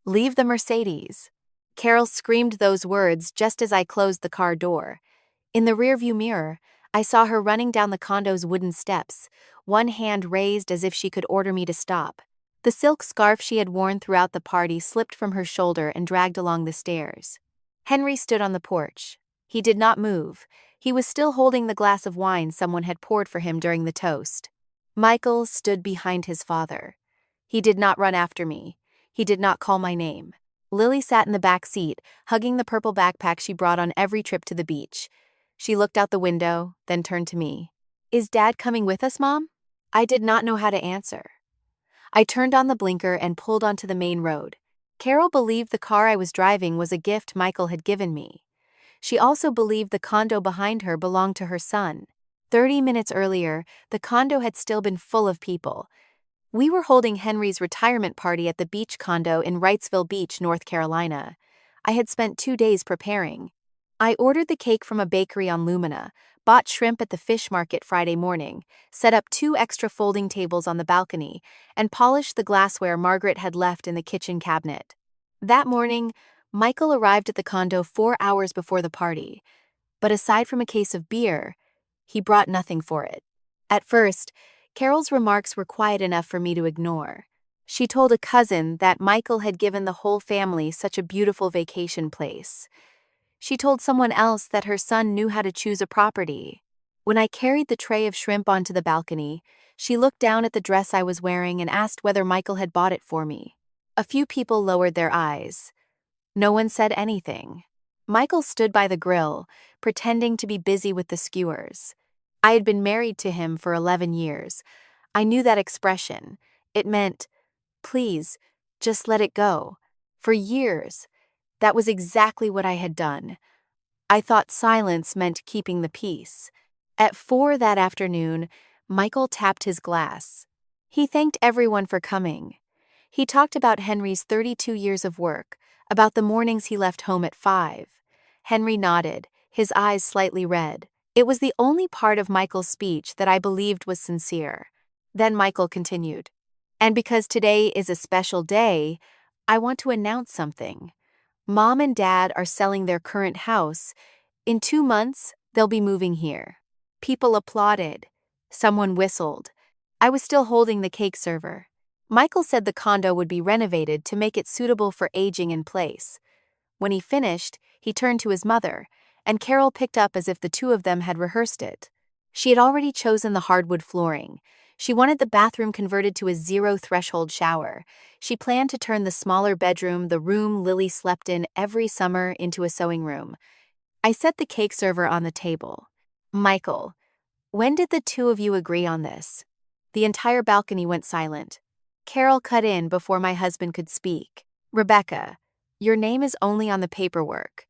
Leave the Mercedes. Carol screamed those words just as I closed the car door. In the rearview mirror, I saw her running down the condo's wooden steps, one hand raised as if she could order me to stop. The silk scarf she had worn throughout the party slipped from her shoulder and dragged along the stairs. Henry stood on the porch. He did not move. He was still holding the glass of wine someone had poured for him during the toast. Michael stood behind his father. He did not run after me. He did not call my name. Lily sat in the back seat, hugging the purple backpack she brought on every trip to the beach. She looked out the window, then turned to me. "Is Dad coming with us, Mom?" I did not know how to answer. I turned on the blinker and pulled onto the main road. Carol believed the car I was driving was a gift Michael had given me. She also believed the condo behind her belonged to her son. 30 minutes earlier, the condo had still been full of people. We were holding Henry's retirement party at the beach condo in Wrightsville Beach, North Carolina. I had spent 2 days preparing. I ordered the cake from a bakery on Lumina, bought shrimp at the fish market Friday morning, set up 2 extra folding tables on the balcony, and polished the glassware Margaret had left in the kitchen cabinet. That morning, Michael arrived at the condo 4 hours before the party, but aside from a case of beer, he brought nothing for it. At first, Carol's remarks were quiet enough for me to ignore. She told a cousin that Michael had given the whole family such a beautiful vacation place. She told someone else that her son knew how to choose a property. When I carried the tray of shrimp onto the balcony, she looked down at the dress I was wearing and asked whether Michael had bought it for me. A few people lowered their eyes. No one said anything. Michael stood by the grill, pretending to be busy with the skewers. I had been married to him for 11 years. I knew that expression. It meant, "Please, just let it go." For years, that was exactly what I had done. I thought silence meant keeping the peace. At 4 that afternoon, Michael tapped his glass. He thanked everyone for coming. He talked about Henry's 32 years of work, about the mornings he left home at 5. Henry nodded, his eyes slightly red. It was the only part of Michael's speech that I believed was sincere. Then Michael continued, "And because today is a special day, I want to announce something. Mom and Dad are selling their current house. In 2 months, they'll be moving here." People applauded. Someone whistled. I was still holding the cake server. Michael said the condo would be renovated to make it suitable for aging in place. When he finished, he turned to his mother, and Carol picked up as if the two of them had rehearsed it. She had already chosen the hardwood flooring. She wanted the bathroom converted to a zero-threshold shower. She planned to turn the smaller bedroom, the room Lily slept in every summer, into a sewing room. I set the cake server on the table. "Michael, when did the two of you agree on this?" The entire balcony went silent. Carol cut in before my husband could speak. "Rebecca, your name is only on the paperwork.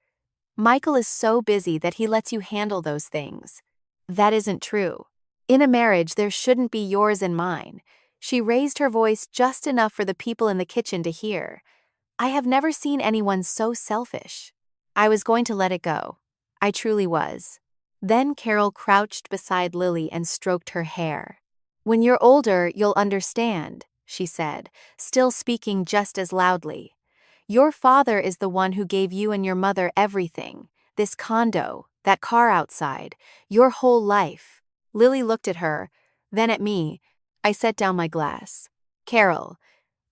Michael is so busy that he lets you handle those things. That isn't true. In a marriage, there shouldn't be yours and mine." She raised her voice just enough for the people in the kitchen to hear. I have never seen anyone so selfish. I was going to let it go. I truly was. Then Carol crouched beside Lily and stroked her hair. "When you're older, you'll understand," she said, still speaking just as loudly. "Your father is the one who gave you and your mother everything. This condo, that car outside, your whole life." Lily looked at her, then at me. I set down my glass. "Carol,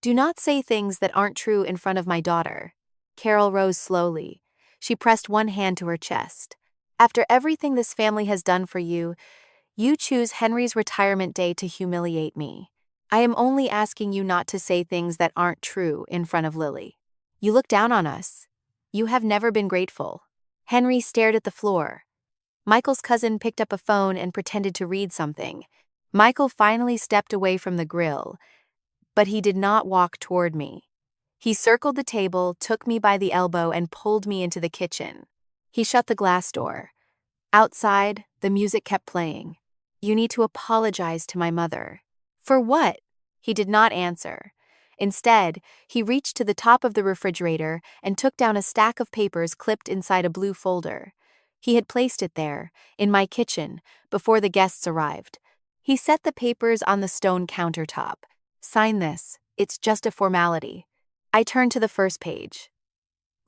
do not say things that aren't true in front of my daughter." Carol rose slowly. She pressed one hand to her chest. "After everything this family has done for you, you choose Henry's retirement day to humiliate me. I am only asking you not to say things that aren't true in front of Lily. You look down on us. You have never been grateful." Henry stared at the floor. Michael's cousin picked up a phone and pretended to read something. Michael finally stepped away from the grill, but he did not walk toward me. He circled the table, took me by the elbow, and pulled me into the kitchen. He shut the glass door. Outside, the music kept playing. "You need to apologize to my mother." "For what?" He did not answer. Instead, he reached to the top of the refrigerator and took down a stack of papers clipped inside a blue folder. He had placed it there, in my kitchen, before the guests arrived. He set the papers on the stone countertop. "Sign this. It's just a formality." I turned to the first page.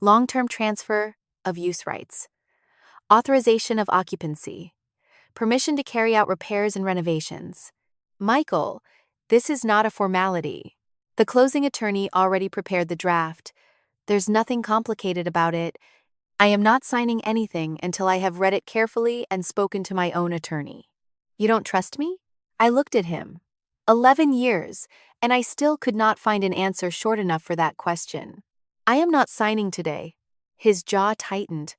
Long-term transfer of use rights. Authorization of occupancy. Permission to carry out repairs and renovations. Michael, this is not a formality. The closing attorney already prepared the draft. There's nothing complicated about it. I am not signing anything until I have read it carefully and spoken to my own attorney. You don't trust me? I looked at him. 11 years, and I still could not find an answer short enough for that question. I am not signing today. His jaw tightened.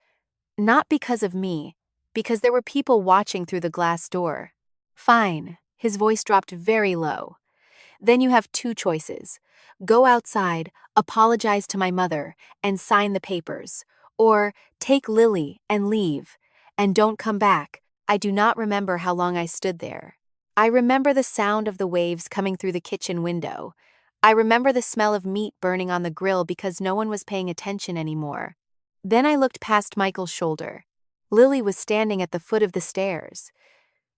Not because of me, because there were people watching through the glass door. Fine. His voice dropped very low. Then you have two choices. Go outside, apologize to my mother, and sign the papers. Or take Lily and leave. And don't come back. I do not remember how long I stood there. I remember the sound of the waves coming through the kitchen window. I remember the smell of meat burning on the grill because no one was paying attention anymore. Then I looked past Michael's shoulder. Lily was standing at the foot of the stairs.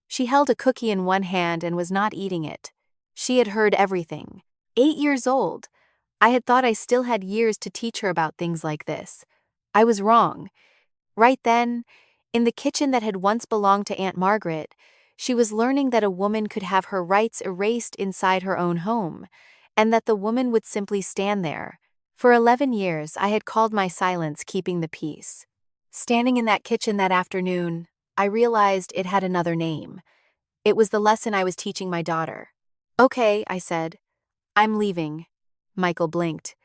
She held a cookie in one hand and was not eating it. She had heard everything. 8 years old. I had thought I still had years to teach her about things like this. I was wrong. Right then, in the kitchen that had once belonged to Aunt Margaret, she was learning that a woman could have her rights erased inside her own home, and that the woman would simply stand there. For 11 years, I had called my silence keeping the peace. Standing in that kitchen that afternoon, I realized it had another name. It was the lesson I was teaching my daughter. Okay, I said. I'm leaving. Michael blinked.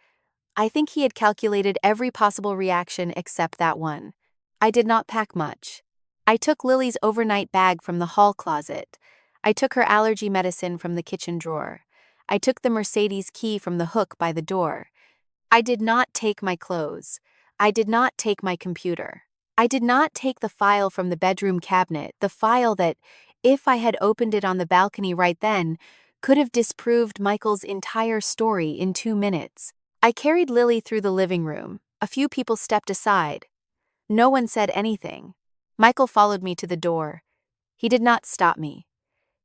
I think he had calculated every possible reaction except that one. I did not pack much. I took Lily's overnight bag from the hall closet. I took her allergy medicine from the kitchen drawer. I took the Mercedes key from the hook by the door. I did not take my clothes. I did not take my computer. I did not take the file from the bedroom cabinet, the file that, if I had opened it on the balcony right then, could have disproved Michael's entire story in 2 minutes. I carried Lily through the living room. A few people stepped aside. No one said anything. Michael followed me to the door. He did not stop me.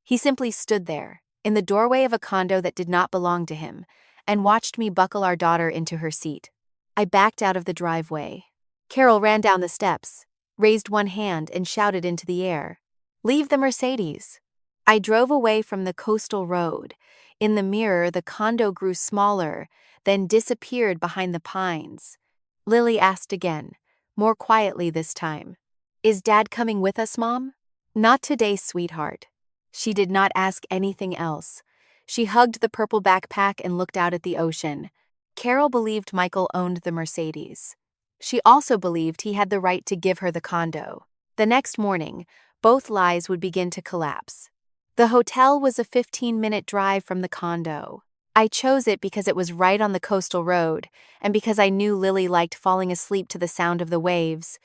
He simply stood there, in the doorway of a condo that did not belong to him, and watched me buckle our daughter into her seat. I backed out of the driveway. Carol ran down the steps, raised one hand, and shouted into the air, "Leave the Mercedes." I drove away from the coastal road. In the mirror, the condo grew smaller, then disappeared behind the pines. Lily asked again, more quietly this time, "Is Dad coming with us, Mom?" "Not today, sweetheart." She did not ask anything else. She hugged the purple backpack and looked out at the ocean. Carol believed Michael owned the Mercedes. She also believed he had the right to give her the condo. The next morning, both lies would begin to collapse. The hotel was a 15-minute drive from the condo. I chose it because it was right on the coastal road, and because I knew Lily liked falling asleep to the sound of the waves.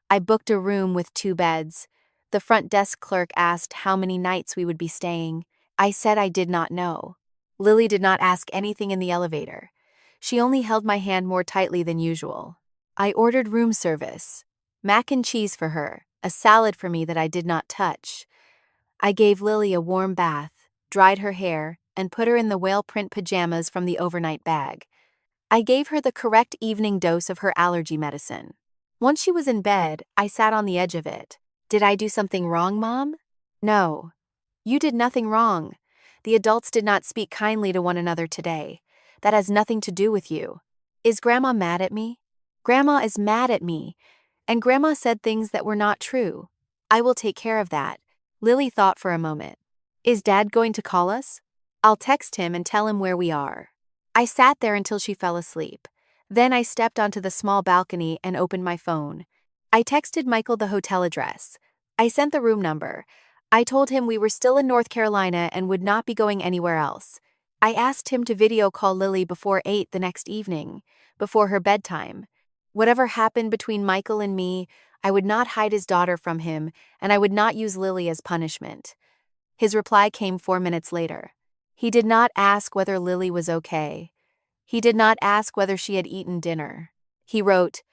I booked a room with 2 beds. The front desk clerk asked how many nights we would be staying. I said I did not know. Lily did not ask anything in the elevator. She only held my hand more tightly than usual. I ordered room service. Mac and cheese for her, a salad for me that I did not touch. I gave Lily a warm bath, dried her hair, and put her in the whale print pajamas from the overnight bag. I gave her the correct evening dose of her allergy medicine. Once she was in bed, I sat on the edge of it. Did I do something wrong, Mom? No. You did nothing wrong. The adults did not speak kindly to one another today. That has nothing to do with you. Is Grandma mad at me? Grandma is mad at me. And Grandma said things that were not true. I will take care of that. Lily thought for a moment. Is Dad going to call us? I'll text him and tell him where we are. I sat there until she fell asleep. Then I stepped onto the small balcony and opened my phone. I texted Michael the hotel address. I sent the room number. I told him we were still in North Carolina and would not be going anywhere else. I asked him to video call Lily before 8 the next evening, before her bedtime. Whatever happened between Michael and me, I would not hide his daughter from him, and I would not use Lily as punishment. His reply came 4 minutes later. He did not ask whether Lily was okay. He did not ask whether she had eaten dinner. He wrote,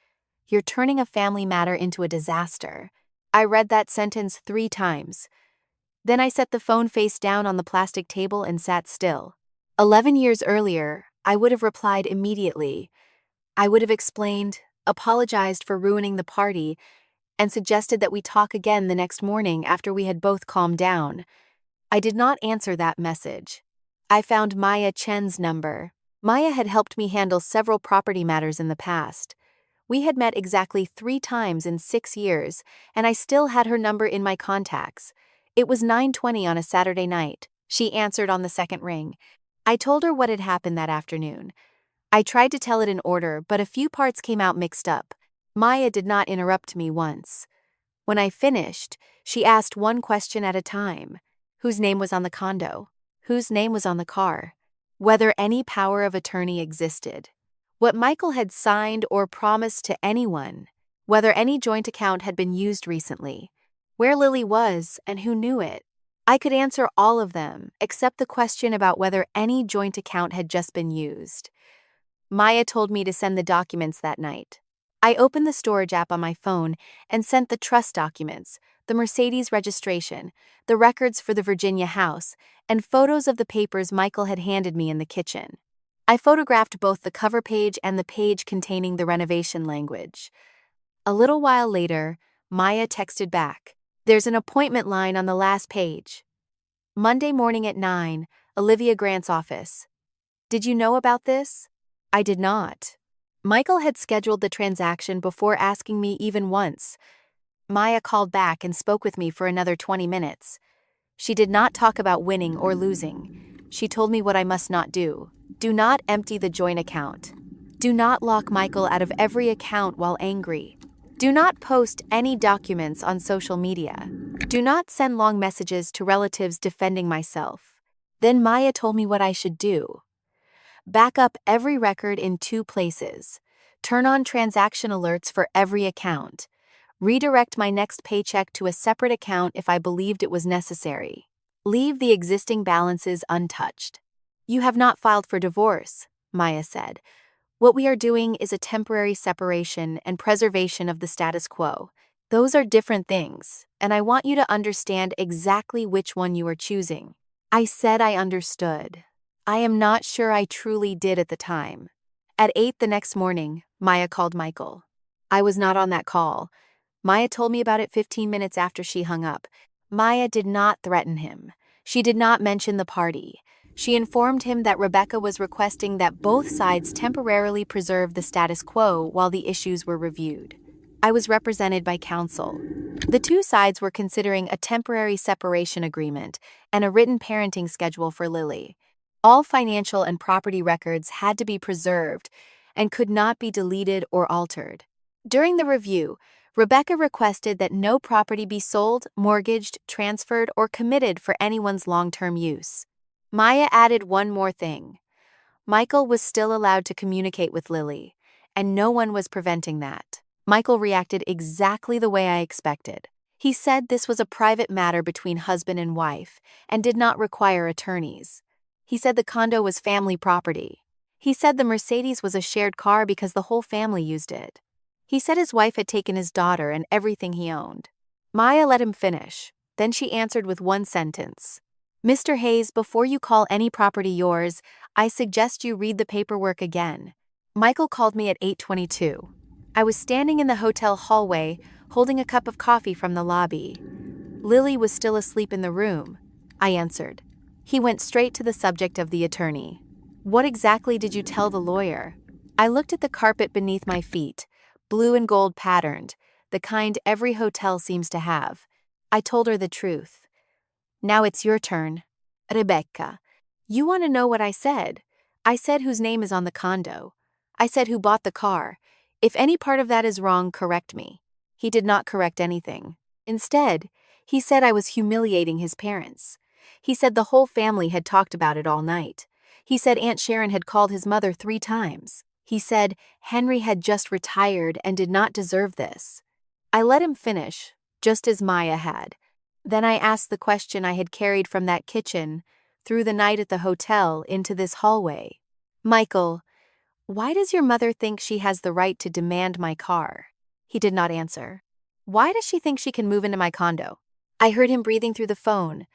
"You're turning a family matter into a disaster." I read that sentence 3 times. Then I set the phone face down on the plastic table and sat still. 11 years earlier, I would have replied immediately. I would have explained, apologized for ruining the party, and suggested that we talk again the next morning after we had both calmed down. I did not answer that message. I found Maya Chen's number. Maya had helped me handle several property matters in the past. We had met exactly 3 times in 6 years, and I still had her number in my contacts. It was 9:20 on a Saturday night. She answered on the second ring. I told her what had happened that afternoon. I tried to tell it in order, but a few parts came out mixed up. Maya did not interrupt me once. When I finished, she asked one question at a time. Whose name was on the condo? Whose name was on the car? Whether any power of attorney existed. What Michael had signed or promised to anyone. Whether any joint account had been used recently. Where Lily was and who knew it. I could answer all of them, except the question about whether any joint account had just been used. Maya told me to send the documents that night. I opened the storage app on my phone and sent the trust documents, the Mercedes registration, the records for the Virginia house, and photos of the papers Michael had handed me in the kitchen. I photographed both the cover page and the page containing the renovation language. A little while later, Maya texted back. There's an appointment line on the last page. Monday morning at 9, Olivia Grant's office. Did you know about this? I did not. Michael had scheduled the transaction before asking me even once. Maya called back and spoke with me for another 20 minutes. She did not talk about winning or losing. She told me what I must not do. Do not empty the joint account. Do not lock Michael out of every account while angry. Do not post any documents on social media. Do not send long messages to relatives defending myself. Then Maya told me what I should do. Back up every record in 2 places. Turn on transaction alerts for every account. Redirect my next paycheck to a separate account if I believed it was necessary. Leave the existing balances untouched. You have not filed for divorce, Maya said. What we are doing is a temporary separation and preservation of the status quo. Those are different things, and I want you to understand exactly which one you are choosing. I said I understood. I am not sure I truly did at the time. At 8 the next morning, Maya called Michael. I was not on that call. Maya told me about it 15 minutes after she hung up. Maya did not threaten him. She did not mention the party. She informed him that Rebecca was requesting that both sides temporarily preserve the status quo while the issues were reviewed. I was represented by counsel. The 2 sides were considering a temporary separation agreement and a written parenting schedule for Lily. All financial and property records had to be preserved and could not be deleted or altered. During the review, Rebecca requested that no property be sold, mortgaged, transferred, or committed for anyone's long-term use. Maya added one more thing. Michael was still allowed to communicate with Lily, and no one was preventing that. Michael reacted exactly the way I expected. He said this was a private matter between husband and wife and did not require attorneys. He said the condo was family property. He said the Mercedes was a shared car because the whole family used it. He said his wife had taken his daughter and everything he owned. Maya let him finish. Then she answered with one sentence. Mr. Hayes, before you call any property yours, I suggest you read the paperwork again. Michael called me at 8:22. I was standing in the hotel hallway, holding a cup of coffee from the lobby. Lily was still asleep in the room. I answered. He went straight to the subject of the attorney. What exactly did you tell the lawyer? I looked at the carpet beneath my feet, blue and gold patterned, the kind every hotel seems to have. I told her the truth. Now it's your turn. Rebecca. You want to know what I said? I said whose name is on the condo. I said who bought the car. If any part of that is wrong, correct me. He did not correct anything. Instead, he said I was humiliating his parents. He said the whole family had talked about it all night. He said Aunt Sharon had called his mother 3 times. He said Henry had just retired and did not deserve this. I let him finish, just as Maya had. Then I asked the question I had carried from that kitchen, through the night at the hotel, into this hallway. Michael, why does your mother think she has the right to demand my car? He did not answer. Why does she think she can move into my condo? I heard him breathing through the phone.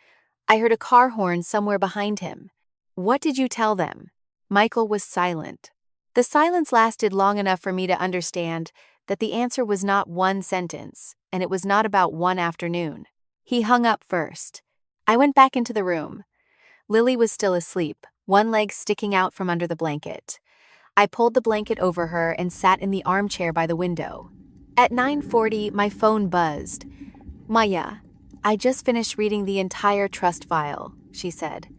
I heard a car horn somewhere behind him. What did you tell them? Michael was silent. The silence lasted long enough for me to understand that the answer was not one sentence, and it was not about one afternoon. He hung up first. I went back into the room. Lily was still asleep, one leg sticking out from under the blanket. I pulled the blanket over her and sat in the armchair by the window. At 9:40, my phone buzzed. "Maya, I just finished reading the entire trust file," she said.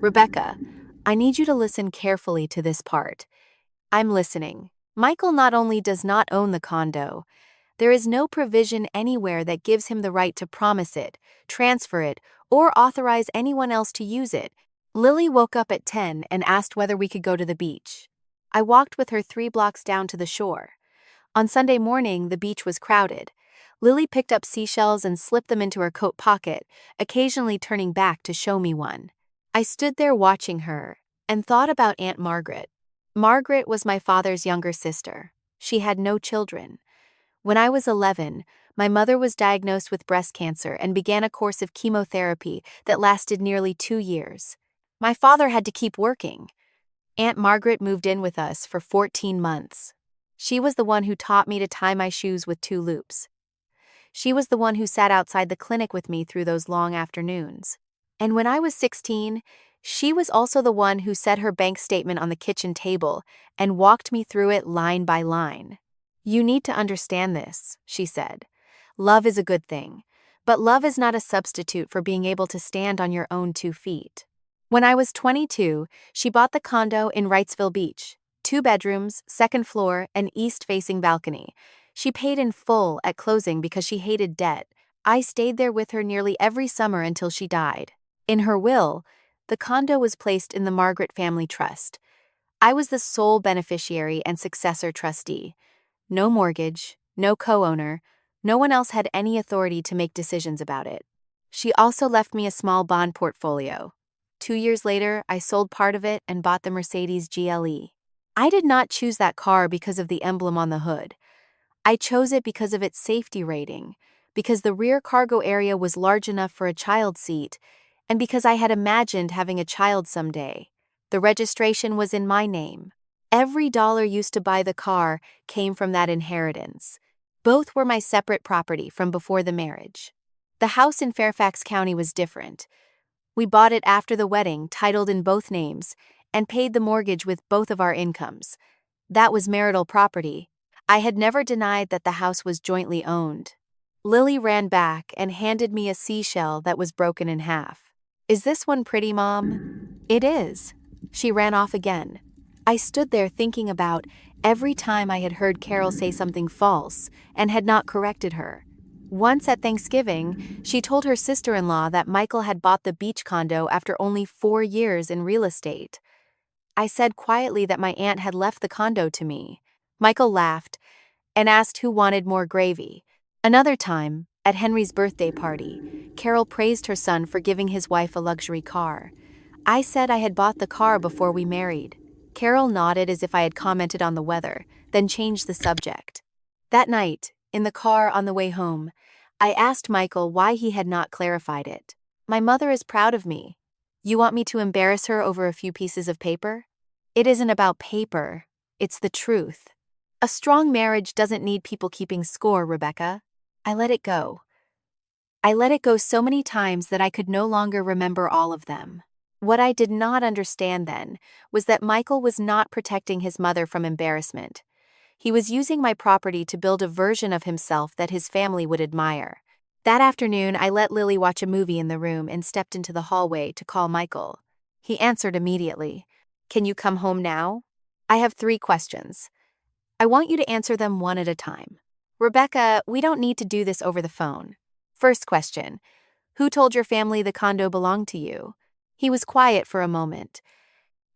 "Rebecca, I need you to listen carefully to this part." I'm listening. Michael not only does not own the condo, there is no provision anywhere that gives him the right to promise it, transfer it, or authorize anyone else to use it. Lily woke up at 10 and asked whether we could go to the beach. I walked with her 3 blocks down to the shore. On Sunday morning, the beach was crowded. Lily picked up seashells and slipped them into her coat pocket, occasionally turning back to show me one. I stood there watching her and thought about Aunt Margaret. Margaret was my father's younger sister. She had no children. When I was 11, my mother was diagnosed with breast cancer and began a course of chemotherapy that lasted nearly 2 years. My father had to keep working. Aunt Margaret moved in with us for 14 months. She was the one who taught me to tie my shoes with 2 loops. She was the one who sat outside the clinic with me through those long afternoons. And when I was 16, she was also the one who set her bank statement on the kitchen table and walked me through it line by line. "You need to understand this," she said. "Love is a good thing, but love is not a substitute for being able to stand on your own 2 feet." When I was 22, she bought the condo in Wrightsville Beach, 2 bedrooms, 2nd floor, and east-facing balcony. She paid in full at closing because she hated debt. I stayed there with her nearly every summer until she died. In her will, the condo was placed in the Margaret Family Trust. I was the sole beneficiary and successor trustee. No mortgage, no co-owner, no one else had any authority to make decisions about it. She also left me a small bond portfolio. 2 years later, I sold part of it and bought the Mercedes GLE. I did not choose that car because of the emblem on the hood. I chose it because of its safety rating, because the rear cargo area was large enough for a child seat, and because I had imagined having a child someday. The registration was in my name. Every dollar used to buy the car came from that inheritance. Both were my separate property from before the marriage. The house in Fairfax County was different. We bought it after the wedding, titled in both names, and paid the mortgage with both of our incomes. That was marital property. I had never denied that the house was jointly owned. Lily ran back and handed me a seashell that was broken in half. "Is this one pretty, Mom?" "It is." She ran off again. I stood there thinking about every time I had heard Carol say something false and had not corrected her. Once at Thanksgiving, she told her sister-in-law that Michael had bought the beach condo after only 4 years in real estate. I said quietly that my aunt had left the condo to me. Michael laughed and asked who wanted more gravy. Another time, at Henry's birthday party, Carol praised her son for giving his wife a luxury car. I said I had bought the car before we married. Carol nodded as if I had commented on the weather, then changed the subject. That night, in the car on the way home, I asked Michael why he had not clarified it. "My mother is proud of me. You want me to embarrass her over a few pieces of paper?" "It isn't about paper. It's the truth. A strong marriage doesn't need people keeping score, Rebecca." I let it go. I let it go so many times that I could no longer remember all of them. What I did not understand then was that Michael was not protecting his mother from embarrassment. He was using my property to build a version of himself that his family would admire. That afternoon, I let Lily watch a movie in the room and stepped into the hallway to call Michael. He answered immediately. "Can you come home now?" "I have 3 questions. I want you to answer them one at a time." "Rebecca, we don't need to do this over the phone." First question: who told your family the condo belonged to you? He was quiet for a moment.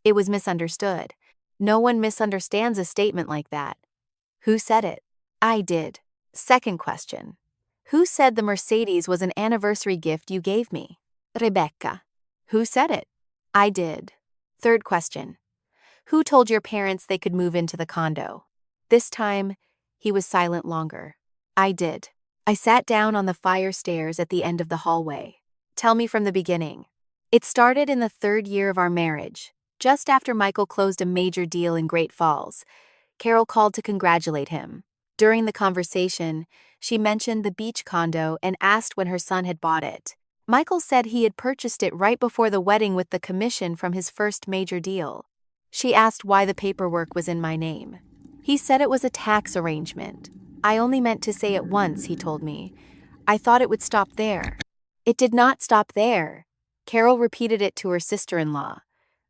"It was misunderstood." "No one misunderstands a statement like that." "Who said it?" "I did." Second question: who said the Mercedes was an anniversary gift you gave me? "Rebecca." "Who said it?" "I did." Third question: who told your parents they could move into the condo? This time, he was silent longer. "I did." I sat down on the fire stairs at the end of the hallway. "Tell me from the beginning." "It started in the 3rd year of our marriage. Just after Michael closed a major deal in Great Falls, Carol called to congratulate him. During the conversation, she mentioned the beach condo and asked when her son had bought it. Michael said he had purchased it right before the wedding with the commission from his first major deal. She asked why the paperwork was in my name. He said it was a tax arrangement. I only meant to say it once, he told me. I thought it would stop there. It did not stop there. Carol repeated it to her sister-in-law.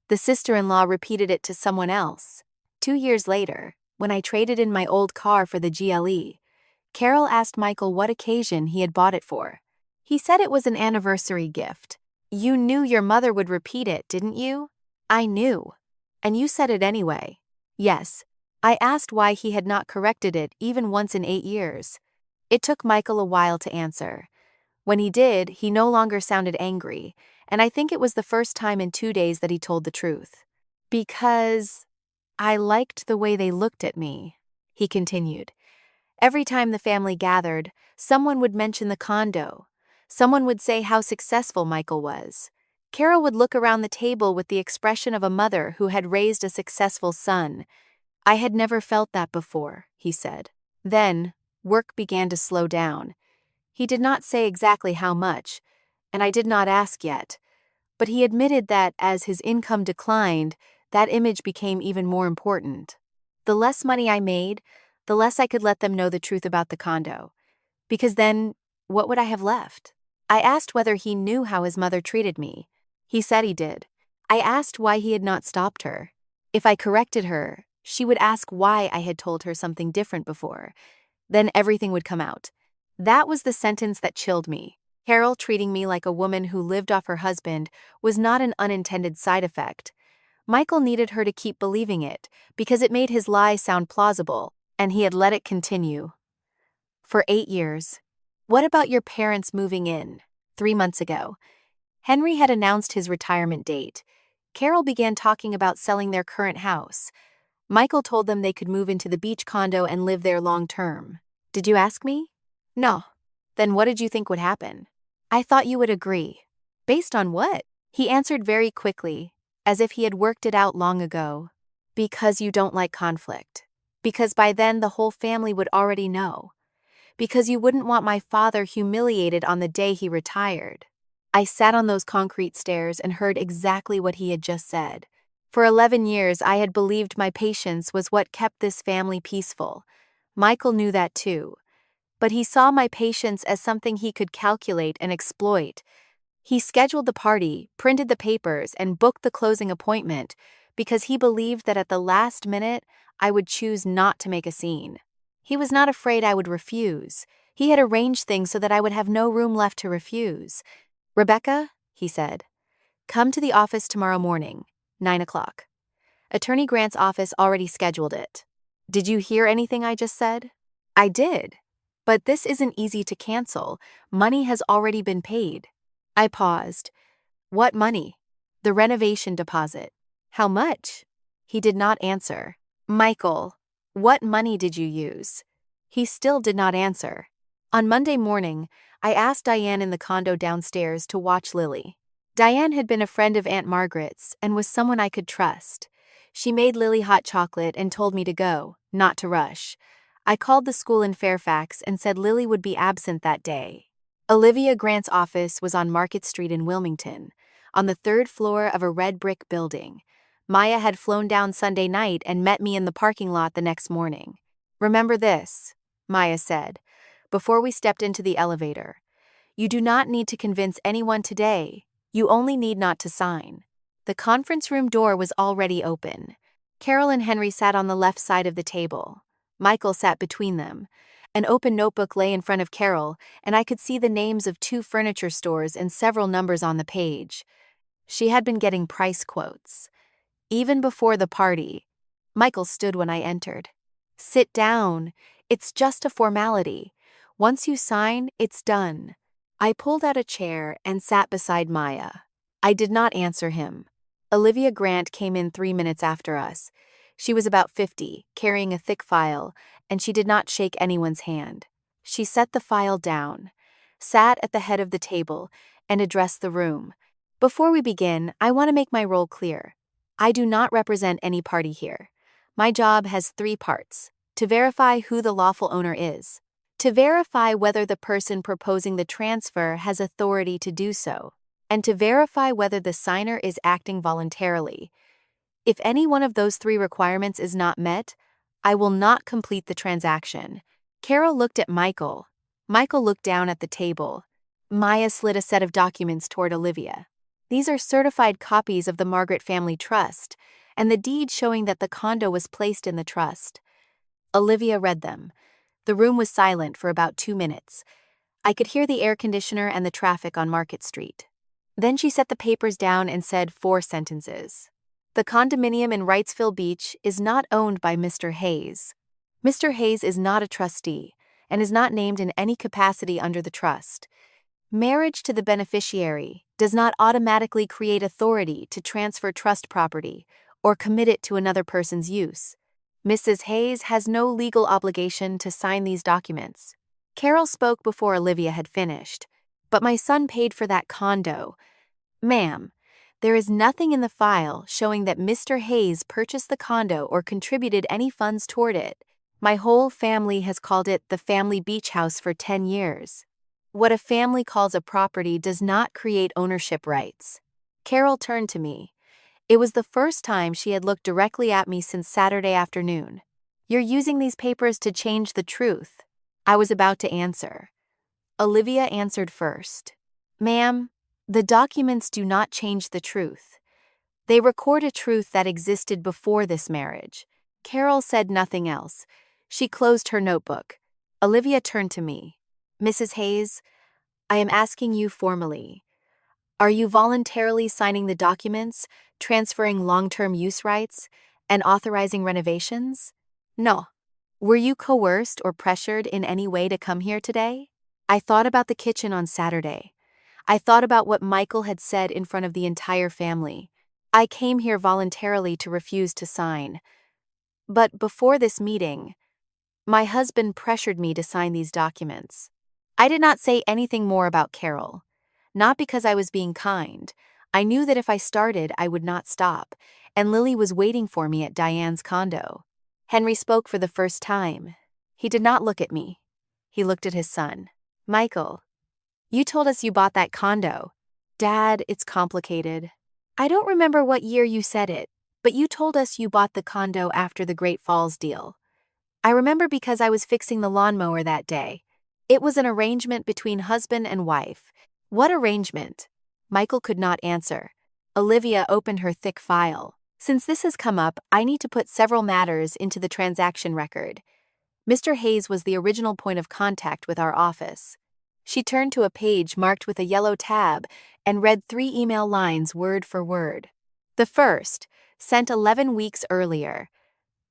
The sister-in-law repeated it to someone else. 2 years later, when I traded in my old car for the GLE, Carol asked Michael what occasion he had bought it for. He said it was an anniversary gift. You knew your mother would repeat it, didn't you? I knew. And you said it anyway. Yes. I asked why he had not corrected it even once in 8 years. It took Michael a while to answer. When he did, he no longer sounded angry, and I think it was the first time in 2 days that he told the truth. Because I liked the way they looked at me, he continued. Every time the family gathered, someone would mention the condo. Someone would say how successful Michael was. Carol would look around the table with the expression of a mother who had raised a successful son. I had never felt that before, he said. Then, work began to slow down. He did not say exactly how much, and I did not ask yet. But he admitted that as his income declined, that image became even more important. The less money I made, the less I could let them know the truth about the condo. Because then, what would I have left? I asked whether he knew how his mother treated me. He said he did. I asked why he had not stopped her. If I corrected her, she would ask why I had told her something different before. Then everything would come out. That was the sentence that chilled me. Carol treating me like a woman who lived off her husband was not an unintended side effect. Michael needed her to keep believing it because it made his lie sound plausible, and he had let it continue. For 8 years. What about your parents moving in? 3 months ago. Henry had announced his retirement date. Carol began talking about selling their current house. Michael told them they could move into the beach condo and live there long term. Did you ask me? No. Then what did you think would happen? I thought you would agree. Based on what? He answered very quickly, as if he had worked it out long ago. Because you don't like conflict. Because by then the whole family would already know. Because you wouldn't want my father humiliated on the day he retired. I sat on those concrete stairs and heard exactly what he had just said. For 11 years, I had believed my patience was what kept this family peaceful. Michael knew that too. But he saw my patience as something he could calculate and exploit. He scheduled the party, printed the papers, and booked the closing appointment because he believed that at the last minute, I would choose not to make a scene. He was not afraid I would refuse. He had arranged things so that I would have no room left to refuse. Rebecca, he said, come to the office tomorrow morning, 9 o'clock. Attorney Grant's office already scheduled it. Did you hear anything I just said? I did. But this isn't easy to cancel. Money has already been paid. I paused. What money? The renovation deposit. How much? He did not answer. Michael, what money did you use? He still did not answer. On Monday morning, I asked Diane in the condo downstairs to watch Lily. Diane had been a friend of Aunt Margaret's and was someone I could trust. She made Lily hot chocolate and told me to go, not to rush. I called the school in Fairfax and said Lily would be absent that day. Olivia Grant's office was on Market Street in Wilmington, on the 3rd floor of a red brick building. Maya had flown down Sunday night and met me in the parking lot the next morning. Remember this, Maya said, before we stepped into the elevator. You do not need to convince anyone today. You only need not to sign. The conference room door was already open. Carol and Henry sat on the left side of the table. Michael sat between them. An open notebook lay in front of Carol, and I could see the names of 2 furniture stores and several numbers on the page. She had been getting price quotes. Even before the party, Michael stood when I entered. Sit down. It's just a formality. Once you sign, it's done. I pulled out a chair and sat beside Maya. I did not answer him. Olivia Grant came in 3 minutes after us. She was about 50, carrying a thick file, and she did not shake anyone's hand. She set the file down, sat at the head of the table, and addressed the room. Before we begin, I want to make my role clear. I do not represent any party here. My job has 3 parts: to verify who the lawful owner is, to verify whether the person proposing the transfer has authority to do so, and to verify whether the signer is acting voluntarily. If any one of those 3 requirements is not met, I will not complete the transaction. Carol looked at Michael. Michael looked down at the table. Maya slid a set of documents toward Olivia. These are certified copies of the Margaret Family Trust, and the deed showing that the condo was placed in the trust. Olivia read them. The room was silent for about 2 minutes. I could hear the air conditioner and the traffic on Market Street. Then she set the papers down and said 4 sentences. The condominium in Wrightsville Beach is not owned by Mr. Hayes. Mr. Hayes is not a trustee and is not named in any capacity under the trust. Marriage to the beneficiary does not automatically create authority to transfer trust property or commit it to another person's use. Mrs. Hayes has no legal obligation to sign these documents. Carol spoke before Olivia had finished. But my son paid for that condo. Ma'am, there is nothing in the file showing that Mr. Hayes purchased the condo or contributed any funds toward it. My whole family has called it the family beach house for 10 years. What a family calls a property does not create ownership rights. Carol turned to me. It was the first time she had looked directly at me since Saturday afternoon. You're using these papers to change the truth. I was about to answer. Olivia answered first. Ma'am, the documents do not change the truth. They record a truth that existed before this marriage. Carol said nothing else. She closed her notebook. Olivia turned to me. Mrs. Hayes, I am asking you formally. Are you voluntarily signing the documents, transferring long-term use rights, and authorizing renovations? No. Were you coerced or pressured in any way to come here today? I thought about the kitchen on Saturday. I thought about what Michael had said in front of the entire family. I came here voluntarily to refuse to sign. But before this meeting, my husband pressured me to sign these documents. I did not say anything more about Carol. Not because I was being kind. I knew that if I started, I would not stop, and Lily was waiting for me at Diane's condo. Henry spoke for the first time. He did not look at me. He looked at his son. Michael, you told us you bought that condo. Dad, it's complicated. I don't remember what year you said it, but you told us you bought the condo after the Great Falls deal. I remember because I was fixing the lawnmower that day. It was an arrangement between husband and wife. What arrangement? Michael could not answer. Olivia opened her thick file. Since this has come up, I need to put several matters into the transaction record. Mr. Hayes was the original point of contact with our office. She turned to a page marked with a yellow tab and read 3 email lines word for word. The first, sent 11 weeks earlier.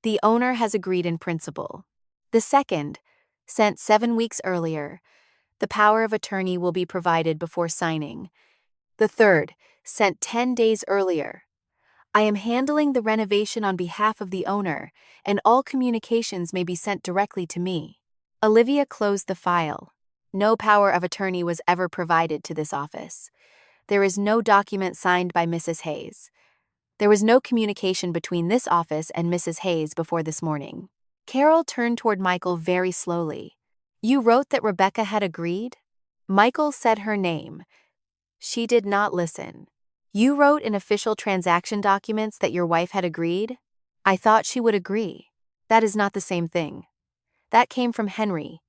The owner has agreed in principle. The second, sent 7 weeks earlier. The power of attorney will be provided before signing. The third, sent 10 days earlier. I am handling the renovation on behalf of the owner, and all communications may be sent directly to me. Olivia closed the file. No power of attorney was ever provided to this office. There is no document signed by Mrs. Hayes. There was no communication between this office and Mrs. Hayes before this morning. Carol turned toward Michael very slowly. You wrote that Rebecca had agreed? Michael said her name. She did not listen. You wrote in official transaction documents that your wife had agreed? I thought she would agree. That is not the same thing. That came from Henry.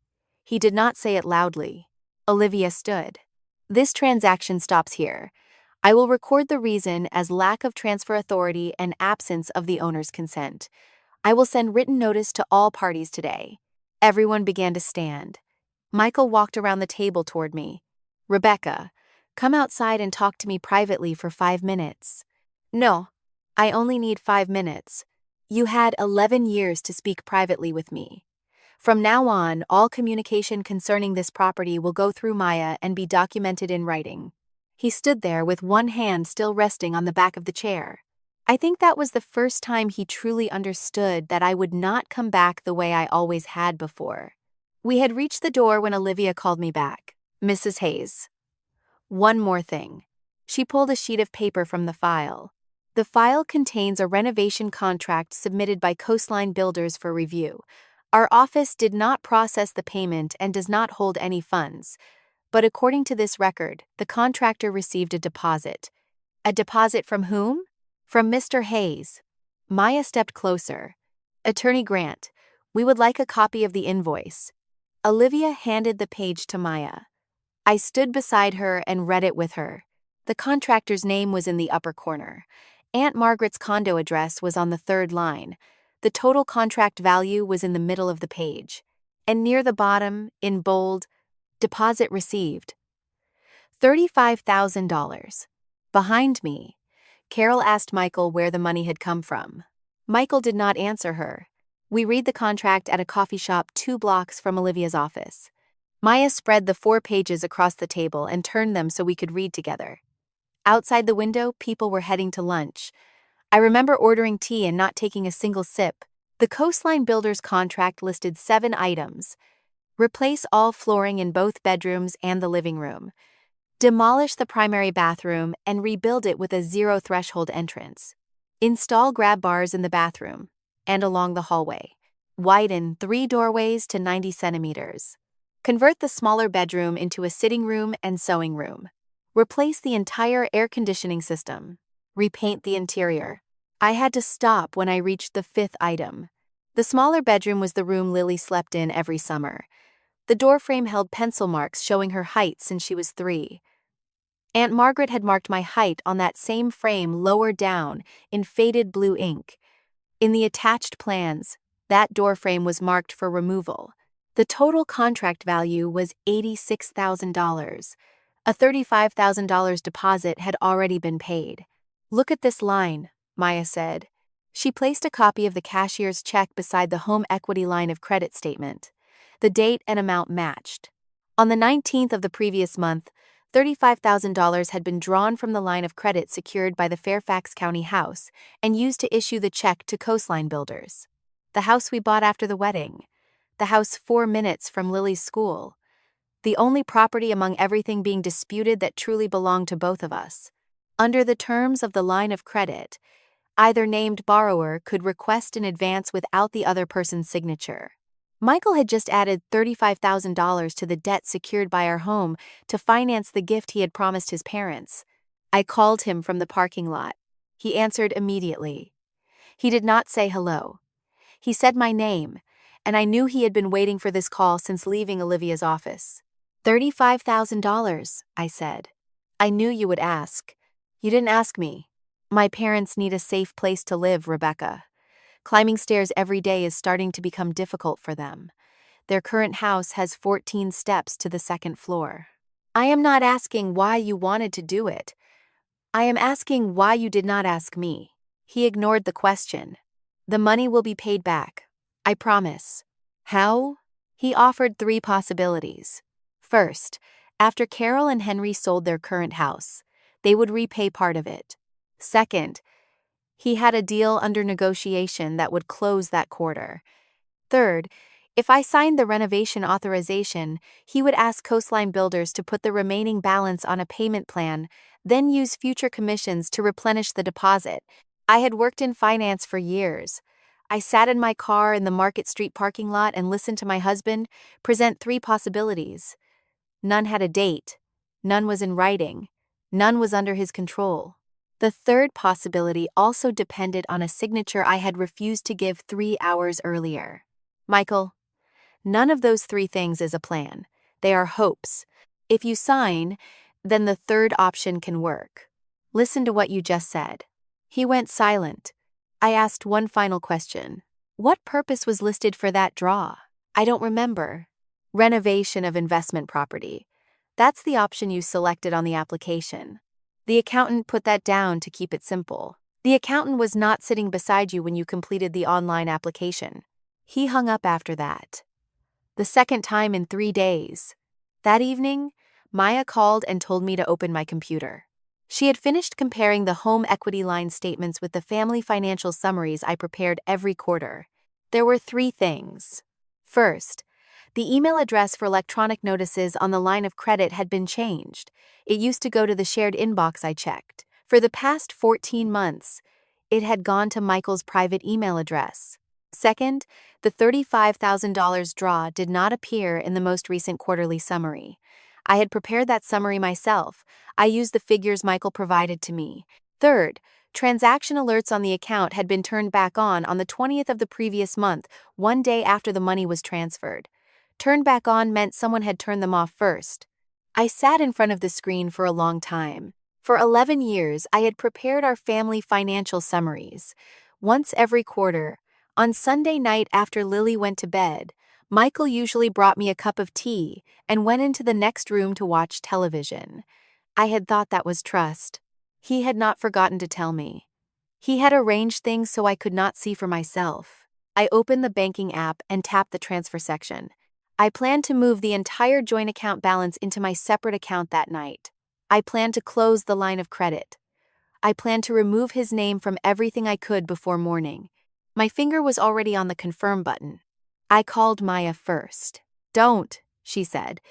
He did not say it loudly. Olivia stood. This transaction stops here. I will record the reason as lack of transfer authority and absence of the owner's consent. I will send written notice to all parties today. Everyone began to stand. Michael walked around the table toward me. Rebecca, come outside and talk to me privately for 5 minutes. No, I only need 5 minutes. You had 11 years to speak privately with me. From now on, all communication concerning this property will go through Maya and be documented in writing. He stood there with one hand still resting on the back of the chair. I think that was the first time he truly understood that I would not come back the way I always had before. We had reached the door when Olivia called me back. Mrs. Hayes. One more thing. She pulled a sheet of paper from the file. The file contains a renovation contract submitted by Coastline Builders for review. Our office did not process the payment and does not hold any funds. But according to this record, the contractor received a deposit. A deposit from whom? From Mr. Hayes. Maya stepped closer. Attorney Grant, we would like a copy of the invoice. Olivia handed the page to Maya. I stood beside her and read it with her. The contractor's name was in the upper corner. Aunt Margaret's condo address was on the third line. The total contract value was in the middle of the page. And near the bottom, in bold, deposit received. $35,000. Behind me, Carol asked Michael where the money had come from. Michael did not answer her. We read the contract at a coffee shop 2 blocks from Olivia's office. Maya spread the 4 pages across the table and turned them so we could read together. Outside the window, people were heading to lunch. I remember ordering tea and not taking a single sip. The Coastline Builders contract listed 7 items. Replace all flooring in both bedrooms and the living room. Demolish the primary bathroom and rebuild it with a 0-threshold entrance. Install grab bars in the bathroom and along the hallway. Widen 3 doorways to 90 centimeters. Convert the smaller bedroom into a sitting room and sewing room. Replace the entire air conditioning system. Repaint the interior. I had to stop when I reached the 5th item. The smaller bedroom was the room Lily slept in every summer. The doorframe held pencil marks showing her height since she was 3. Aunt Margaret had marked my height on that same frame lower down in faded blue ink. In the attached plans, that doorframe was marked for removal. The total contract value was $86,000. A $35,000 deposit had already been paid. Look at this line, Maya said. She placed a copy of the cashier's check beside the home equity line of credit statement. The date and amount matched. On the 19th of the previous month, $35,000 had been drawn from the line of credit secured by the Fairfax County house and used to issue the check to Coastline Builders. The house we bought after the wedding. The house 4 minutes from Lily's school. The only property among everything being disputed that truly belonged to both of us. Under the terms of the line of credit, either named borrower could request an advance without the other person's signature. Michael had just added $35,000 to the debt secured by our home to finance the gift he had promised his parents. I called him from the parking lot. He answered immediately. He did not say hello. He said my name, and I knew he had been waiting for this call since leaving Olivia's office. $35,000, I said. I knew you would ask. You didn't ask me. My parents need a safe place to live, Rebecca. Climbing stairs every day is starting to become difficult for them. Their current house has 14 steps to the 2nd floor. I am not asking why you wanted to do it. I am asking why you did not ask me. He ignored the question. The money will be paid back. I promise. How? He offered 3 possibilities. First, after Carol and Henry sold their current house, they would repay part of it. Second, he had a deal under negotiation that would close that quarter. Third, if I signed the renovation authorization, he would ask Coastline Builders to put the remaining balance on a payment plan, then use future commissions to replenish the deposit. I had worked in finance for years. I sat in my car in the Market Street parking lot and listened to my husband present 3 possibilities. None had a date. None was in writing. None was under his control. The third possibility also depended on a signature I had refused to give 3 hours earlier. Michael, none of those 3 things is a plan. They are hopes. If you sign, then the third option can work. Listen to what you just said. He went silent. I asked one final question. What purpose was listed for that draw? I don't remember. Renovation of investment property. That's the option you selected on the application. The accountant put that down to keep it simple. The accountant was not sitting beside you when you completed the online application. He hung up after that. The second time in 3 days. That evening, Maya called and told me to open my computer. She had finished comparing the home equity line statements with the family financial summaries I prepared every quarter. There were 3 things. First, the email address for electronic notices on the line of credit had been changed. It used to go to the shared inbox I checked. For the past 14 months, it had gone to Michael's private email address. Second, the $35,000 draw did not appear in the most recent quarterly summary. I had prepared that summary myself. I used the figures Michael provided to me. Third, transaction alerts on the account had been turned back on the 20th of the previous month, one day after the money was transferred. Turned back on meant someone had turned them off first. I sat in front of the screen for a long time. For 11 years, I had prepared our family financial summaries. Once every quarter, on Sunday night after Lily went to bed, Michael usually brought me a cup of tea and went into the next room to watch television. I had thought that was trust. He had not forgotten to tell me. He had arranged things so I could not see for myself. I opened the banking app and tapped the transfer section. I planned to move the entire joint account balance into my separate account that night. I planned to close the line of credit. I planned to remove his name from everything I could before morning. My finger was already on the confirm button. I called Maya first. "Don't," she said.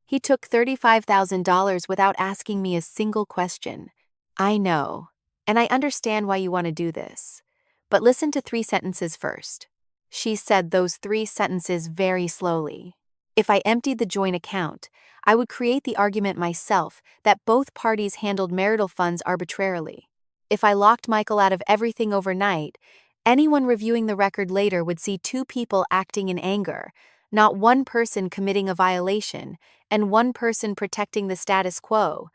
"He took $35,000 without asking me a single question." "I know, and I understand why you want to do this. But listen to 3 sentences first." She said those 3 sentences very slowly. If I emptied the joint account, I would create the argument myself that both parties handled marital funds arbitrarily. If I locked Michael out of everything overnight, anyone reviewing the record later would see 2 people acting in anger, not one person committing a violation, and one person protecting the status quo.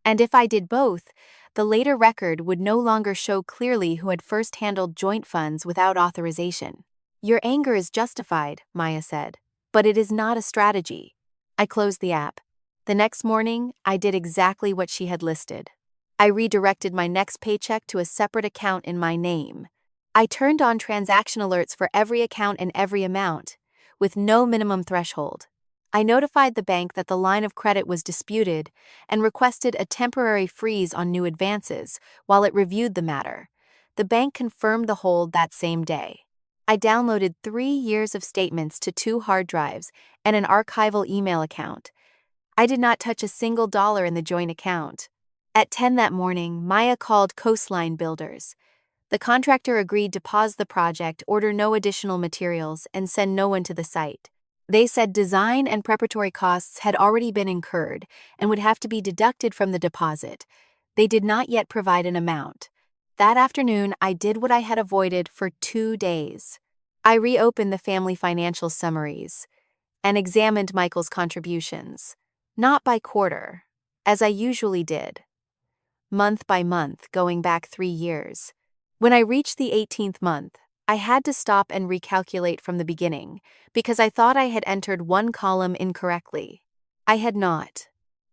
And if I did both, the later record would no longer show clearly who had first handled joint funds without authorization. "Your anger is justified," Maya said, "but it is not a strategy." I closed the app. The next morning, I did exactly what she had listed. I redirected my next paycheck to a separate account in my name. I turned on transaction alerts for every account and every amount, with no minimum threshold. I notified the bank that the line of credit was disputed and requested a temporary freeze on new advances while it reviewed the matter. The bank confirmed the hold that same day. I downloaded 3 years of statements to 2 hard drives and an archival email account. I did not touch a single dollar in the joint account. At 10 that morning, Maya called Coastline Builders. The contractor agreed to pause the project, order no additional materials, and send no one to the site. They said design and preparatory costs had already been incurred and would have to be deducted from the deposit. They did not yet provide an amount. That afternoon, I did what I had avoided for 2 days. I reopened the family financial summaries and examined Michael's contributions, not by quarter, as I usually did, month by month, going back 3 years. When I reached the 18th month, I had to stop and recalculate from the beginning because I thought I had entered one column incorrectly. I had not.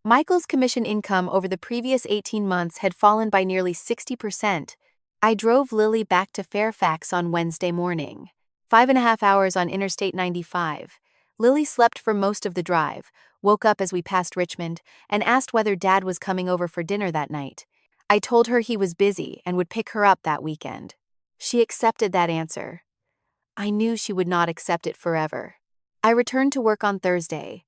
Michael's commission income over the previous 18 months had fallen by nearly 60%. I drove Lily back to Fairfax on Wednesday morning. 5.5 hours on Interstate 95. Lily slept for most of the drive, woke up as we passed Richmond, and asked whether Dad was coming over for dinner that night. I told her he was busy and would pick her up that weekend. She accepted that answer. I knew she would not accept it forever. I returned to work on Thursday.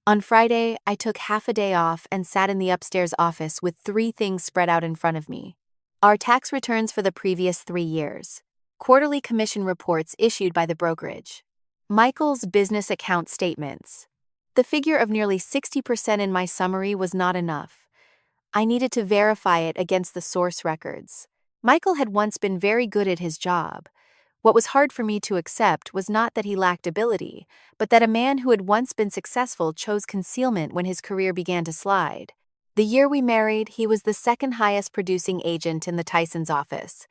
On Friday, I took half a day off and sat in the upstairs office with 3 things spread out in front of me. Our tax returns for the previous 3 years. Quarterly commission reports issued by the brokerage. Michael's business account statements. The figure of nearly 60% in my summary was not enough. I needed to verify it against the source records. Michael had once been very good at his job. What was hard for me to accept was not that he lacked ability, but that a man who had once been successful chose concealment when his career began to slide. The year we married, he was the 2nd highest producing agent in the Tyson's office.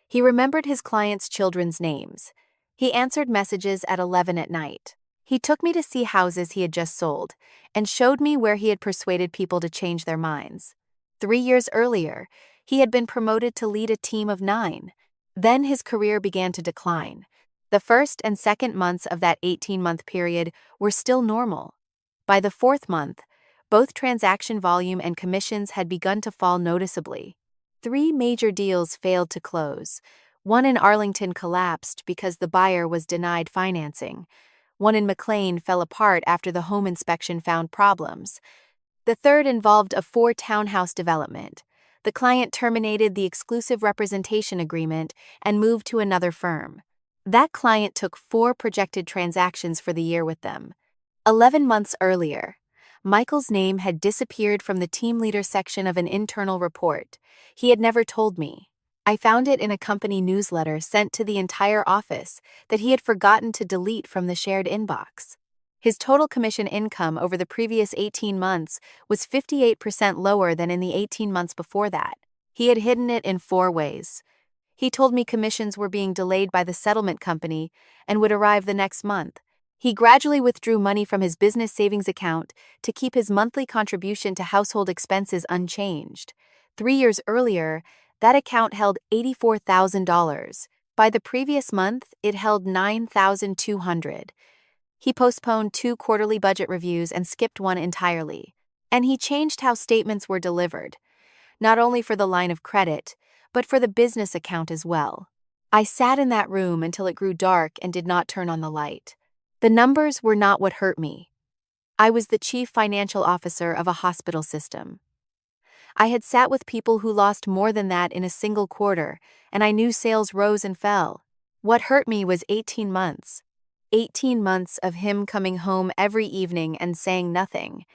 He remembered his clients' children's names. He answered messages at 11 at night. He took me to see houses he had just sold and showed me where he had persuaded people to change their minds. 3 years earlier, he had been promoted to lead a team of 9. Then his career began to decline. The first and second months of that 18-month period were still normal. By the 4th month, both transaction volume and commissions had begun to fall noticeably. 3 major deals failed to close. One in Arlington collapsed because the buyer was denied financing. One in McLean fell apart after the home inspection found problems. The third involved a 4 townhouse development. The client terminated the exclusive representation agreement and moved to another firm. That client took 4 projected transactions for the year with them. 11 months earlier, Michael's name had disappeared from the team leader section of an internal report. He had never told me. I found it in a company newsletter sent to the entire office that he had forgotten to delete from the shared inbox. His total commission income over the previous 18 months was 58% lower than in the 18 months before that. He had hidden it in 4 ways. He told me commissions were being delayed by the settlement company and would arrive the next month. He gradually withdrew money from his business savings account to keep his monthly contribution to household expenses unchanged. 3 years earlier, that account held $84,000. By the previous month, it held $9,200. He postponed 2 quarterly budget reviews and skipped one entirely. And he changed how statements were delivered, not only for the line of credit, but for the business account as well. I sat in that room until it grew dark and did not turn on the light. The numbers were not what hurt me. I was the chief financial officer of a hospital system. I had sat with people who lost more than that in a single quarter, and I knew sales rose and fell. What hurt me was 18 months. 18 months of him coming home every evening and saying nothing.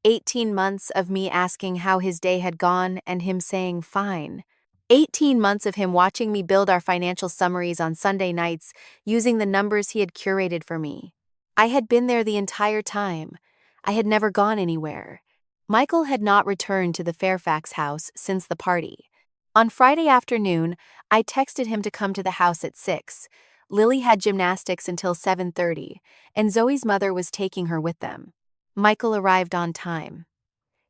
18 months of me asking how his day had gone and him saying fine. 18 months of him watching me build our financial summaries on Sunday nights using the numbers he had curated for me. I had been there the entire time. I had never gone anywhere. Michael had not returned to the Fairfax house since the party. On Friday afternoon, I texted him to come to the house at 6. Lily had gymnastics until 7:30, and Zoe's mother was taking her with them. Michael arrived on time.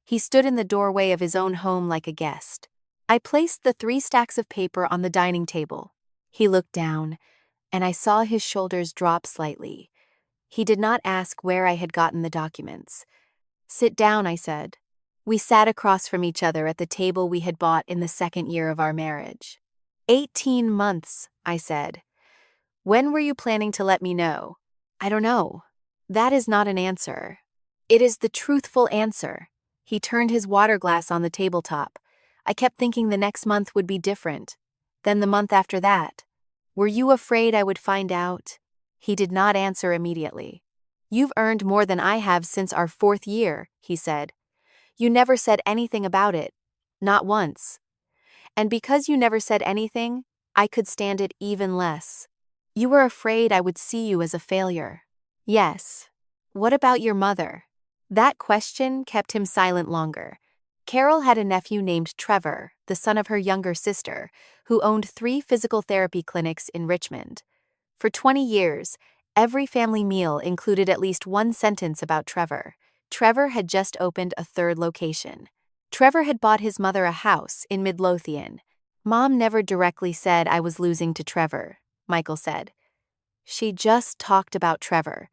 He stood in the doorway of his own home like a guest. I placed the 3 stacks of paper on the dining table. He looked down, and I saw his shoulders drop slightly. He did not ask where I had gotten the documents. "Sit down," I said. We sat across from each other at the table we had bought in the 2nd year of our marriage. 18 months, I said. "When were you planning to let me know?" "I don't know." That is not an answer. It is the truthful answer. He turned his water glass on the tabletop. I kept thinking the next month would be different. Then the month after that. "Were you afraid I would find out?" He did not answer immediately. "You've earned more than I have since our 4th year," he said. "You never said anything about it. Not once. And because you never said anything, I could stand it even less. You were afraid I would see you as a failure." "Yes. What about your mother?" That question kept him silent longer. Carol had a nephew named Trevor, the son of her younger sister, who owned 3 physical therapy clinics in Richmond. For 20 years, every family meal included at least one sentence about Trevor. Trevor had just opened a 3rd location. Trevor had bought his mother a house in Midlothian. "Mom never directly said I was losing to Trevor," Michael said. "She just talked about Trevor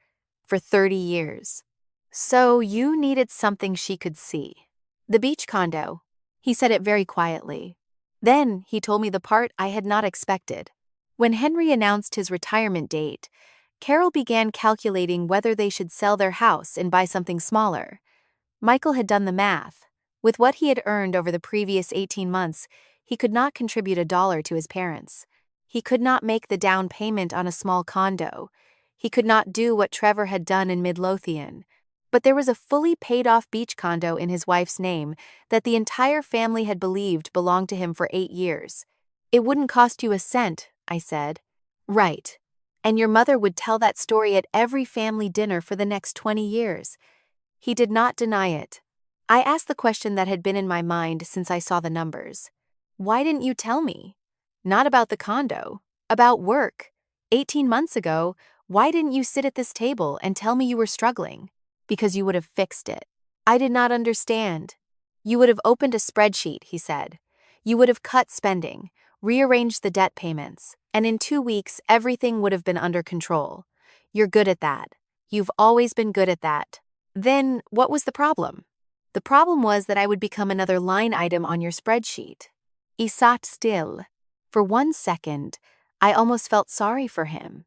for 30 years. So you needed something she could see." "The beach condo." He said it very quietly. Then he told me the part I had not expected. When Henry announced his retirement date, Carol began calculating whether they should sell their house and buy something smaller. Michael had done the math. With what he had earned over the previous 18 months, he could not contribute $1 to his parents. He could not make the down payment on a small condo. He could not do what Trevor had done in Midlothian. But there was a fully paid-off beach condo in his wife's name that the entire family had believed belonged to him for 8 years. "It wouldn't cost you a cent," I said. "Right. And your mother would tell that story at every family dinner for the next 20 years. He did not deny it. I asked the question that had been in my mind since I saw the numbers. "Why didn't you tell me?" "Not about the condo. About work. 18 months ago, why didn't you sit at this table and tell me you were struggling?" "Because you would have fixed it." I did not understand. "You would have opened a spreadsheet," he said. "You would have cut spending, rearranged the debt payments, and in 2 weeks everything would have been under control. You're good at that. You've always been good at that." "Then what was the problem?" "The problem was that I would become another line item on your spreadsheet." He sat still. For 1 second, I almost felt sorry for him.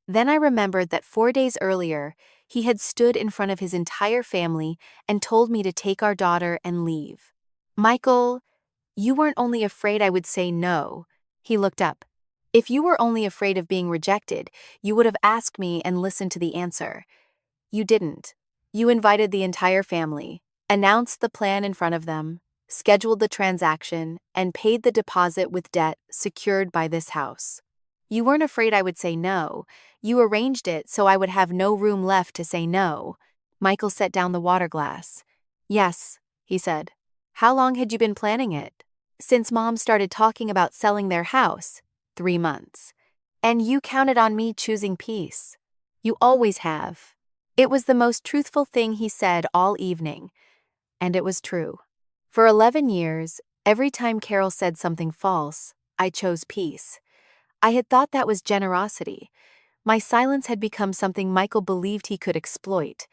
Then I remembered that 4 days earlier, he had stood in front of his entire family and told me to take our daughter and leave. "Michael, You weren't only afraid I would say no. He looked up. If you were only afraid of being rejected, you would have asked me and listened to the answer. You didn't. You invited the entire family, announced the plan in front of them, scheduled the transaction, and paid the deposit with debt secured by this house. You weren't afraid I would say no. You arranged it so I would have no room left to say no. Michael set down the water glass. Yes, he said. How long had you been planning it? Since Mom started talking about selling their house. 3 months. And you counted on me choosing peace. You always have. It was the most truthful thing he said all evening. And it was true. For 11 years, every time Carol said something false, I chose peace. I had thought that was generosity. My silence had become something Michael believed he could exploit.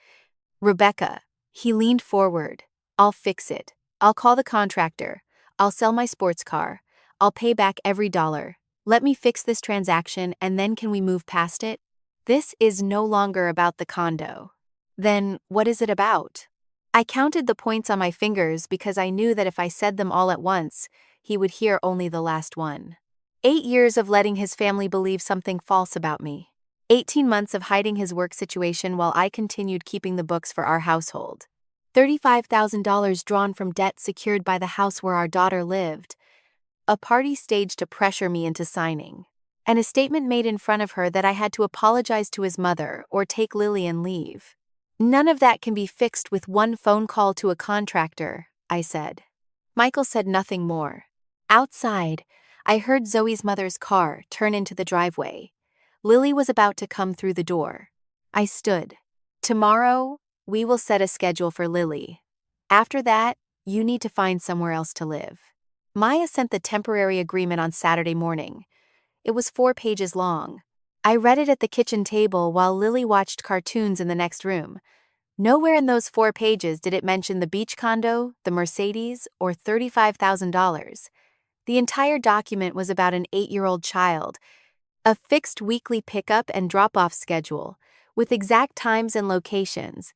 Rebecca, he leaned forward. I'll fix it. I'll call the contractor. I'll sell my sports car. I'll pay back every dollar. Let me fix this transaction and then can we move past it? This is no longer about the condo. Then what is it about? I counted the points on my fingers because I knew that if I said them all at once, he would hear only the last one. 8 years of letting his family believe something false about me. 18 months of hiding his work situation while I continued keeping the books for our household. $35,000 drawn from debt secured by the house where our daughter lived. A party staged to pressure me into signing. And a statement made in front of her that I had to apologize to his mother or take Lily and leave. None of that can be fixed with one phone call to a contractor, I said. Michael said nothing more. Outside, I heard Zoe's mother's car turn into the driveway. Lily was about to come through the door. I stood. Tomorrow, we will set a schedule for Lily. After that, you need to find somewhere else to live. Maya sent the temporary agreement on Saturday morning. It was 4 pages long. I read it at the kitchen table while Lily watched cartoons in the next room. Nowhere in those 4 pages did it mention the beach condo, the Mercedes, or $35,000. The entire document was about an 8-year-old child, a fixed weekly pickup and drop-off schedule, with exact times and locations.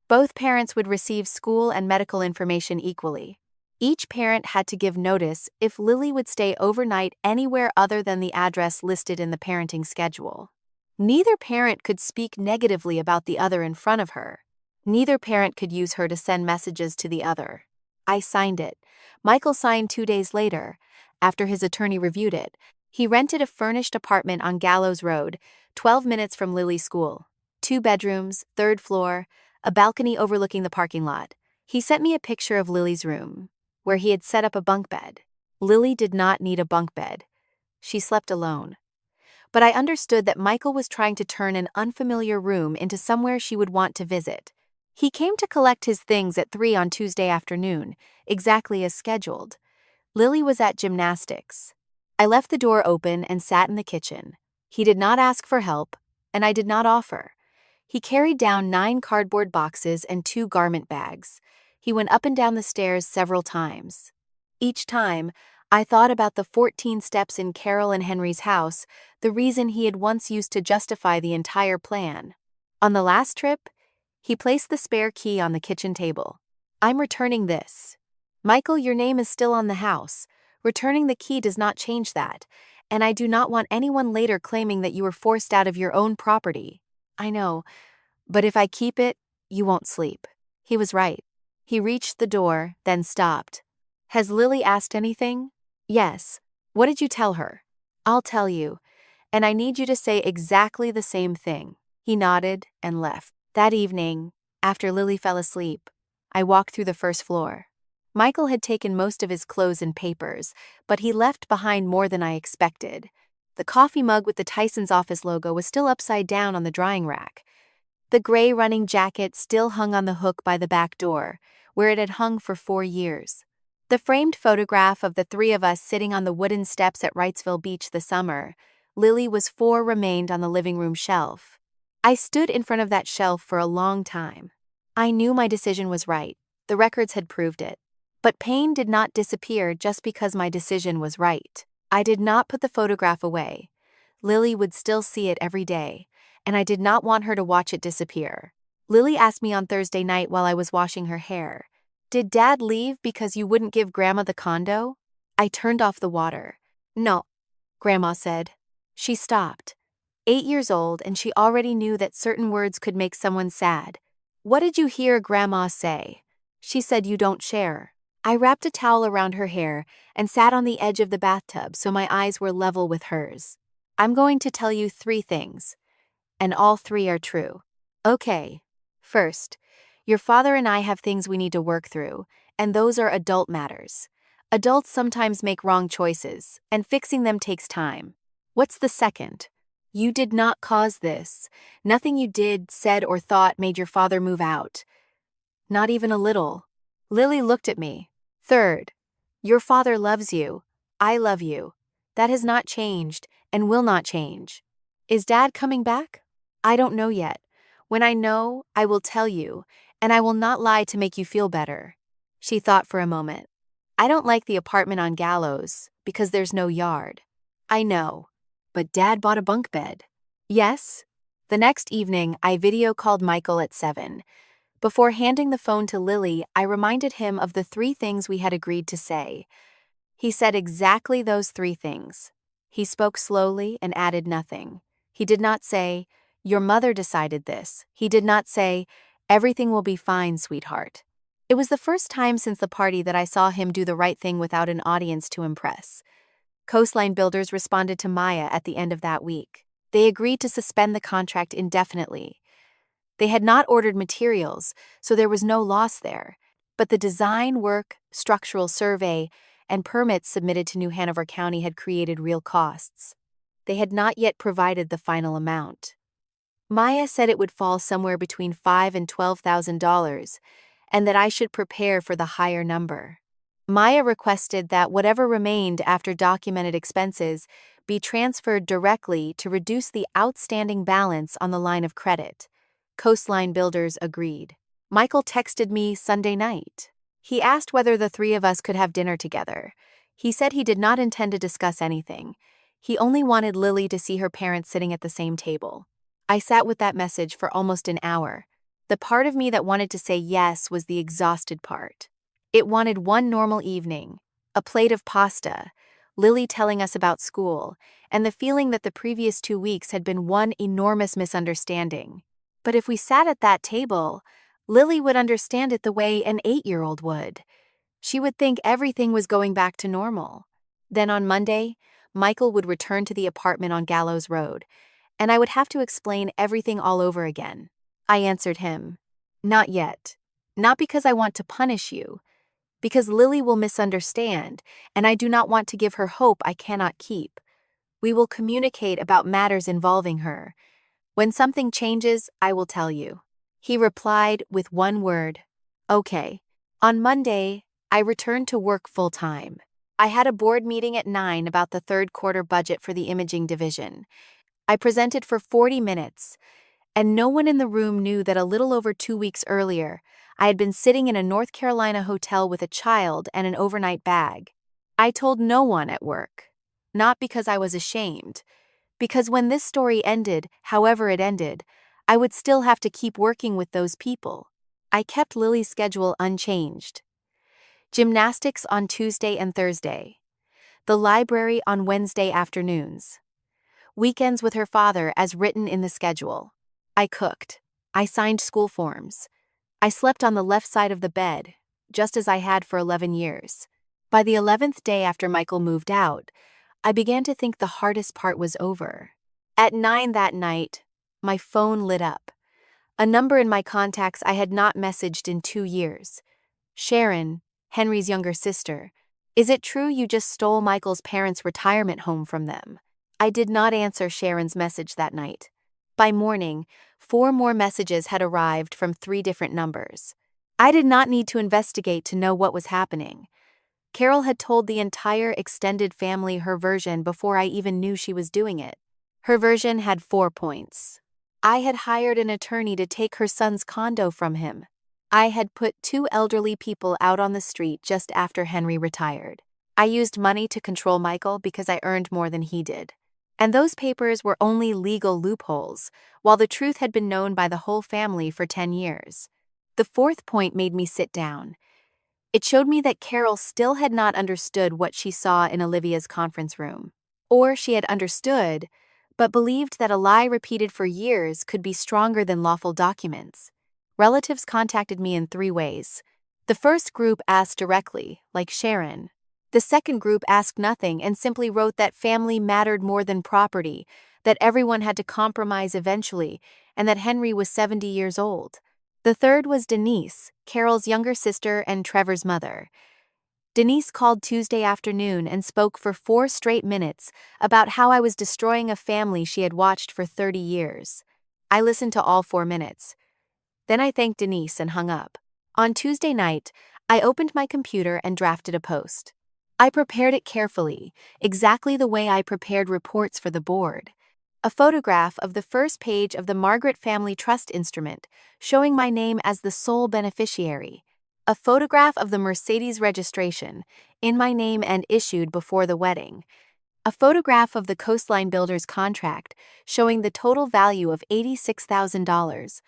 Both parents would receive school and medical information equally. Each parent had to give notice if Lily would stay overnight anywhere other than the address listed in the parenting schedule. Neither parent could speak negatively about the other in front of her. Neither parent could use her to send messages to the other. I signed it. Michael signed 2 days later. After his attorney reviewed it, he rented a furnished apartment on Gallows Road, 12 minutes from Lily's school. 2 bedrooms, 3rd floor, a balcony overlooking the parking lot. He sent me a picture of Lily's room, where he had set up a bunk bed. Lily did not need a bunk bed. She slept alone. But I understood that Michael was trying to turn an unfamiliar room into somewhere she would want to visit. He came to collect his things at 3 on Tuesday afternoon, exactly as scheduled. Lily was at gymnastics. I left the door open and sat in the kitchen. He did not ask for help, and I did not offer. He carried down 9 cardboard boxes and 2 garment bags. He went up and down the stairs several times. Each time, I thought about the 14 steps in Carol and Henry's house, the reason he had once used to justify the entire plan. On the last trip, he placed the spare key on the kitchen table. I'm returning this. Michael, your name is still on the house. Returning the key does not change that, and I do not want anyone later claiming that you were forced out of your own property. I know, but if I keep it, you won't sleep. He was right. He reached the door, then stopped. Has Lily asked anything? Yes. What did you tell her? I'll tell you, and I need you to say exactly the same thing. He nodded and left. That evening, after Lily fell asleep, I walked through the 1st floor. Michael had taken most of his clothes and papers, but he left behind more than I expected. The coffee mug with the Tyson's office logo was still upside down on the drying rack. The gray running jacket still hung on the hook by the back door, where it had hung for 4 years. The framed photograph of the 3 of us sitting on the wooden steps at Wrightsville Beach the summer, Lily was 4, remained on the living room shelf. I stood in front of that shelf for a long time. I knew my decision was right. The records had proved it. But pain did not disappear just because my decision was right. I did not put the photograph away. Lily would still see it every day, and I did not want her to watch it disappear. Lily asked me on Thursday night while I was washing her hair, "Did Dad leave because you wouldn't give Grandma the condo?" I turned off the water. No, Grandma said. She stopped. 8 years old, and she already knew that certain words could make someone sad. What did you hear Grandma say? She said you don't share. I wrapped a towel around her hair and sat on the edge of the bathtub so my eyes were level with hers. I'm going to tell you 3 things, and all 3 are true. Okay. First, your father and I have things we need to work through, and those are adult matters. Adults sometimes make wrong choices, and fixing them takes time. What's the second? You did not cause this. Nothing you did, said, or thought made your father move out. Not even a little. Lily looked at me. Third, your father loves you. I love you. That has not changed, and will not change. Is Dad coming back? I don't know yet. When I know, I will tell you, and I will not lie to make you feel better. She thought for a moment. I don't like the apartment on Gallows, because there's no yard. I know. But Dad bought a bunk bed. Yes? The next evening, I video called Michael at 7. Before handing the phone to Lily, I reminded him of the 3 things we had agreed to say. He said exactly those 3 things. He spoke slowly and added nothing. He did not say, your mother decided this. He did not say, everything will be fine, sweetheart. It was the first time since the party that I saw him do the right thing without an audience to impress. Coastline Builders responded to Maya at the end of that week. They agreed to suspend the contract indefinitely. They had not ordered materials, so there was no loss there. But the design, work, structural survey, and permits submitted to New Hanover County had created real costs. They had not yet provided the final amount. Maya said it would fall somewhere between $5,000 and $12,000, and that I should prepare for the higher number. Maya requested that whatever remained after documented expenses be transferred directly to reduce the outstanding balance on the line of credit. Coastline Builders agreed. Michael texted me Sunday night. He asked whether the 3 of us could have dinner together. He said he did not intend to discuss anything. He only wanted Lily to see her parents sitting at the same table. I sat with that message for almost an hour. The part of me that wanted to say yes was the exhausted part. It wanted one normal evening, a plate of pasta, Lily telling us about school, and the feeling that the previous 2 weeks had been one enormous misunderstanding. But if we sat at that table, Lily would understand it the way an 8-year-old would. She would think everything was going back to normal. Then on Monday, Michael would return to the apartment on Gallows Road, and I would have to explain everything all over again. I answered him, not yet. Not because I want to punish you, because Lily will misunderstand, and I do not want to give her hope I cannot keep. We will communicate about matters involving her. When something changes, I will tell you. He replied with one word, okay. On Monday, I returned to work full-time. I had a board meeting at 9 about the 3rd quarter budget for the imaging division. I presented for 40 minutes, and no one in the room knew that a little over 2 weeks earlier, I had been sitting in a North Carolina hotel with a child and an overnight bag. I told no one at work, not because I was ashamed, because when this story ended, however it ended, I would still have to keep working with those people. I kept Lily's schedule unchanged. Gymnastics on Tuesday and Thursday. The library on Wednesday afternoons. Weekends with her father as written in the schedule. I cooked. I signed school forms. I slept on the left side of the bed, just as I had for 11 years. By the 11th day after Michael moved out, I began to think the hardest part was over. At 9 that night, my phone lit up. A number in my contacts I had not messaged in 2 years. Sharon, Henry's younger sister. Is it true you just stole Michael's parents' retirement home from them? I did not answer Sharon's message that night. By morning, 4 more messages had arrived from 3 different numbers. I did not need to investigate to know what was happening. Carol had told the entire extended family her version before I even knew she was doing it. Her version had 4 points. I had hired an attorney to take her son's condo from him. I had put 2 elderly people out on the street just after Henry retired. I used money to control Michael because I earned more than he did. And those papers were only legal loopholes, while the truth had been known by the whole family for 10 years. The 4th point made me sit down. It showed me that Carol still had not understood what she saw in Olivia's conference room. Or she had understood, but believed that a lie repeated for years could be stronger than lawful documents. Relatives contacted me in 3 ways. The first group asked directly, like Sharon. The second group asked nothing and simply wrote that family mattered more than property, that everyone had to compromise eventually, and that Henry was 70 years old. The third was Denise, Carol's younger sister and Trevor's mother. Denise called Tuesday afternoon and spoke for 4 straight minutes about how I was destroying a family she had watched for 30 years. I listened to all 4 minutes. Then I thanked Denise and hung up. On Tuesday night, I opened my computer and drafted a post. I prepared it carefully, exactly the way I prepared reports for the board. A photograph of the first page of the Margaret Family Trust instrument, showing my name as the sole beneficiary. A photograph of the Mercedes registration, in my name and issued before the wedding. A photograph of the Coastline Builders contract, showing the total value of $86,000.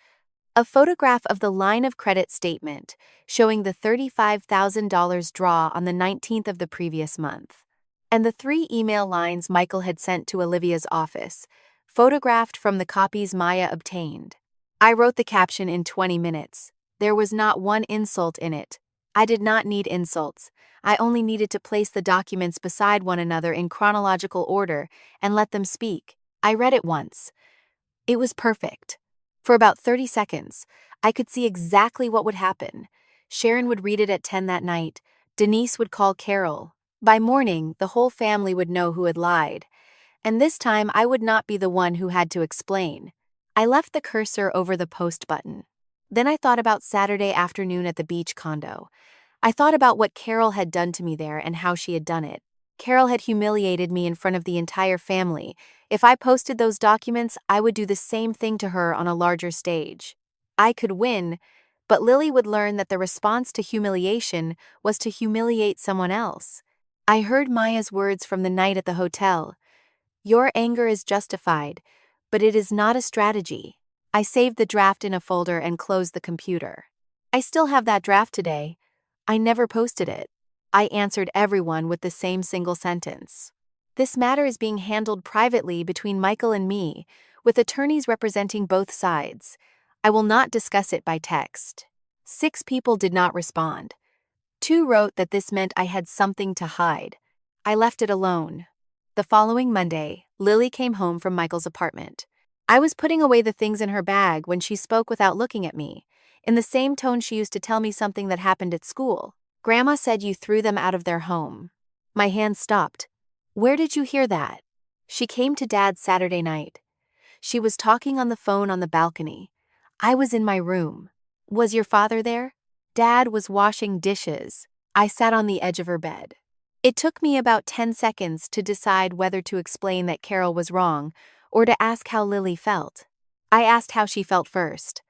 A photograph of the line of credit statement, showing the $35,000 draw on the 19th of the previous month. And the 3 email lines Michael had sent to Olivia's office, photographed from the copies Maya obtained. I wrote the caption in 20 minutes. There was not one insult in it. I did not need insults. I only needed to place the documents beside one another in chronological order and let them speak. I read it once. It was perfect. For about 30 seconds, I could see exactly what would happen. Sharon would read it at 10 that night. Denise would call Carol. By morning, the whole family would know who had lied. And this time, I would not be the one who had to explain. I left the cursor over the post button. Then I thought about Saturday afternoon at the beach condo. I thought about what Carol had done to me there and how she had done it. Carol had humiliated me in front of the entire family. If I posted those documents, I would do the same thing to her on a larger stage. I could win, but Lily would learn that the response to humiliation was to humiliate someone else. I heard Maya's words from the night at the hotel. Your anger is justified, but it is not a strategy. I saved the draft in a folder and closed the computer. I still have that draft today. I never posted it. I answered everyone with the same single sentence. This matter is being handled privately between Michael and me, with attorneys representing both sides. I will not discuss it by text. 6 people did not respond. 2 wrote that this meant I had something to hide. I left it alone. The following Monday, Lily came home from Michael's apartment. I was putting away the things in her bag when she spoke without looking at me, in the same tone she used to tell me something that happened at school. Grandma said you threw them out of their home. My hand stopped. Where did you hear that? She came to Dad's Saturday night. She was talking on the phone on the balcony. I was in my room. Was your father there? Dad was washing dishes. I sat on the edge of her bed. It took me about 10 seconds to decide whether to explain that Carol was wrong or to ask how Lily felt. I asked how she felt first.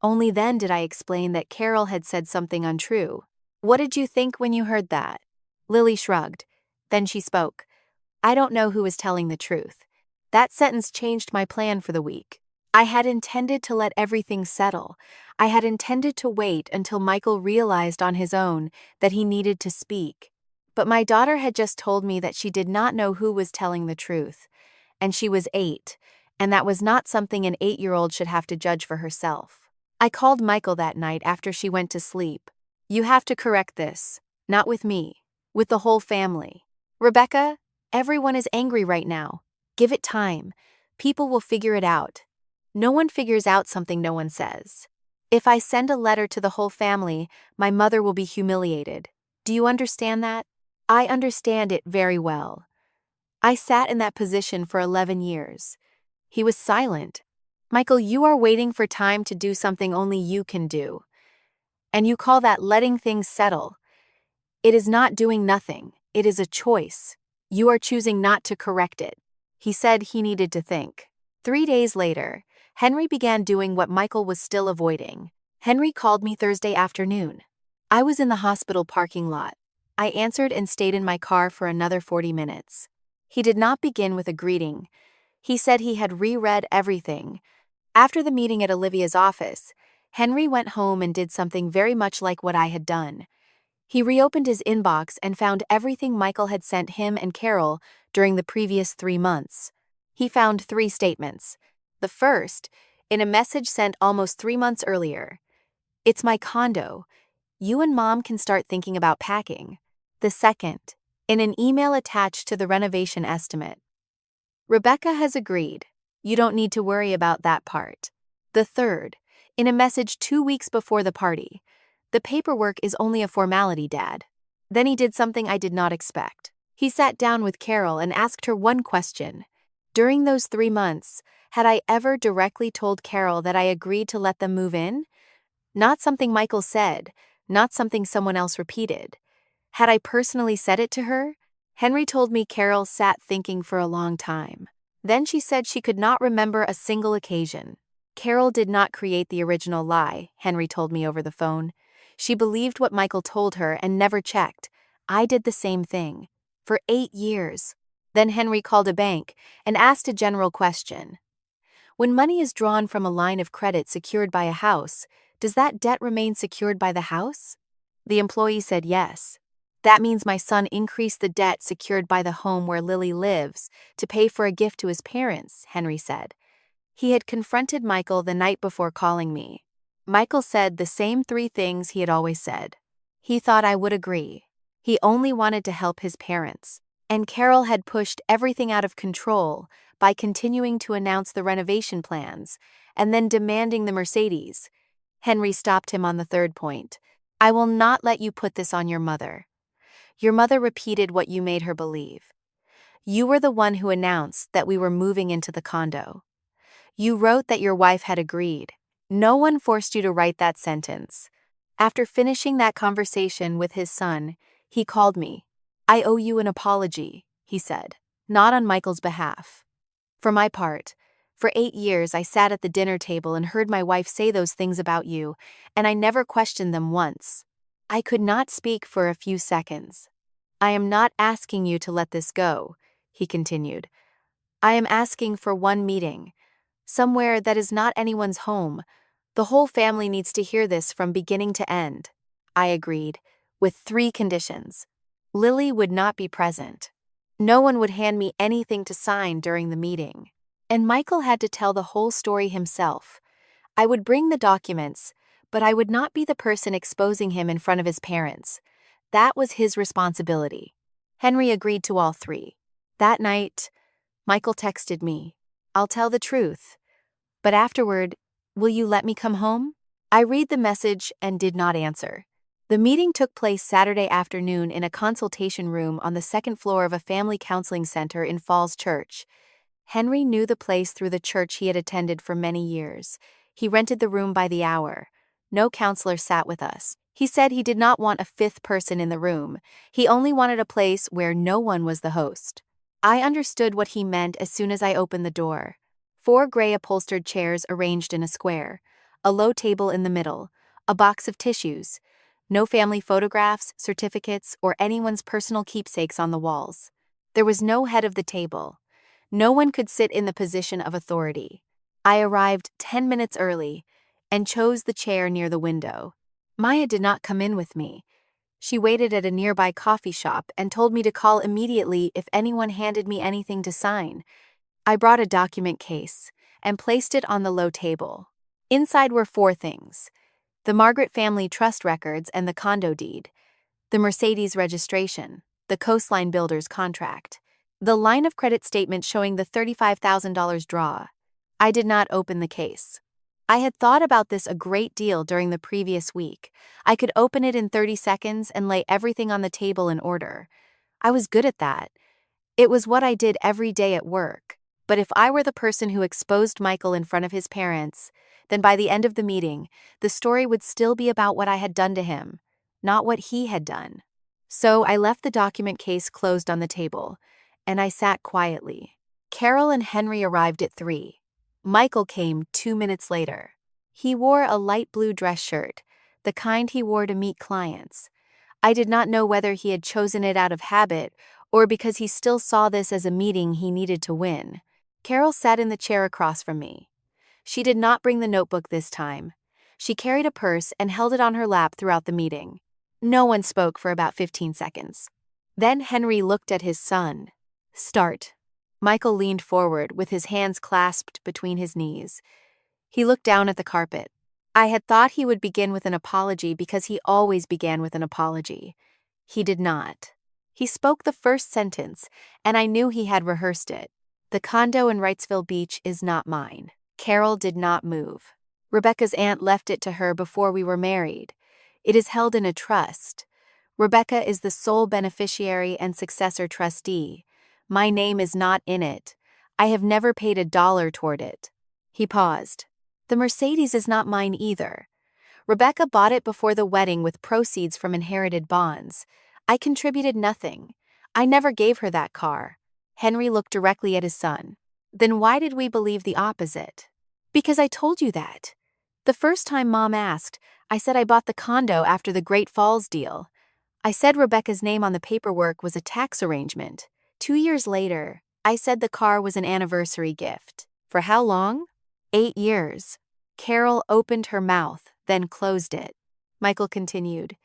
Only then did I explain that Carol had said something untrue. What did you think when you heard that? Lily shrugged. Then she spoke. I don't know who is telling the truth. That sentence changed my plan for the week. I had intended to let everything settle. I had intended to wait until Michael realized on his own that he needed to speak. But my daughter had just told me that she did not know who was telling the truth. And she was 8, and that was not something an 8-year-old should have to judge for herself. I called Michael that night after she went to sleep. You have to correct this. Not with me. With the whole family. Rebecca, everyone is angry right now. Give it time. People will figure it out. No one figures out something no one says. If I send a letter to the whole family, my mother will be humiliated. Do you understand that? I understand it very well. I sat in that position for 11 years. He was silent. Michael, you are waiting for time to do something only you can do. And you call that letting things settle. It is not doing nothing. It is a choice. You are choosing not to correct it. He said he needed to think. 3 days later, Henry began doing what Michael was still avoiding. Henry called me Thursday afternoon. I was in the hospital parking lot. I answered and stayed in my car for another 40 minutes. He did not begin with a greeting. He said he had reread everything. After the meeting at Olivia's office, Henry went home and did something very much like what I had done. He reopened his inbox and found everything Michael had sent him and Carol during the previous 3 months. He found 3 statements. The first, in a message sent almost 3 months earlier. "It's my condo. You and Mom can start thinking about packing." The second, in an email attached to the renovation estimate. "Rebecca has agreed. You don't need to worry about that part." The third, in a message 2 weeks before the party. "The paperwork is only a formality, Dad." Then he did something I did not expect. He sat down with Carol and asked her one question. During those 3 months, had I ever directly told Carol that I agreed to let them move in? Not something Michael said, not something someone else repeated. Had I personally said it to her? Henry told me Carol sat thinking for a long time. Then she said she could not remember a single occasion. Carol did not create the original lie, Henry told me over the phone. She believed what Michael told her and never checked. I did the same thing. For 8 years. Then Henry called a bank and asked a general question. When money is drawn from a line of credit secured by a house, does that debt remain secured by the house? The employee said yes. That means my son increased the debt secured by the home where Lily lives to pay for a gift to his parents, Henry said. He had confronted Michael the night before calling me. Michael said the same 3 things he had always said. He thought I would agree. He only wanted to help his parents. And Carol had pushed everything out of control by continuing to announce the renovation plans and then demanding the Mercedes. Henry stopped him on the third point. "I will not let you put this on your mother. Your mother repeated what you made her believe. You were the one who announced that we were moving into the condo. You wrote that your wife had agreed. No one forced you to write that sentence." After finishing that conversation with his son, he called me. "I owe you an apology," he said, "not on Michael's behalf. For my part, for 8 years I sat at the dinner table and heard my wife say those things about you, and I never questioned them once." I could not speak for a few seconds. "I am not asking you to let this go," he continued. "I am asking for one meeting, somewhere that is not anyone's home. The whole family needs to hear this from beginning to end." I agreed, with 3 conditions. Lily would not be present. No one would hand me anything to sign during the meeting. And Michael had to tell the whole story himself. I would bring the documents, but I would not be the person exposing him in front of his parents. That was his responsibility. Henry agreed to all 3. That night, Michael texted me, "I'll tell the truth. But afterward, will you let me come home?" I read the message and did not answer. The meeting took place Saturday afternoon in a consultation room on the 2nd floor of a family counseling center in Falls Church. Henry knew the place through the church he had attended for many years. He rented the room by the hour. No counselor sat with us. He said he did not want a 5th person in the room. He only wanted a place where no one was the host. I understood what he meant as soon as I opened the door. 4 gray upholstered chairs arranged in a square, a low table in the middle, a box of tissues. No family photographs, certificates, or anyone's personal keepsakes on the walls. There was no head of the table. No one could sit in the position of authority. I arrived 10 minutes early and chose the chair near the window. Maya did not come in with me. She waited at a nearby coffee shop and told me to call immediately if anyone handed me anything to sign. I brought a document case and placed it on the low table. Inside were 4 things: the Margaret Family Trust records and the condo deed, the Mercedes registration, the Coastline Builders contract, the line of credit statement showing the $35,000 draw. I did not open the case. I had thought about this a great deal during the previous week. I could open it in 30 seconds and lay everything on the table in order. I was good at that. It was what I did every day at work. But if I were the person who exposed Michael in front of his parents, then by the end of the meeting, the story would still be about what I had done to him, not what he had done. So I left the document case closed on the table, and I sat quietly. Carol and Henry arrived at 3. Michael came 2 minutes later. He wore a light blue dress shirt, the kind he wore to meet clients. I did not know whether he had chosen it out of habit or because he still saw this as a meeting he needed to win. Carol sat in the chair across from me. She did not bring the notebook this time. She carried a purse and held it on her lap throughout the meeting. No one spoke for about 15 seconds. Then Henry looked at his son. Start. Michael leaned forward with his hands clasped between his knees. He looked down at the carpet. I had thought he would begin with an apology because he always began with an apology. He did not. He spoke the first sentence, and I knew he had rehearsed it. The condo in Wrightsville Beach is not mine. Carol did not move. Rebecca's aunt left it to her before we were married. It is held in a trust. Rebecca is the sole beneficiary and successor trustee. My name is not in it. I have never paid $1 toward it. He paused. The Mercedes is not mine either. Rebecca bought it before the wedding with proceeds from inherited bonds. I contributed nothing. I never gave her that car. Henry looked directly at his son. Then why did we believe the opposite? Because I told you that. The first time Mom asked, I said I bought the condo after the Great Falls deal. I said Rebecca's name on the paperwork was a tax arrangement. 2 years later, I said the car was an anniversary gift. For how long? 8 years. Carol opened her mouth, then closed it. Michael continued.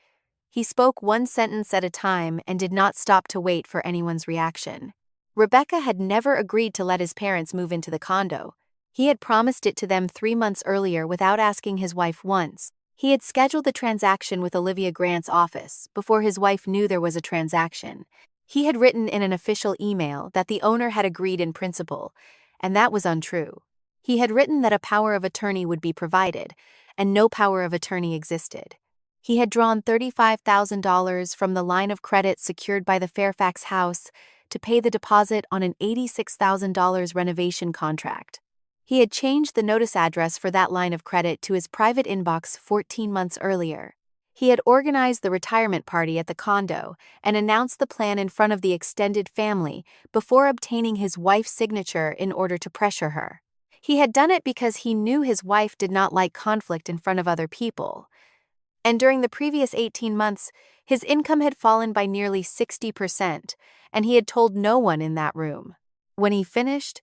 He spoke one sentence at a time and did not stop to wait for anyone's reaction. Rebecca had never agreed to let his parents move into the condo. He had promised it to them 3 months earlier without asking his wife once. He had scheduled the transaction with Olivia Grant's office before his wife knew there was a transaction. He had written in an official email that the owner had agreed in principle, and that was untrue. He had written that a power of attorney would be provided, and no power of attorney existed. He had drawn $35,000 from the line of credit secured by the Fairfax house to pay the deposit on an $86,000 renovation contract. He had changed the notice address for that line of credit to his private inbox 14 months earlier. He had organized the retirement party at the condo and announced the plan in front of the extended family before obtaining his wife's signature in order to pressure her. He had done it because he knew his wife did not like conflict in front of other people. And during the previous 18 months, his income had fallen by nearly 60%, and he had told no one in that room. When he finished,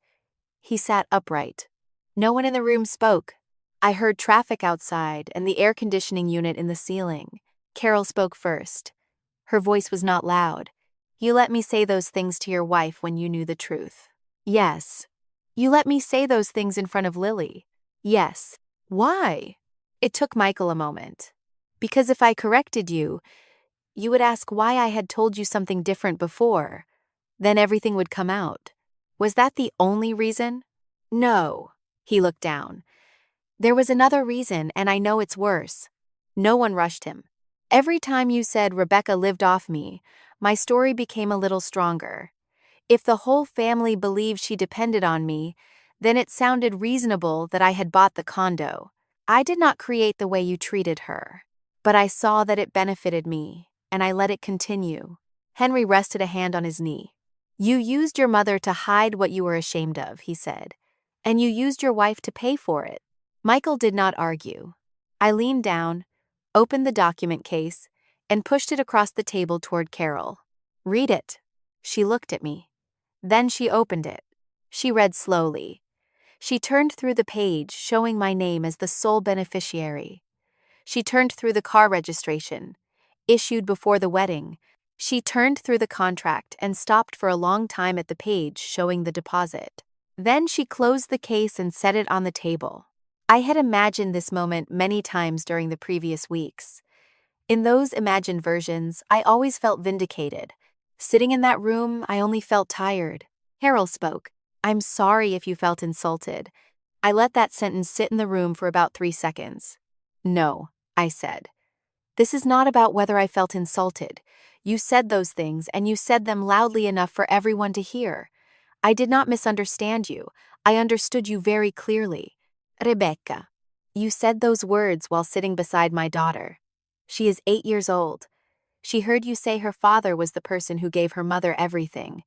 he sat upright. No one in the room spoke. I heard traffic outside and the air conditioning unit in the ceiling. Carol spoke first. Her voice was not loud. You let me say those things to your wife when you knew the truth. Yes. You let me say those things in front of Lily. Yes. Why? It took Michael a moment. Because if I corrected you, you would ask why I had told you something different before. Then everything would come out. Was that the only reason? No. He looked down. There was another reason, and I know it's worse. No one rushed him. Every time you said Rebecca lived off me, my story became a little stronger. If the whole family believed she depended on me, then it sounded reasonable that I had bought the condo. I did not create the way you treated her. But I saw that it benefited me, and I let it continue. Henry rested a hand on his knee. You used your mother to hide what you were ashamed of, he said. And you used your wife to pay for it. Michael did not argue. I leaned down, opened the document case, and pushed it across the table toward Carol. Read it. She looked at me. Then she opened it. She read slowly. She turned through the page, showing my name as the sole beneficiary. She turned through the car registration, issued before the wedding. She turned through the contract and stopped for a long time at the page showing the deposit. Then she closed the case and set it on the table. I had imagined this moment many times during the previous weeks. In those imagined versions, I always felt vindicated. Sitting in that room, I only felt tired. Carol spoke. I'm sorry if you felt insulted. I let that sentence sit in the room for about 3 seconds. No, I said. This is not about whether I felt insulted. You said those things, and you said them loudly enough for everyone to hear. I did not misunderstand you. I understood you very clearly. Rebecca. You said those words while sitting beside my daughter. She is 8 years old. She heard you say her father was the person who gave her mother everything.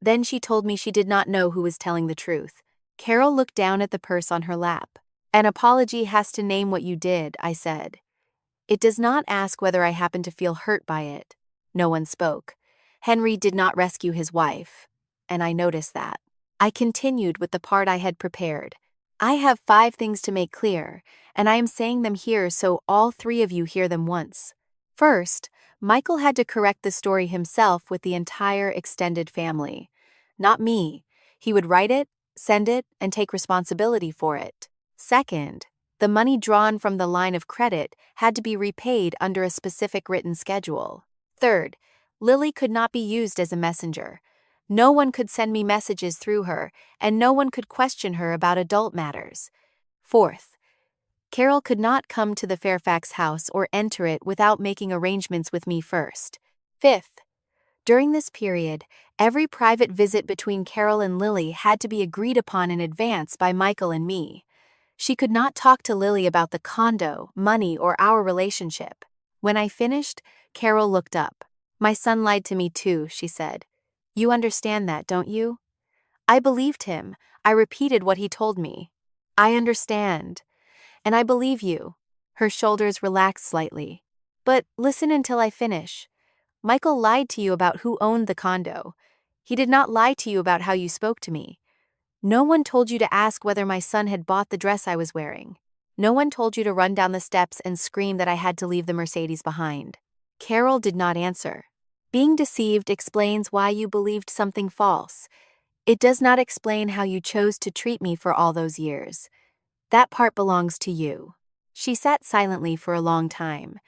Then she told me she did not know who was telling the truth. Carol looked down at the purse on her lap. An apology has to name what you did, I said. It does not ask whether I happen to feel hurt by it. No one spoke. Henry did not rescue his wife, and I noticed that. I continued with the part I had prepared. I have 5 things to make clear, and I am saying them here so all 3 of you hear them once. First, Michael had to correct the story himself with the entire extended family. Not me. He would write it, send it, and take responsibility for it. Second, the money drawn from the line of credit had to be repaid under a specific written schedule. Third, Lily could not be used as a messenger. No one could send me messages through her, and no one could question her about adult matters. Fourth, Carol could not come to the Fairfax house or enter it without making arrangements with me first. Fifth, during this period, every private visit between Carol and Lily had to be agreed upon in advance by Michael and me. She could not talk to Lily about the condo, money, or our relationship. When I finished, Carol looked up. "My son lied to me too," she said. "You understand that, don't you?" I believed him. I repeated what he told me. "I understand. And I believe you." Her shoulders relaxed slightly. "But listen until I finish. Michael lied to you about who owned the condo. He did not lie to you about how you spoke to me. No one told you to ask whether my son had bought the dress I was wearing. No one told you to run down the steps and scream that I had to leave the Mercedes behind." Carol did not answer. Being deceived explains why you believed something false. It does not explain how you chose to treat me for all those years. That part belongs to you. She sat silently for a long time.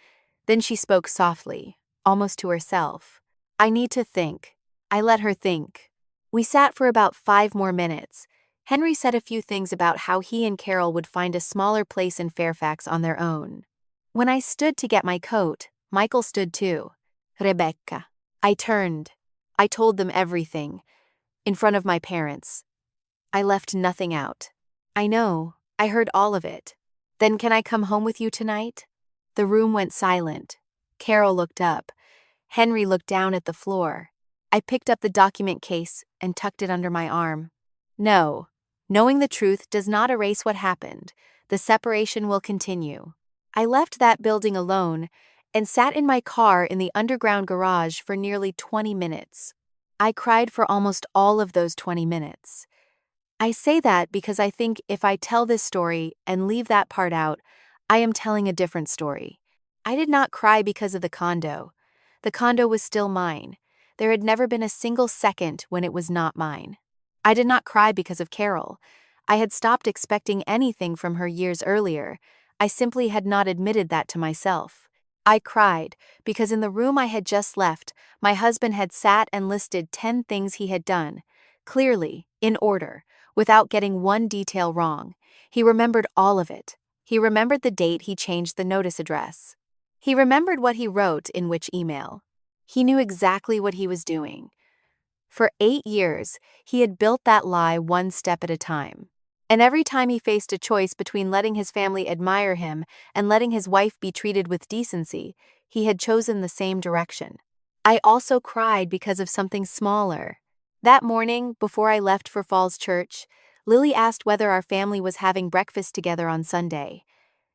Then she spoke softly, almost to herself. "I need to think." I let her think. We sat for about 5 more minutes. Henry said a few things about how he and Carol would find a smaller place in Fairfax on their own. When I stood to get my coat, Michael stood too. "Rebecca." I turned. I told them everything. In front of my parents. I left nothing out. "I know. I heard all of it. Then can I come home with you tonight?" The room went silent. Carol looked up. Henry looked down at the floor. I picked up the document case and tucked it under my arm. "No. Knowing the truth does not erase what happened. The separation will continue." I left that building alone and sat in my car in the underground garage for nearly 20 minutes. I cried for almost all of those 20 minutes. I say that because I think if I tell this story and leave that part out, I am telling a different story. I did not cry because of the condo. The condo was still mine. There had never been a single second when it was not mine. I did not cry because of Carol. I had stopped expecting anything from her years earlier. I simply had not admitted that to myself. I cried because in the room I had just left, my husband had sat and listed 10 things he had done, clearly, in order, without getting one detail wrong. He remembered all of it. He remembered the date he changed the notice address. He remembered what he wrote in which email. He knew exactly what he was doing. For 8 years, he had built that lie one step at a time. And every time he faced a choice between letting his family admire him and letting his wife be treated with decency, he had chosen the same direction. I also cried because of something smaller. That morning, before I left for Falls Church, Lily asked whether our family was having breakfast together on Sunday.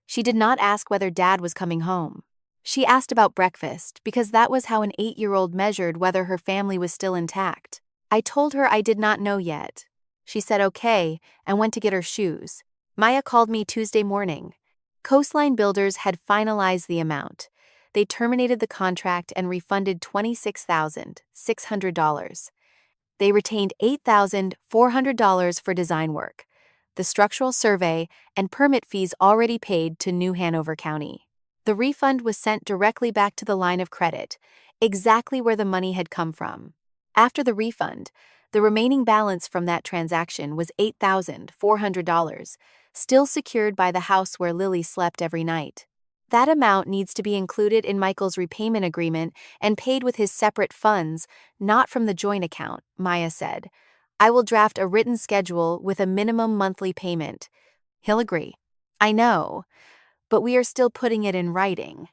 She did not ask whether Dad was coming home. She asked about breakfast because that was how an 8-year-old measured whether her family was still intact. I told her I did not know yet. She said okay and went to get her shoes. Maya called me Tuesday morning. Coastline Builders had finalized the amount. They terminated the contract and refunded $26,600. They retained $8,400 for design work, the structural survey, and permit fees already paid to New Hanover County. The refund was sent directly back to the line of credit, exactly where the money had come from. After the refund, the remaining balance from that transaction was $8,400, still secured by the house where Lily slept every night. That amount needs to be included in Michael's repayment agreement and paid with his separate funds, not from the joint account, Maya said. "I will draft a written schedule with a minimum monthly payment." He'll agree. I know, but we are still putting it in writing.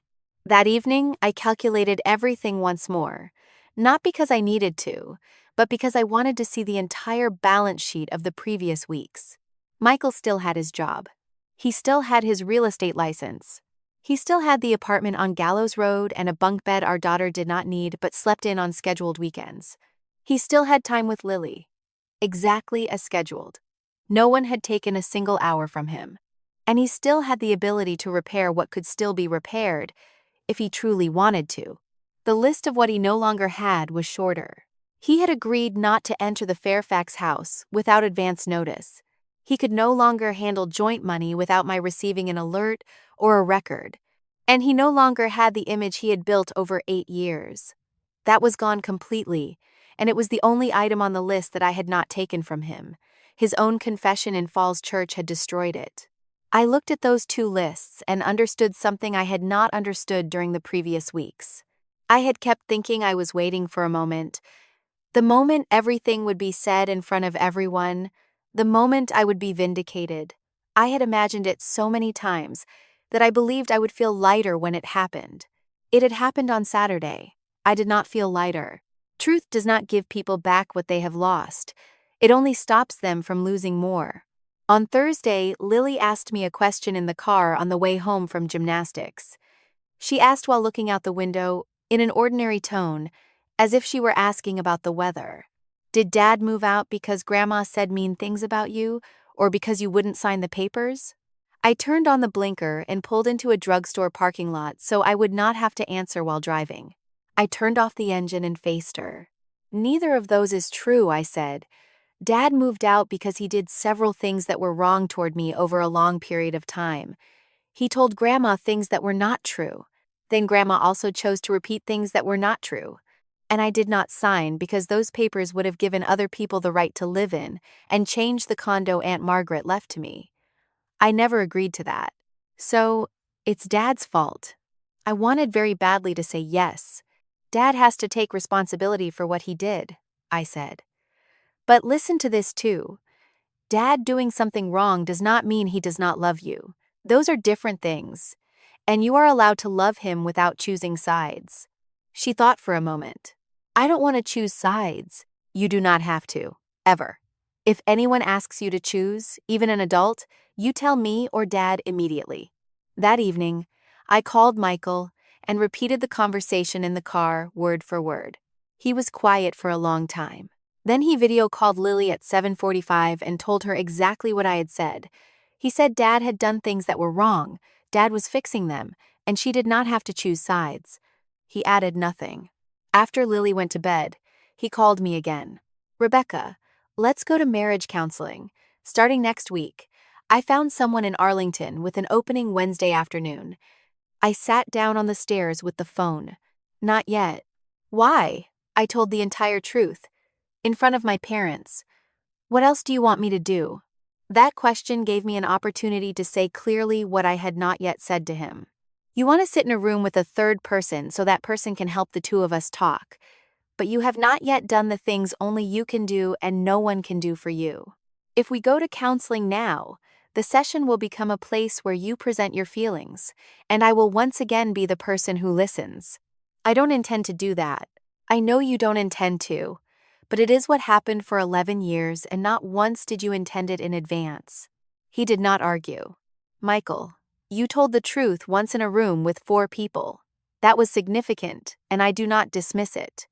That evening, I calculated everything once more, not because I needed to, but because I wanted to see the entire balance sheet of the previous weeks. Michael still had his job. He still had his real estate license. He still had the apartment on Gallows Road and a bunk bed our daughter did not need but slept in on scheduled weekends. He still had time with Lily. Exactly as scheduled. No one had taken a single hour from him. And he still had the ability to repair what could still be repaired, if he truly wanted to. The list of what he no longer had was shorter. He had agreed not to enter the Fairfax house without advance notice. He could no longer handle joint money without my receiving an alert or a record. And he no longer had the image he had built over 8 years. That was gone completely, and it was the only item on the list that I had not taken from him. His own confession in Falls Church had destroyed it. I looked at those two lists and understood something I had not understood during the previous weeks. I had kept thinking I was waiting for a moment. The moment everything would be said in front of everyone, the moment I would be vindicated. I had imagined it so many times that I believed I would feel lighter when it happened. It had happened on Saturday. I did not feel lighter. Truth does not give people back what they have lost. It only stops them from losing more. On Thursday, Lily asked me a question in the car on the way home from gymnastics. She asked while looking out the window, in an ordinary tone, as if she were asking about the weather. Did Dad move out because Grandma said mean things about you, or because you wouldn't sign the papers? I turned on the blinker and pulled into a drugstore parking lot so I would not have to answer while driving. I turned off the engine and faced her. Neither of those is true, I said. Dad moved out because he did several things that were wrong toward me over a long period of time. He told Grandma things that were not true. Then Grandma also chose to repeat things that were not true. And I did not sign because those papers would have given other people the right to live in and change the condo Aunt Margaret left to me. I never agreed to that. So, it's Dad's fault. I wanted very badly to say yes. Dad has to take responsibility for what he did, I said. But listen to this too. Dad doing something wrong does not mean he does not love you. Those are different things. And you are allowed to love him without choosing sides. She thought for a moment. I don't want to choose sides. You do not have to, ever. If anyone asks you to choose, even an adult, you tell me or Dad immediately. That evening, I called Michael and repeated the conversation in the car word for word. He was quiet for a long time. Then he video called Lily at 7:45 and told her exactly what I had said. He said Dad had done things that were wrong, Dad was fixing them, and she did not have to choose sides. He added nothing. After Lily went to bed, he called me again. Rebecca, let's go to marriage counseling. Starting next week. I found someone in Arlington with an opening Wednesday afternoon. I sat down on the stairs with the phone. Not yet. Why? I told the entire truth. In front of my parents. What else do you want me to do? That question gave me an opportunity to say clearly what I had not yet said to him. You want to sit in a room with a third person so that person can help the two of us talk. But you have not yet done the things only you can do and no one can do for you. If we go to counseling now, the session will become a place where you present your feelings, and I will once again be the person who listens. I don't intend to do that. I know you don't intend to. But it is what happened for 11 years, and not once did you intend it in advance. He did not argue. Michael, you told the truth once in a room with 4 people. That was significant, and I do not dismiss it.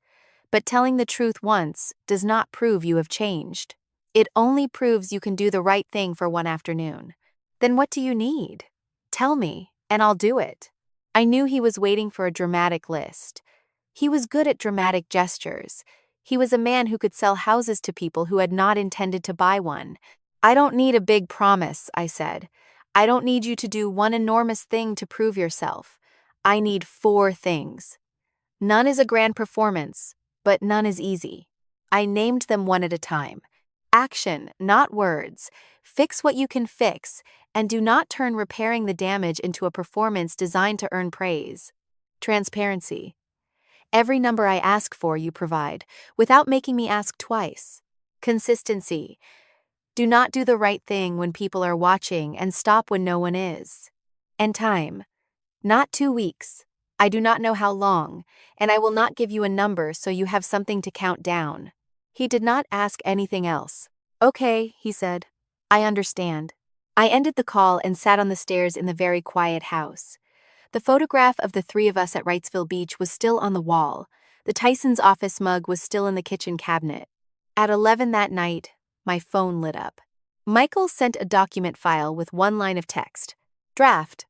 But telling the truth once does not prove you have changed. It only proves you can do the right thing for one afternoon. Then what do you need? Tell me, and I'll do it. I knew he was waiting for a dramatic list. He was good at dramatic gestures. He was a man who could sell houses to people who had not intended to buy one. I don't need a big promise, I said. I don't need you to do one enormous thing to prove yourself. I need 4 things. None is a grand performance, but none is easy. I named them one at a time. Action, not words. Fix what you can fix, and do not turn repairing the damage into a performance designed to earn praise. Transparency. Every number I ask for, you provide, without making me ask twice. Consistency. Do not do the right thing when people are watching and stop when no one is. And time. Not 2 weeks. I do not know how long, and I will not give you a number so you have something to count down. He did not ask anything else. Okay, he said. I understand. I ended the call and sat on the stairs in the very quiet house. The photograph of the 3 of us at Wrightsville Beach was still on the wall. The Tyson's office mug was still in the kitchen cabinet. At 11 that night, my phone lit up. Michael sent a document file with 1 line of text. Draft.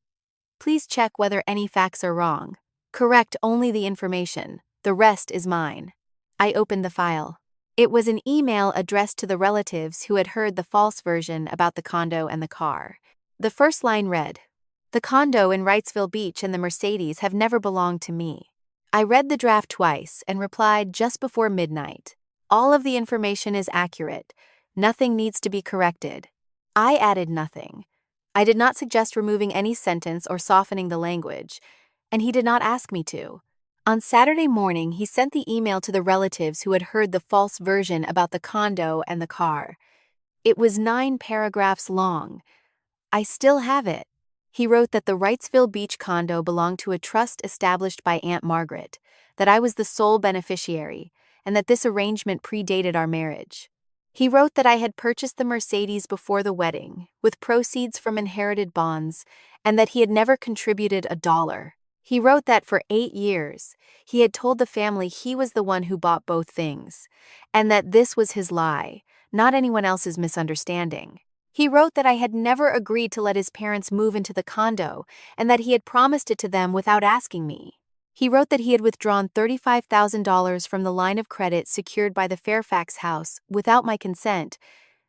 Please check whether any facts are wrong. Correct only the information. The rest is mine. I opened the file. It was an email addressed to the relatives who had heard the false version about the condo and the car. The first line read, "The condo in Wrightsville Beach and the Mercedes have never belonged to me." I read the draft twice and replied just before midnight. All of the information is accurate. Nothing needs to be corrected. I added nothing. I did not suggest removing any sentence or softening the language, and he did not ask me to. On Saturday morning, he sent the email to the relatives who had heard the false version about the condo and the car. It was 9 paragraphs long. I still have it. He wrote that the Wrightsville Beach condo belonged to a trust established by Aunt Margaret, that I was the sole beneficiary, and that this arrangement predated our marriage. He wrote that I had purchased the Mercedes before the wedding, with proceeds from inherited bonds, and that he had never contributed a dollar. He wrote that for 8 years, he had told the family he was the one who bought both things, and that this was his lie, not anyone else's misunderstanding. He wrote that I had never agreed to let his parents move into the condo, and that he had promised it to them without asking me. He wrote that he had withdrawn $35,000 from the line of credit secured by the Fairfax house without my consent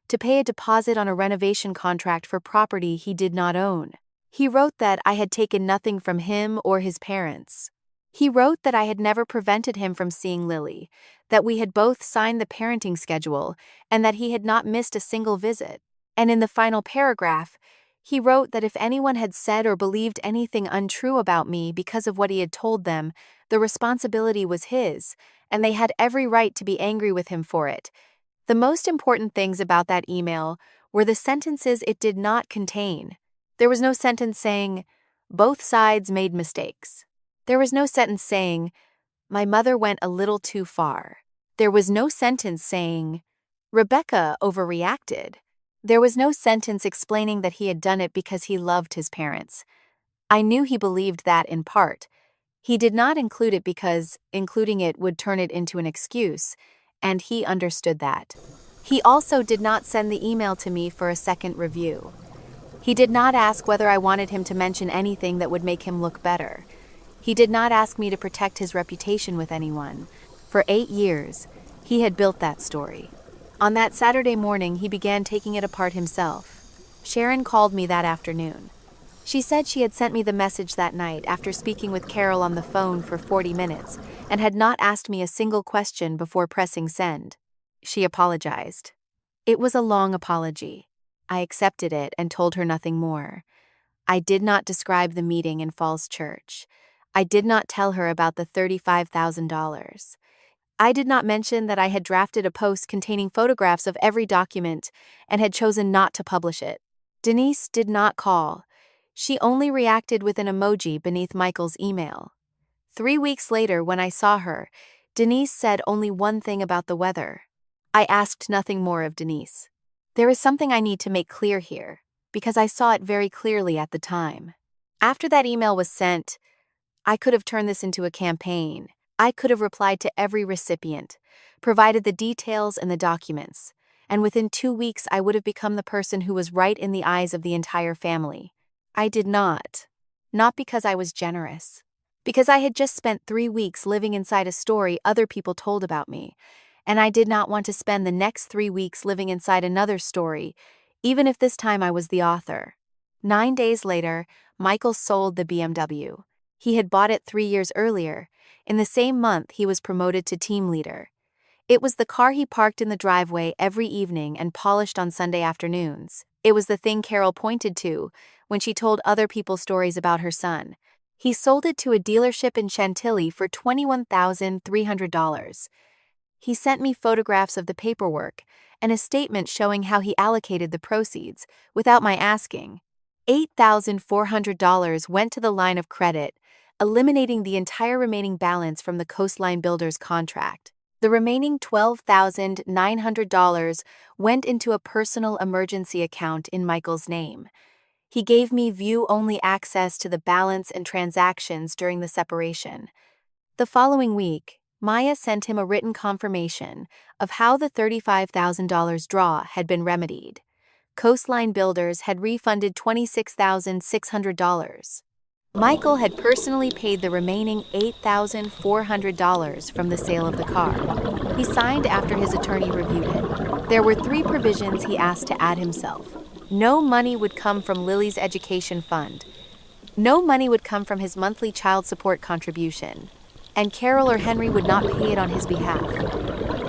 to pay a deposit on a renovation contract for property he did not own. He wrote that I had taken nothing from him or his parents. He wrote that I had never prevented him from seeing Lily, that we had both signed the parenting schedule, and that he had not missed a single visit. And in the final paragraph, he wrote that if anyone had said or believed anything untrue about me because of what he had told them, the responsibility was his, and they had every right to be angry with him for it. The most important things about that email were the sentences it did not contain. There was no sentence saying, "Both sides made mistakes." There was no sentence saying, "My mother went a little too far." There was no sentence saying, "Rebecca overreacted." There was no sentence explaining that he had done it because he loved his parents. I knew he believed that in part. He did not include it because including it would turn it into an excuse, and he understood that. He also did not send the email to me for a second review. He did not ask whether I wanted him to mention anything that would make him look better. He did not ask me to protect his reputation with anyone. For 8 years, he had built that story. On that Saturday morning, he began taking it apart himself. Sharon called me that afternoon. She said she had sent me the message that night after speaking with Carol on the phone for 40 minutes and had not asked me a single question before pressing send. She apologized. It was a long apology. I accepted it and told her nothing more. I did not describe the meeting in Falls Church. I did not tell her about the $35,000. I did not mention that I had drafted a post containing photographs of every document and had chosen not to publish it. Denise did not call. She only reacted with an emoji beneath Michael's email. 3 weeks later, when I saw her, Denise said only one thing about the weather. I asked nothing more of Denise. There is something I need to make clear here, because I saw it very clearly at the time. After that email was sent, I could have turned this into a campaign. I could have replied to every recipient, provided the details and the documents, and within 2 weeks I would have become the person who was right in the eyes of the entire family. I did not. Not because I was generous. Because I had just spent 3 weeks living inside a story other people told about me, and I did not want to spend the next 3 weeks living inside another story, even if this time I was the author. 9 days later, Michael sold the BMW. He had bought it 3 years earlier. In the same month, he was promoted to team leader. It was the car he parked in the driveway every evening and polished on Sunday afternoons. It was the thing Carol pointed to when she told other people stories about her son. He sold it to a dealership in Chantilly for $21,300. He sent me photographs of the paperwork and a statement showing how he allocated the proceeds, without my asking. $8,400 went to the line of credit, eliminating the entire remaining balance from the Coastline Builders contract. The remaining $12,900 went into a personal emergency account in Michael's name. He gave me view-only access to the balance and transactions during the separation. The following week, Maya sent him a written confirmation of how the $35,000 draw had been remedied. Coastline Builders had refunded $26,600. Michael had personally paid the remaining $8,400 from the sale of the car. He signed after his attorney reviewed it. There were 3 provisions he asked to add himself. No money would come from Lily's education fund. No money would come from his monthly child support contribution. And Carol or Henry would not pay it on his behalf.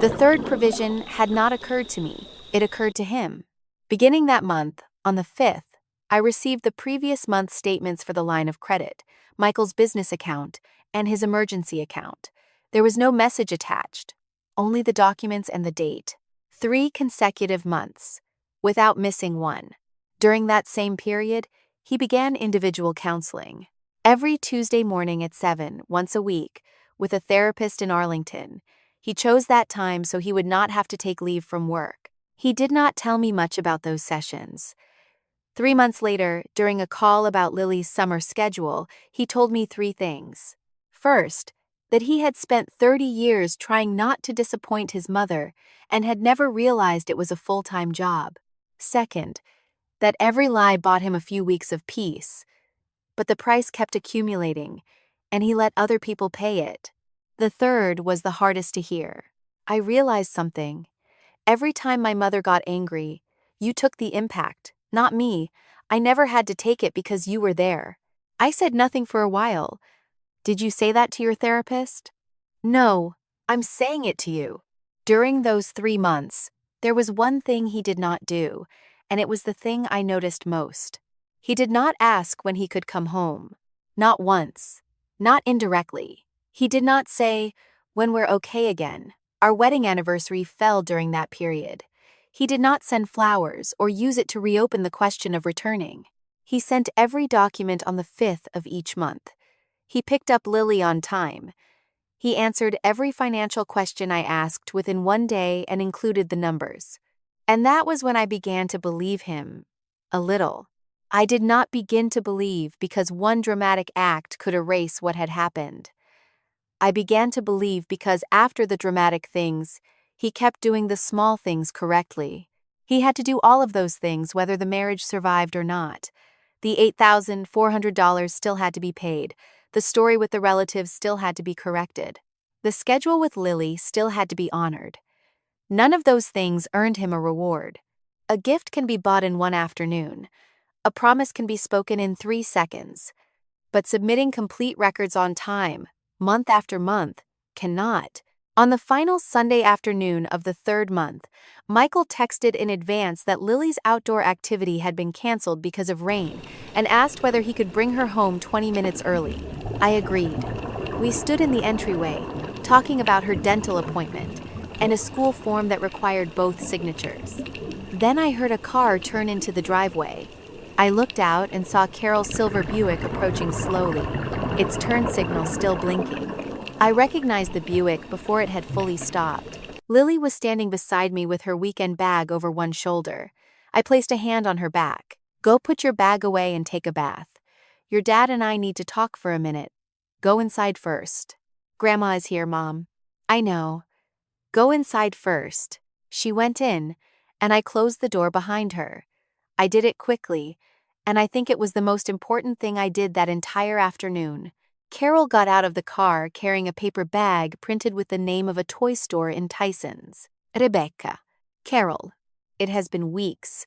The 3rd provision had not occurred to me. It occurred to him. Beginning that month, on the 5th, I received the previous month's statements for the line of credit, Michael's business account, and his emergency account. There was no message attached, only the documents and the date. 3 consecutive months, without missing one. During that same period, he began individual counseling. Every Tuesday morning at 7, once a week, with a therapist in Arlington. He chose that time so he would not have to take leave from work. He did not tell me much about those sessions. 3 months later, during a call about Lily's summer schedule, he told me 3 things. First, that he had spent 30 years trying not to disappoint his mother and had never realized it was a full-time job. Second, that every lie bought him a few weeks of peace, but the price kept accumulating, and he let other people pay it. The third was the hardest to hear. I realized something. Every time my mother got angry, you took the impact, not me. I never had to take it because you were there. I said nothing for a while. Did you say that to your therapist? No, I'm saying it to you. During those 3 months, there was one thing he did not do, and it was the thing I noticed most. He did not ask when he could come home. Not once. Not indirectly. He did not say, when we're okay again. Our wedding anniversary fell during that period. He did not send flowers or use it to reopen the question of returning. He sent every document on the 5th of each month. He picked up Lily on time. He answered every financial question I asked within 1 day and included the numbers. And that was when I began to believe him. A little. I did not begin to believe because one dramatic act could erase what had happened. I began to believe because after the dramatic things, he kept doing the small things correctly. He had to do all of those things whether the marriage survived or not. The $8,400 still had to be paid. The story with the relatives still had to be corrected. The schedule with Lily still had to be honored. None of those things earned him a reward. A gift can be bought in 1 afternoon. A promise can be spoken in 3 seconds. But submitting complete records on time, month after month, cannot. On the final Sunday afternoon of the 3rd month, Michael texted in advance that Lily's outdoor activity had been canceled because of rain and asked whether he could bring her home 20 minutes early. I agreed. We stood in the entryway, talking about her dental appointment and a school form that required both signatures. Then I heard a car turn into the driveway. I looked out and saw Carol's silver Buick approaching slowly, its turn signal still blinking. I recognized the Buick before it had fully stopped. Lily was standing beside me with her weekend bag over one shoulder. I placed a hand on her back. Go put your bag away and take a bath. Your dad and I need to talk for a minute. Go inside first. Grandma is here, Mom. I know. Go inside first. She went in, and I closed the door behind her. I did it quickly, and I think it was the most important thing I did that entire afternoon. Carol got out of the car carrying a paper bag printed with the name of a toy store in Tyson's. Rebecca. Carol. It has been weeks.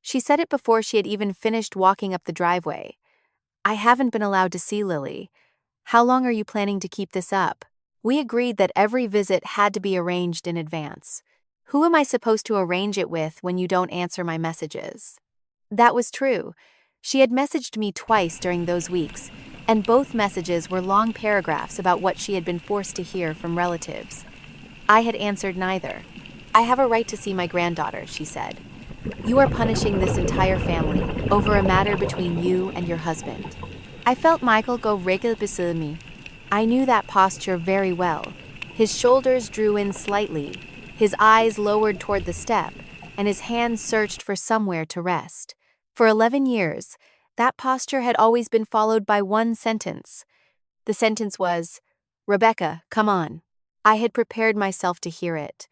She said it before she had even finished walking up the driveway. I haven't been allowed to see Lily. How long are you planning to keep this up? We agreed that every visit had to be arranged in advance. Who am I supposed to arrange it with when you don't answer my messages? That was true. She had messaged me twice during those weeks, and both messages were long paragraphs about what she had been forced to hear from relatives. I had answered neither. I have a right to see my granddaughter, she said. You are punishing this entire family over a matter between you and your husband. I felt Michael go wriggle beside me. I knew that posture very well. His shoulders drew in slightly, his eyes lowered toward the step, and his hands searched for somewhere to rest. For 11 years, that posture had always been followed by one sentence. The sentence was, Rebecca, come on. I had prepared myself to hear it.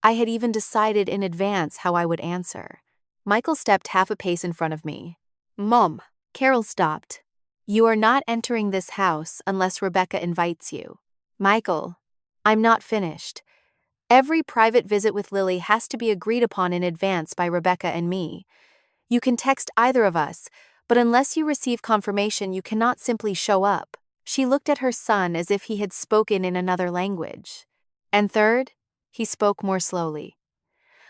I had even decided in advance how I would answer. Michael stepped half a pace in front of me. Mom. Carol stopped. You are not entering this house unless Rebecca invites you. Michael, I'm not finished. Every private visit with Lily has to be agreed upon in advance by Rebecca and me. You can text either of us, but unless you receive confirmation, you cannot simply show up. She looked at her son as if he had spoken in another language. And third, he spoke more slowly.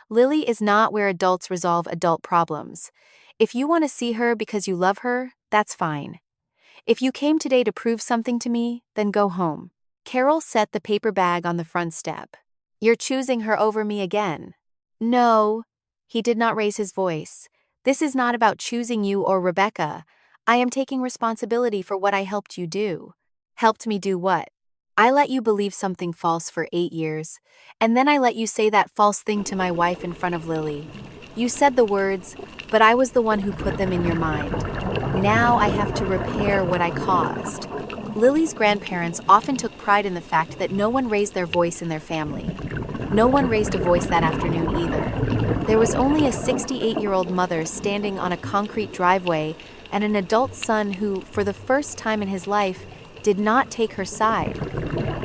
Lily is not where adults resolve adult problems. If you want to see her because you love her, that's fine. If you came today to prove something to me, then go home. Carol set the paper bag on the front step. You're choosing her over me again. No. He did not raise his voice. This is not about choosing you or Rebecca. I am taking responsibility for what I helped you do. Helped me do what? I let you believe something false for 8 years, and then I let you say that false thing to my wife in front of Lily. You said the words, but I was the one who put them in your mind. Now I have to repair what I caused. Lily's grandparents often took pride in the fact that no one raised their voice in their family. No one raised a voice that afternoon either. There was only a 68-year-old mother standing on a concrete driveway and an adult son who, for the first time in his life, did not take her side.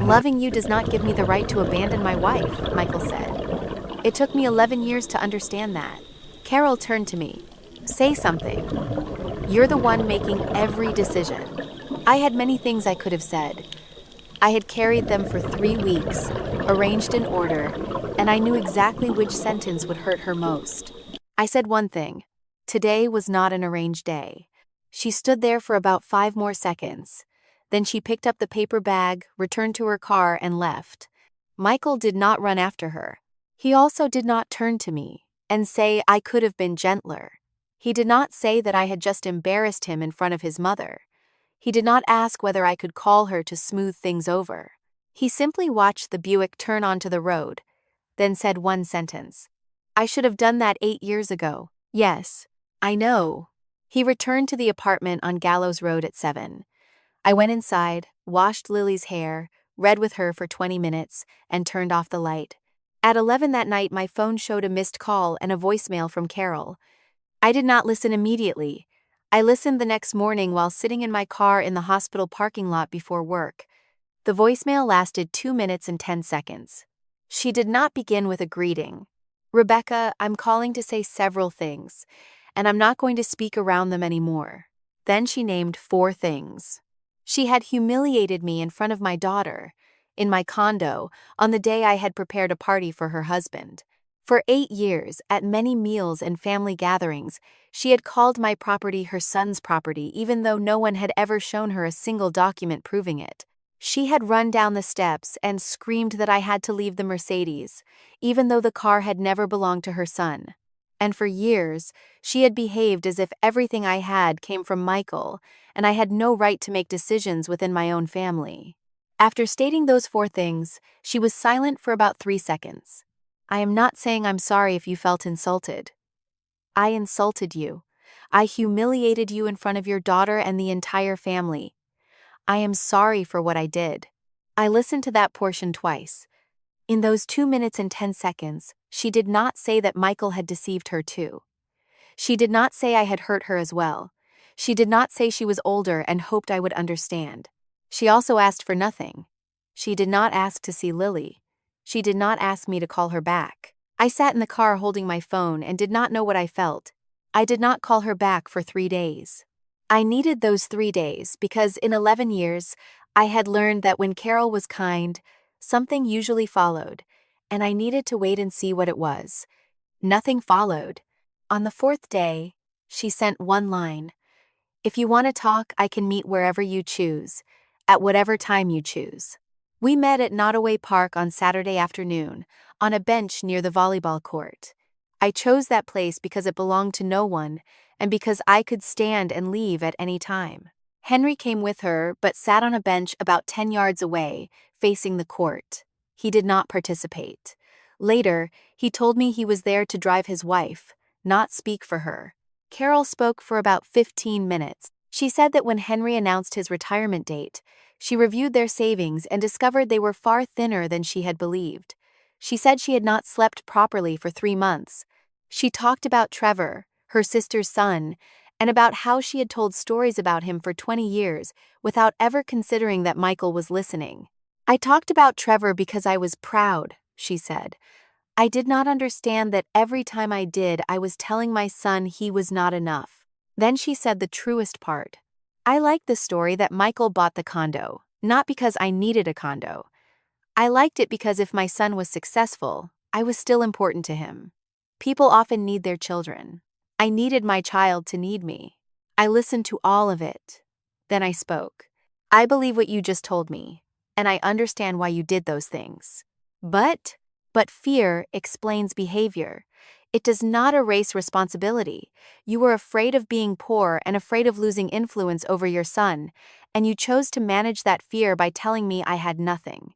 Loving you does not give me the right to abandon my wife, Michael said. It took me 11 years to understand that. Carol turned to me. Say something. You're the one making every decision. I had many things I could have said. I had carried them for 3 weeks, arranged in order, and I knew exactly which sentence would hurt her most. I said one thing. Today was not an arranged day. She stood there for about 5 more seconds. Then she picked up the paper bag, returned to her car, and left. Michael did not run after her. He also did not turn to me and say I could have been gentler. He did not say that I had just embarrassed him in front of his mother. He did not ask whether I could call her to smooth things over. He simply watched the Buick turn onto the road, then said one sentence. I should have done that 8 years ago. Yes, I know. He returned to the apartment on Gallows Road at 7. I went inside, washed Lily's hair, read with her for 20 minutes, and turned off the light. At 11 that night, my phone showed a missed call and a voicemail from Carol. I did not listen immediately. I listened the next morning while sitting in my car in the hospital parking lot before work. The voicemail lasted 2 minutes and 10 seconds. She did not begin with a greeting. Rebecca, I'm calling to say several things, and I'm not going to speak around them anymore. Then she named 4 things. She had humiliated me in front of my daughter, in my condo, on the day I had prepared a party for her husband. For 8 years, at many meals and family gatherings, she had called my property her son's property, even though no one had ever shown her a single document proving it. She had run down the steps and screamed that I had to leave the Mercedes, even though the car had never belonged to her son. And for years, she had behaved as if everything I had came from Michael, and I had no right to make decisions within my own family. After stating those 4 things, she was silent for about 3 seconds. I am not saying I'm sorry if you felt insulted. I insulted you. I humiliated you in front of your daughter and the entire family. I am sorry for what I did. I listened to that portion twice. In those 2 minutes and 10 seconds, she did not say that Michael had deceived her too. She did not say I had hurt her as well. She did not say she was older and hoped I would understand. She also asked for nothing. She did not ask to see Lily. She did not ask me to call her back. I sat in the car holding my phone and did not know what I felt. I did not call her back for 3 days. I needed those 3 days because in 11 years, I had learned that when Carol was kind, something usually followed, and I needed to wait and see what it was. Nothing followed. On the 4th day, she sent one line. If you want to talk, I can meet wherever you choose, at whatever time you choose. We met at Nottoway Park on Saturday afternoon, on a bench near the volleyball court. I chose that place because it belonged to no one, and because I could stand and leave at any time. Henry came with her, but sat on a bench about 10 yards away, facing the court. He did not participate. Later, he told me he was there to drive his wife, not speak for her. Carol spoke for about 15 minutes. She said that when Henry announced his retirement date, she reviewed their savings and discovered they were far thinner than she had believed. She said she had not slept properly for 3 months. She talked about Trevor, her sister's son, and about how she had told stories about him for 20 years without ever considering that Michael was listening. I talked about Trevor because I was proud, she said. I did not understand that every time I did, I was telling my son he was not enough. Then she said the truest part. I liked the story that Michael bought the condo, not because I needed a condo. I liked it because if my son was successful, I was still important to him. People often need their children. I needed my child to need me. I listened to all of it. Then I spoke. I believe what you just told me, and I understand why you did those things. But fear explains behavior. It does not erase responsibility. You were afraid of being poor and afraid of losing influence over your son, and you chose to manage that fear by telling me I had nothing.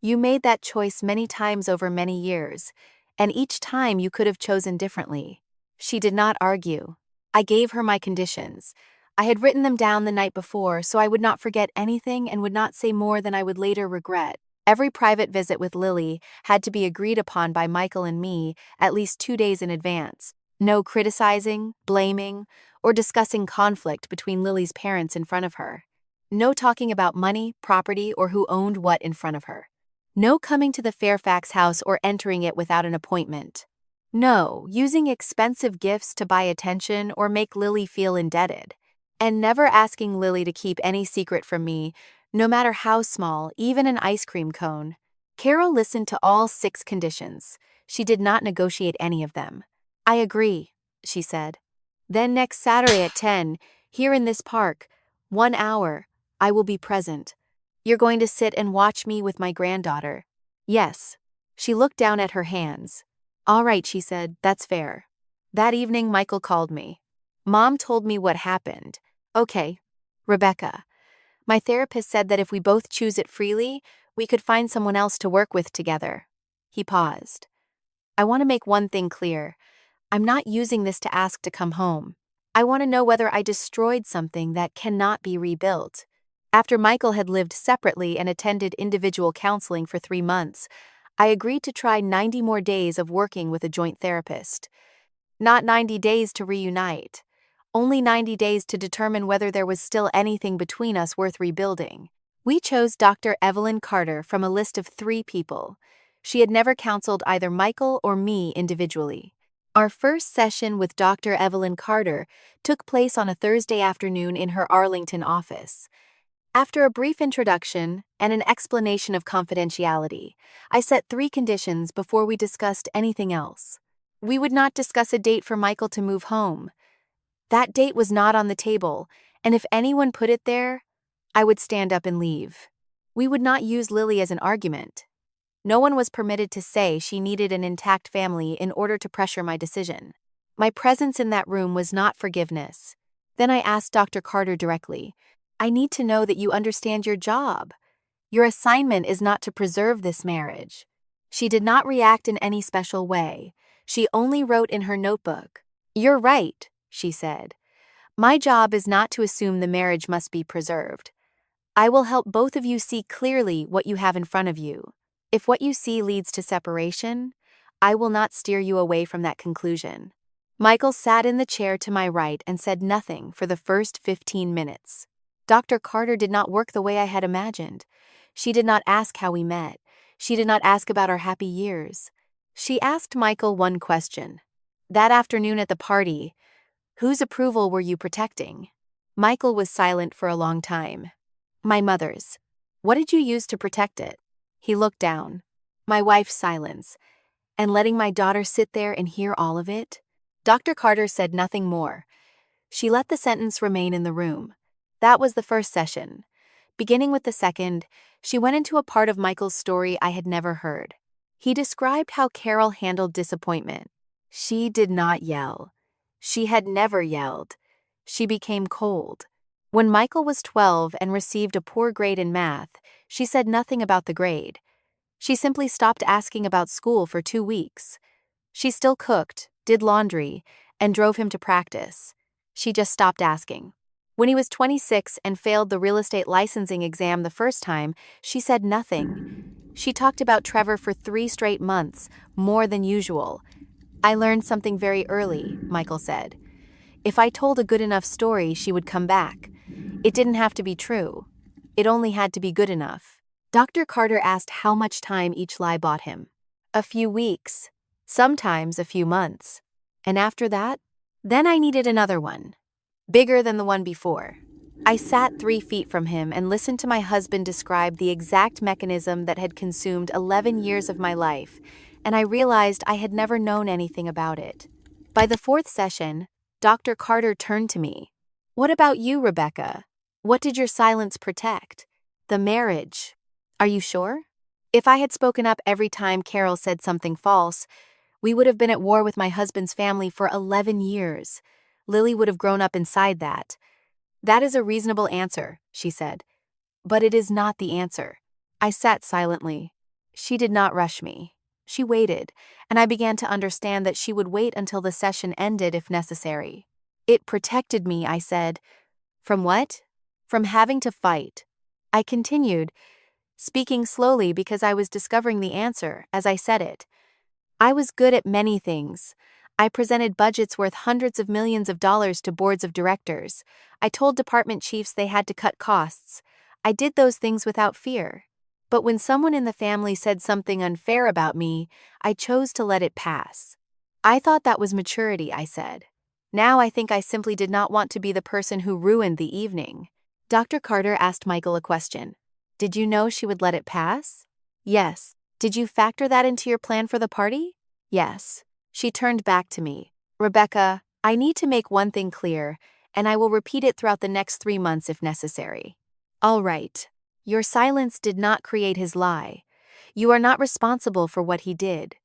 You made that choice many times over many years, and each time you could have chosen differently. She did not argue. I gave her my conditions. I had written them down the night before so I would not forget anything and would not say more than I would later regret. Every private visit with Lily had to be agreed upon by Michael and me at least 2 days in advance. No criticizing, blaming, or discussing conflict between Lily's parents in front of her. No talking about money, property, or who owned what in front of her. No coming to the Fairfax house or entering it without an appointment. No using expensive gifts to buy attention or make Lily feel indebted. And never asking Lily to keep any secret from me, no matter how small, even an ice cream cone. Carol listened to all 6 conditions. She did not negotiate any of them. I agree, she said. Then next Saturday at 10, here in this park, 1 hour, I will be present. You're going to sit and watch me with my granddaughter. Yes. She looked down at her hands. All right, she said, that's fair. That evening, Michael called me. Mom told me what happened. Okay, Rebecca. My therapist said that if we both choose it freely, we could find someone else to work with together. He paused. I want to make one thing clear. I'm not using this to ask to come home. I want to know whether I destroyed something that cannot be rebuilt. After Michael had lived separately and attended individual counseling for 3 months, I agreed to try 90 more days of working with a joint therapist. Not 90 days to reunite. Only 90 days to determine whether there was still anything between us worth rebuilding. We chose Dr. Evelyn Carter from a list of 3 people. She had never counseled either Michael or me individually. Our first session with Dr. Evelyn Carter took place on a Thursday afternoon in her Arlington office. After a brief introduction and an explanation of confidentiality, I set 3 conditions before we discussed anything else. We would not discuss a date for Michael to move home. That date was not on the table, and if anyone put it there, I would stand up and leave. We would not use Lily as an argument. No one was permitted to say she needed an intact family in order to pressure my decision. My presence in that room was not forgiveness. Then I asked Dr. Carter directly, I need to know that you understand your job. Your assignment is not to preserve this marriage. She did not react in any special way. She only wrote in her notebook. You're right, she said. My job is not to assume the marriage must be preserved. I will help both of you see clearly what you have in front of you. If what you see leads to separation, I will not steer you away from that conclusion. Michael sat in the chair to my right and said nothing for the first 15 minutes. Dr. Carter did not work the way I had imagined. She did not ask how we met. She did not ask about our happy years. She asked Michael one question. That afternoon at the party, whose approval were you protecting? Michael was silent for a long time. My mother's. What did you use to protect it? He looked down. My wife's silence. And letting my daughter sit there and hear all of it? Dr. Carter said nothing more. She let the sentence remain in the room. That was the first session. Beginning with the second, she went into a part of Michael's story I had never heard. He described how Carol handled disappointment. She did not yell. She had never yelled. She became cold. When Michael was 12 and received a poor grade in math, she said nothing about the grade. She simply stopped asking about school for 2 weeks. She still cooked, did laundry, and drove him to practice. She just stopped asking. When he was 26 and failed the real estate licensing exam the first time, she said nothing. She talked about Trevor for 3 straight months, more than usual. I learned something very early, Michael said. If I told a good enough story, she would come back. It didn't have to be true. It only had to be good enough. Dr. Carter asked how much time each lie bought him. A few weeks, sometimes a few months. And after that, then I needed another one, bigger than the one before. I sat 3 feet from him and listened to my husband describe the exact mechanism that had consumed 11 years of my life, and I realized I had never known anything about it. By the fourth session, Dr. Carter turned to me. "What about you, Rebecca? What did your silence protect? The marriage. Are you sure?" If I had spoken up every time Carol said something false, we would have been at war with my husband's family for 11 years. Lily would have grown up inside that. "That is a reasonable answer," she said. "But it is not the answer." I sat silently. She did not rush me. She waited, and I began to understand that she would wait until the session ended if necessary. "It protected me," I said. "From what?" "From having to fight." I continued, speaking slowly because I was discovering the answer as I said it. "I was good at many things. I presented budgets worth hundreds of millions of dollars to boards of directors. I told department chiefs they had to cut costs. I did those things without fear. But when someone in the family said something unfair about me, I chose to let it pass. I thought that was maturity," I said. "Now I think I simply did not want to be the person who ruined the evening." Dr. Carter asked Michael a question. "Did you know she would let it pass?" "Yes." "Did you factor that into your plan for the party?" "Yes." She turned back to me. "Rebecca, I need to make one thing clear, and I will repeat it throughout the next 3 months if necessary. All right. Your silence did not create his lie. You are not responsible for what he did.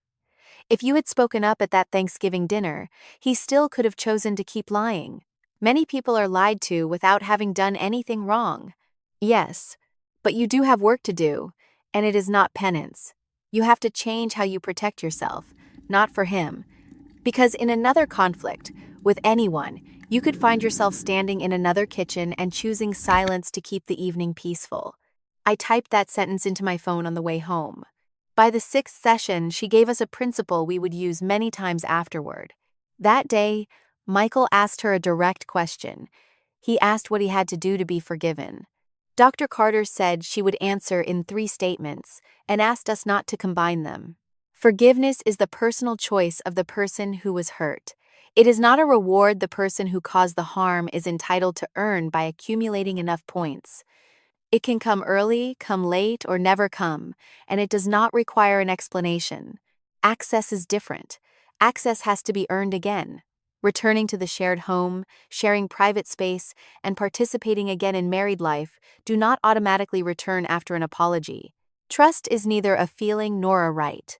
If you had spoken up at that Thanksgiving dinner, he still could have chosen to keep lying. Many people are lied to without having done anything wrong. Yes, but you do have work to do, and it is not penance. You have to change how you protect yourself, not for him. Because in another conflict, with anyone, you could find yourself standing in another kitchen and choosing silence to keep the evening peaceful." I typed that sentence into my phone on the way home. By the 6th session, she gave us a principle we would use many times afterward. That day, Michael asked her a direct question. He asked what he had to do to be forgiven. Dr. Carter said she would answer in 3 statements and asked us not to combine them. Forgiveness is the personal choice of the person who was hurt. It is not a reward the person who caused the harm is entitled to earn by accumulating enough points. It can come early, come late, or never come, and it does not require an explanation. Access is different. Access has to be earned again. Returning to the shared home, sharing private space, and participating again in married life do not automatically return after an apology. Trust is neither a feeling nor a right.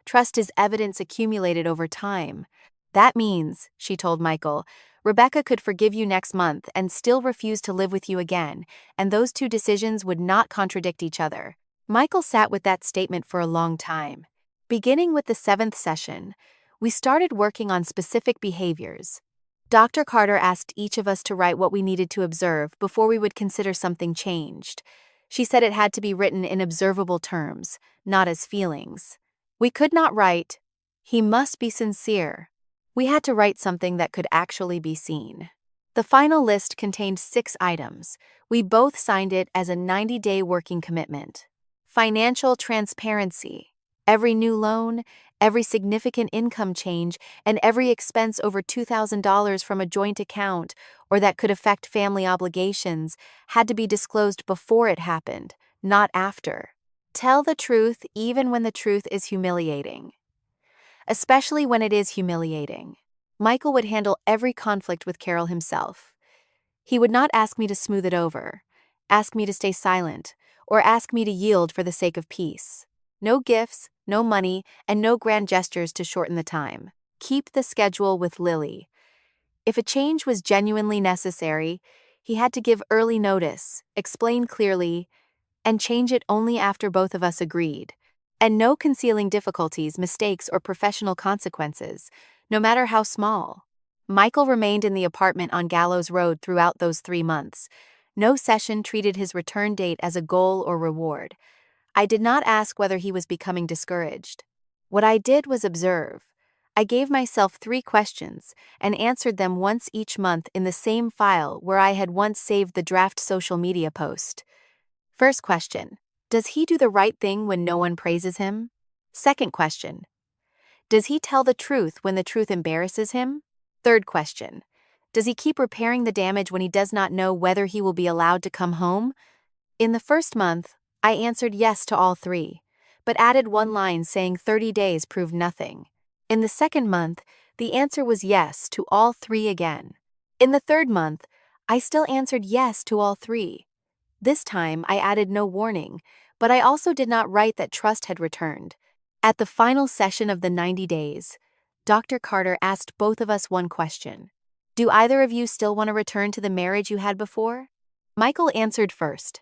Trust is evidence accumulated over time. That means, she told Michael, Rebecca could forgive you next month and still refuse to live with you again, and those 2 decisions would not contradict each other. Michael sat with that statement for a long time. Beginning with the 7th session, we started working on specific behaviors. Dr. Carter asked each of us to write what we needed to observe before we would consider something changed. She said it had to be written in observable terms, not as feelings. We could not write, "He must be sincere." We had to write something that could actually be seen. The final list contained 6 items. We both signed it as a 90-day working commitment. Financial transparency. Every new loan, every significant income change, and every expense over $2,000 from a joint account or that could affect family obligations had to be disclosed before it happened, not after. Tell the truth even when the truth is humiliating. Especially when it is humiliating. Michael would handle every conflict with Carol himself. He would not ask me to smooth it over, ask me to stay silent, or ask me to yield for the sake of peace. No gifts, no money, and no grand gestures to shorten the time. Keep the schedule with Lily. If a change was genuinely necessary, he had to give early notice, explain clearly, and change it only after both of us agreed. And no concealing difficulties, mistakes, or professional consequences, no matter how small. Michael remained in the apartment on Gallows Road throughout those 3 months. No session treated his return date as a goal or reward. I did not ask whether he was becoming discouraged. What I did was observe. I gave myself 3 questions and answered them once each month in the same file where I had once saved the draft social media post. First question: does he do the right thing when no one praises him? Second question: does he tell the truth when the truth embarrasses him? Third question: does he keep repairing the damage when he does not know whether he will be allowed to come home? In the first month, I answered yes to all 3, but added one line saying 30 days proved nothing. In the second month, the answer was yes to all 3 again. In the third month, I still answered yes to all 3. This time, I added no warning, but I also did not write that trust had returned. At the final session of the 90 days, Dr. Carter asked both of us one question: do either of you still want to return to the marriage you had before? Michael answered first.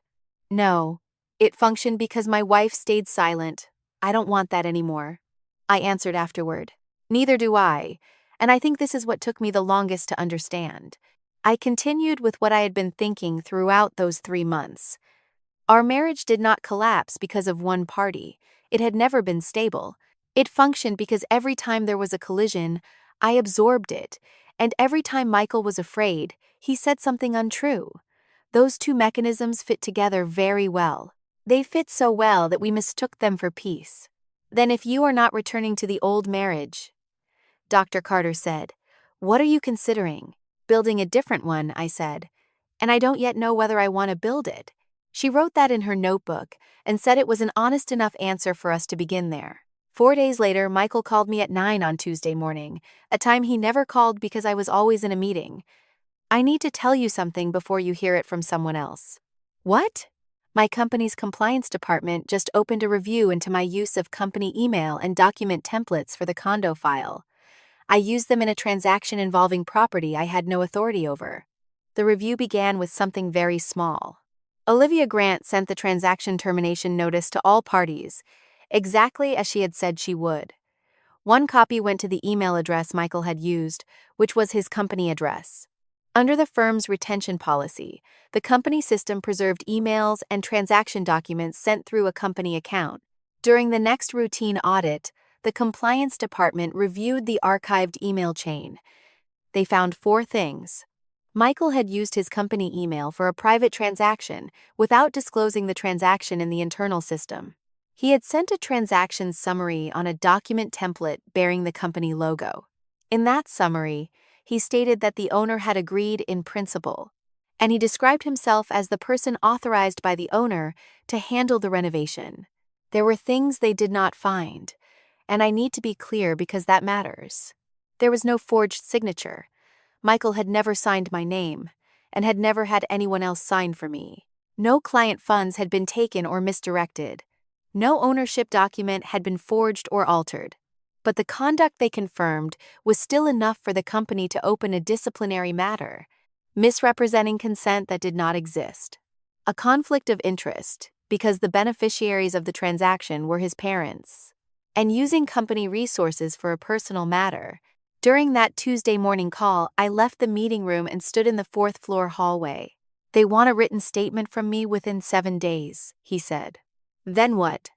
No, it functioned because my wife stayed silent. I don't want that anymore. I answered afterward. Neither do I, and I think this is what took me the longest to understand. I continued with what I had been thinking throughout those 3 months. Our marriage did not collapse because of one party. It had never been stable. It functioned because every time there was a collision, I absorbed it, and every time Michael was afraid, he said something untrue. Those 2 mechanisms fit together very well. They fit so well that we mistook them for peace. Then if you are not returning to the old marriage, Dr. Carter said, what are you considering? Building a different one, I said. And I don't yet know whether I want to build it. She wrote that in her notebook and said it was an honest enough answer for us to begin there. 4 days later, Michael called me at 9 on Tuesday morning, a time he never called because I was always in a meeting. I need to tell you something before you hear it from someone else. What? My company's compliance department just opened a review into my use of company email and document templates for the condo file. I used them in a transaction involving property I had no authority over. The review began with something very small. Olivia Grant sent the transaction termination notice to all parties, exactly as she had said she would. One copy went to the email address Michael had used, which was his company address. Under the firm's retention policy, the company system preserved emails and transaction documents sent through a company account. During the next routine audit, the compliance department reviewed the archived email chain. They found 4 things. Michael had used his company email for a private transaction without disclosing the transaction in the internal system. He had sent a transaction summary on a document template bearing the company logo. In that summary, he stated that the owner had agreed in principle, and he described himself as the person authorized by the owner to handle the renovation. There were things they did not find, and I need to be clear because that matters. There was no forged signature. Michael had never signed my name, and had never had anyone else sign for me. No client funds had been taken or misdirected. No ownership document had been forged or altered. But the conduct they confirmed was still enough for the company to open a disciplinary matter, misrepresenting consent that did not exist. A conflict of interest, because the beneficiaries of the transaction were his parents, and using company resources for a personal matter. During that Tuesday morning call, I left the meeting room and stood in the 4th floor hallway. They want a written statement from me within 7 days, he said. Then what?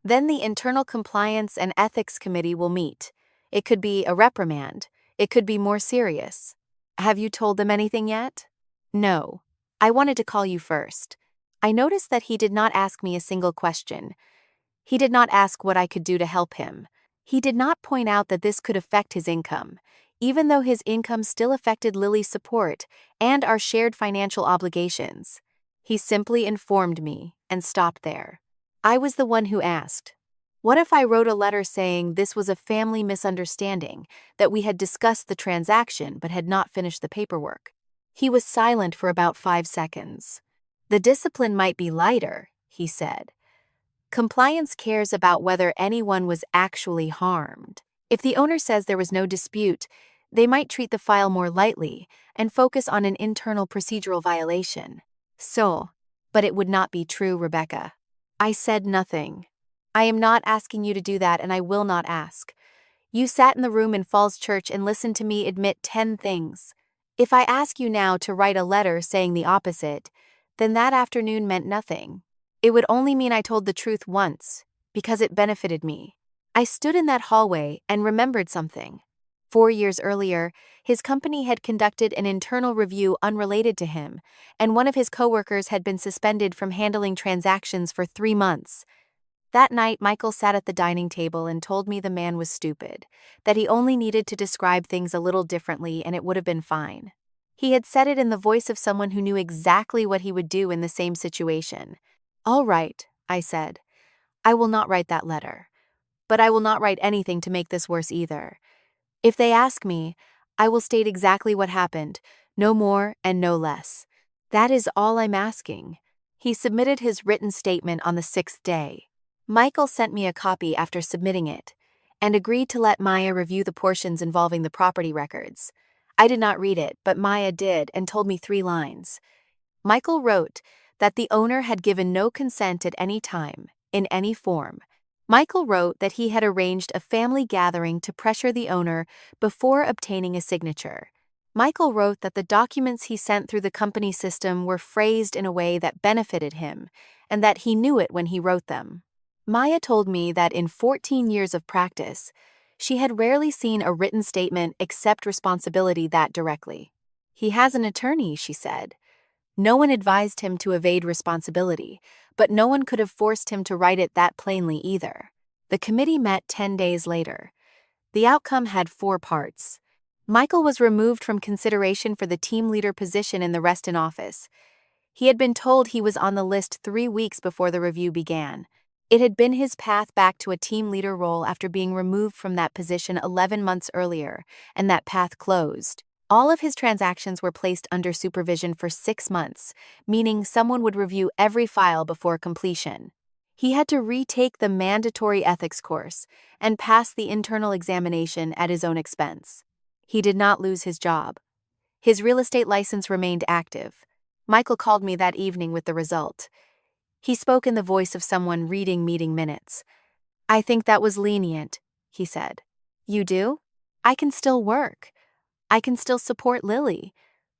Then the Internal Compliance and Ethics Committee will meet. It could be a reprimand. It could be more serious. Have you told them anything yet? No. I wanted to call you first. I noticed that he did not ask me a single question. He did not ask what I could do to help him. He did not point out that this could affect his income, even though his income still affected Lily's support and our shared financial obligations. He simply informed me and stopped there. I was the one who asked. What if I wrote a letter saying this was a family misunderstanding, that we had discussed the transaction but had not finished the paperwork? He was silent for about 5 seconds. The discipline might be lighter, he said. Compliance cares about whether anyone was actually harmed. If the owner says there was no dispute, they might treat the file more lightly and focus on an internal procedural violation. But it would not be true, Rebecca. I said nothing. I am not asking you to do that, and I will not ask. You sat in the room in Falls Church and listened to me admit 10 things. If I ask you now to write a letter saying the opposite, then that afternoon meant nothing. It would only mean I told the truth once, because it benefited me. I stood in that hallway and remembered something. 4 years earlier, his company had conducted an internal review unrelated to him, and one of his coworkers had been suspended from handling transactions for 3 months. That night, Michael sat at the dining table and told me the man was stupid, that he only needed to describe things a little differently and it would have been fine. He had said it in the voice of someone who knew exactly what he would do in the same situation. "All right," I said. "I will not write that letter. But I will not write anything to make this worse either. If they ask me, I will state exactly what happened, no more and no less. That is all I'm asking." He submitted his written statement on the 6th day. Michael sent me a copy after submitting it, and agreed to let Maya review the portions involving the property records. I did not read it, but Maya did and told me 3 lines. Michael wrote that the owner had given no consent at any time, in any form. Michael wrote that he had arranged a family gathering to pressure the owner before obtaining a signature. Michael wrote that the documents he sent through the company system were phrased in a way that benefited him, and that he knew it when he wrote them. Maya told me that in 14 years of practice, she had rarely seen a written statement accept responsibility that directly. "He has an attorney," she said. No one advised him to evade responsibility, but no one could have forced him to write it that plainly either. The committee met 10 days later. The outcome had 4 parts. Michael was removed from consideration for the team leader position in the Reston office. He had been told he was on the list 3 weeks before the review began. It had been his path back to a team leader role after being removed from that position 11 months earlier, and that path closed. All of his transactions were placed under supervision for 6 months, meaning someone would review every file before completion. He had to retake the mandatory ethics course and pass the internal examination at his own expense. He did not lose his job. His real estate license remained active. Michael called me that evening with the result. He spoke in the voice of someone reading meeting minutes. "I think that was lenient," he said. "You do? I can still work. I can still support Lily.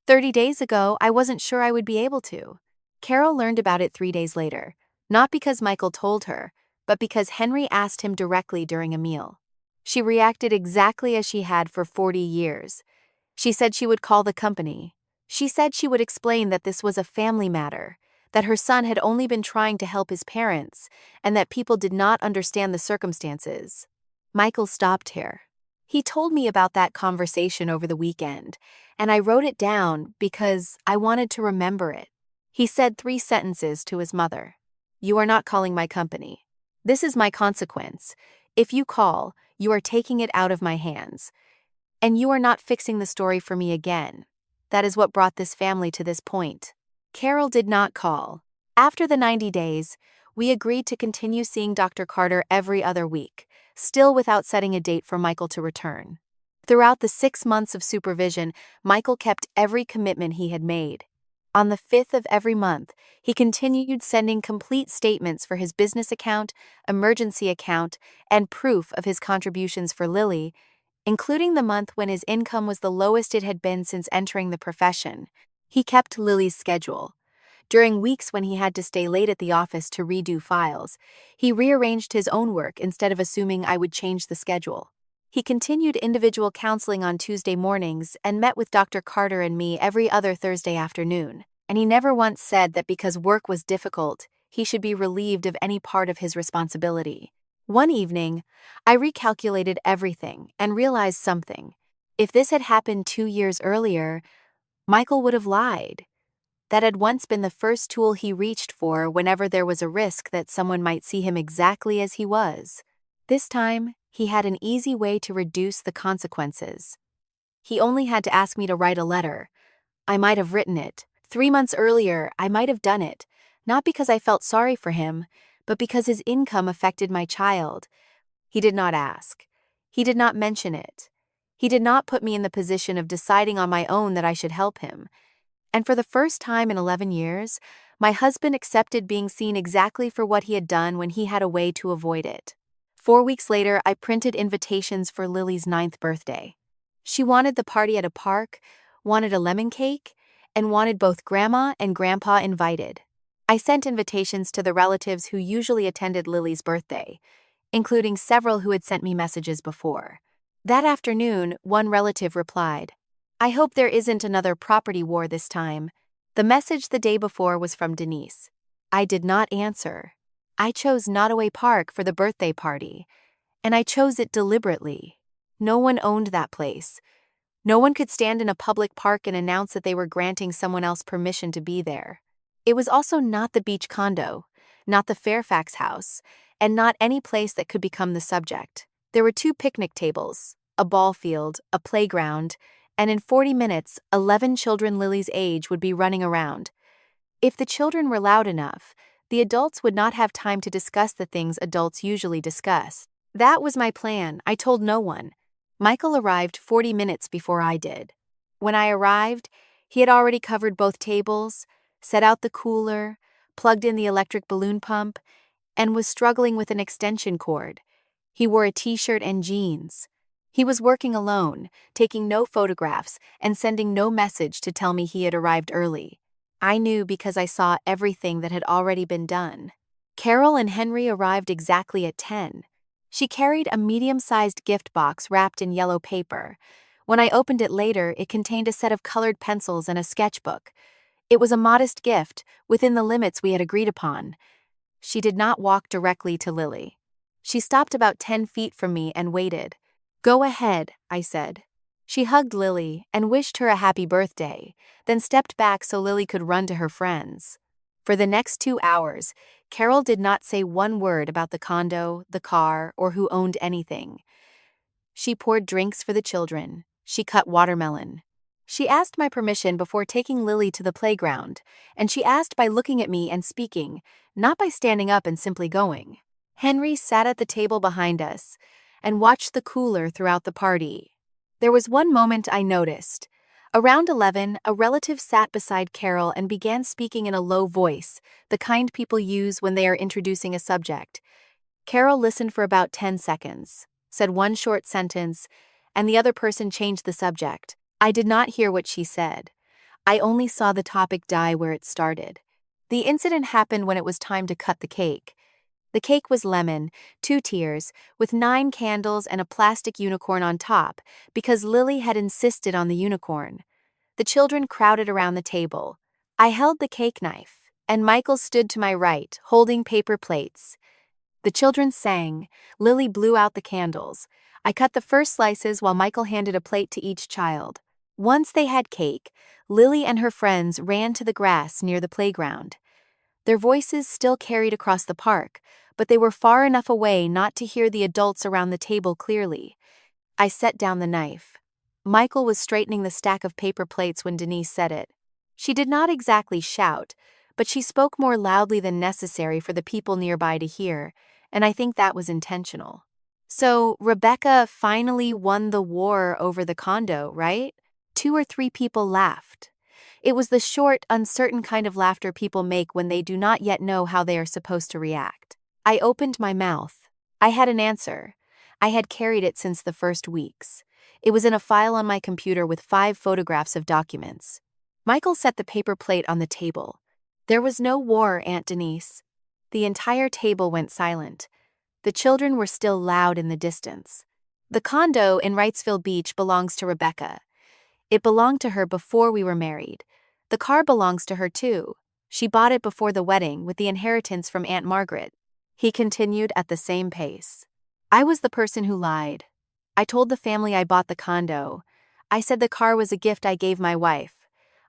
30 days ago, I wasn't sure I would be able to." Carol learned about it 3 days later, not because Michael told her, but because Henry asked him directly during a meal. She reacted exactly as she had for 40 years. She said she would call the company. She said she would explain that this was a family matter, that her son had only been trying to help his parents, and that people did not understand the circumstances. Michael stopped here. He told me about that conversation over the weekend, and I wrote it down because I wanted to remember it. He said 3 sentences to his mother. "You are not calling my company. This is my consequence. If you call, you are taking it out of my hands. And you are not fixing the story for me again. That is what brought this family to this point." Carol did not call. After the 90 days, we agreed to continue seeing Dr. Carter every other week, still without setting a date for Michael to return. Throughout the 6 months of supervision, Michael kept every commitment he had made. On the 5th of every month, he continued sending complete statements for his business account, emergency account, and proof of his contributions for Lily, including the month when his income was the lowest it had been since entering the profession. He kept Lily's schedule. During weeks when he had to stay late at the office to redo files, he rearranged his own work instead of assuming I would change the schedule. He continued individual counseling on Tuesday mornings and met with Dr. Carter and me every other Thursday afternoon, and he never once said that because work was difficult, he should be relieved of any part of his responsibility. One evening, I recalculated everything and realized something. If this had happened 2 years earlier, Michael would have lied. That had once been the first tool he reached for whenever there was a risk that someone might see him exactly as he was. This time, he had an easy way to reduce the consequences. He only had to ask me to write a letter. I might have written it. 3 months earlier, I might have done it, not because I felt sorry for him, but because his income affected my child. He did not ask. He did not mention it. He did not put me in the position of deciding on my own that I should help him. And for the first time in 11 years, my husband accepted being seen exactly for what he had done when he had a way to avoid it. 4 weeks later, I printed invitations for Lily's 9th birthday. She wanted the party at a park, wanted a lemon cake, and wanted both Grandma and Grandpa invited. I sent invitations to the relatives who usually attended Lily's birthday, including several who had sent me messages before. That afternoon, one relative replied, "I hope there isn't another property war this time." The message the day before was from Denise. I did not answer. I chose Nottoway Park for the birthday party, and I chose it deliberately. No one owned that place. No one could stand in a public park and announce that they were granting someone else permission to be there. It was also not the beach condo, not the Fairfax house, and not any place that could become the subject. There were 2 picnic tables, a ball field, a playground, and in 40 minutes, 11 children Lily's age would be running around. If the children were loud enough, the adults would not have time to discuss the things adults usually discuss. That was my plan. I told no one. Michael arrived 40 minutes before I did. When I arrived, he had already covered both tables, set out the cooler, plugged in the electric balloon pump, and was struggling with an extension cord. He wore a t-shirt and jeans. He was working alone, taking no photographs and sending no message to tell me he had arrived early. I knew because I saw everything that had already been done. Carol and Henry arrived exactly at 10. She carried a medium-sized gift box wrapped in yellow paper. When I opened it later, it contained a set of colored pencils and a sketchbook. It was a modest gift, within the limits we had agreed upon. She did not walk directly to Lily. She stopped about 10 feet from me and waited. "Go ahead," I said. She hugged Lily and wished her a happy birthday, then stepped back so Lily could run to her friends. For the next 2 hours, Carol did not say one word about the condo, the car, or who owned anything. She poured drinks for the children. She cut watermelon. She asked my permission before taking Lily to the playground, and she asked by looking at me and speaking, not by standing up and simply going. Henry sat at the table behind us and watched the cooler throughout the party. There was one moment I noticed. Around 11, a relative sat beside Carol and began speaking in a low voice, the kind people use when they are introducing a subject. Carol listened for about 10 seconds, said one short sentence, and the other person changed the subject. I did not hear what she said. I only saw the topic die where it started. The incident happened when it was time to cut the cake. The cake was lemon, 2 tiers, with 9 candles and a plastic unicorn on top, because Lily had insisted on the unicorn. The children crowded around the table. I held the cake knife, and Michael stood to my right, holding paper plates. The children sang. Lily blew out the candles. I cut the first slices while Michael handed a plate to each child. Once they had cake, Lily and her friends ran to the grass near the playground. Their voices still carried across the park, but they were far enough away not to hear the adults around the table clearly. I set down the knife. Michael was straightening the stack of paper plates when Denise said it. She did not exactly shout, but she spoke more loudly than necessary for the people nearby to hear, and I think that was intentional. "So, Rebecca finally won the war over the condo, right?" 2 or 3 people laughed. It was the short, uncertain kind of laughter people make when they do not yet know how they are supposed to react. I opened my mouth. I had an answer. I had carried it since the first weeks. It was in a file on my computer with 5 photographs of documents. Michael set the paper plate on the table. "There was no war, Aunt Denise." The entire table went silent. The children were still loud in the distance. "The condo in Wrightsville Beach belongs to Rebecca. It belonged to her before we were married. The car belongs to her too. She bought it before the wedding with the inheritance from Aunt Margaret." He continued at the same pace. "I was the person who lied. I told the family I bought the condo. I said the car was a gift I gave my wife.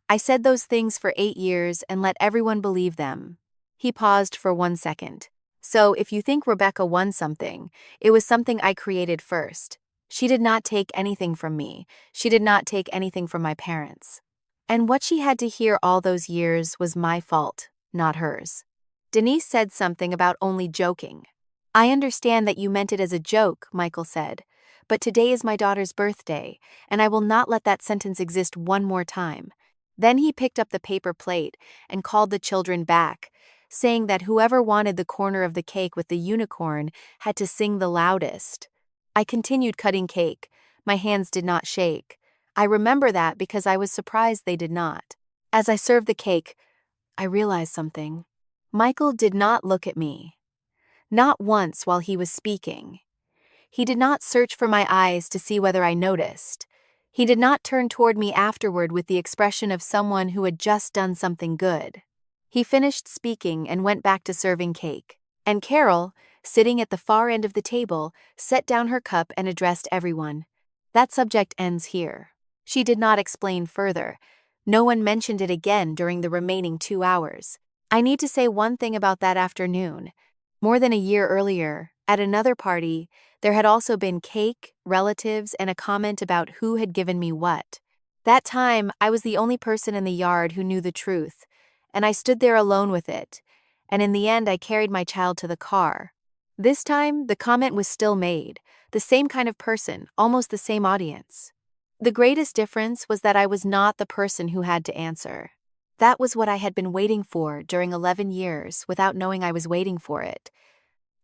I said those things for 8 years and let everyone believe them." He paused for 1 second. "So if you think Rebecca won something, it was something I created first. She did not take anything from me. She did not take anything from my parents. And what she had to hear all those years was my fault, not hers." Denise said something about only joking. "I understand that you meant it as a joke," Michael said, "but today is my daughter's birthday, and I will not let that sentence exist one more time." Then he picked up the paper plate and called the children back, saying that whoever wanted the corner of the cake with the unicorn had to sing the loudest. I continued cutting cake. My hands did not shake. I remember that because I was surprised they did not. As I served the cake, I realized something. Michael did not look at me. not once while he was speaking. He did not search for my eyes to see whether I noticed. He did not turn toward me afterward with the expression of someone who had just done something good. He finished speaking and went back to serving cake. And Carol, sitting at the far end of the table, set down her cup and addressed everyone. That subject ends here. She did not explain further. No one mentioned it again during the remaining 2 hours. I need to say one thing about that afternoon. More than a year earlier, at another party, there had also been cake, relatives, and a comment about who had given me what. That time, I was the only person in the yard who knew the truth, and I stood there alone with it, and in the end I carried my child to the car. This time, the comment was still made, the same kind of person, almost the same audience. The greatest difference was that I was not the person who had to answer. That was what I had been waiting for during 11 years without knowing I was waiting for it.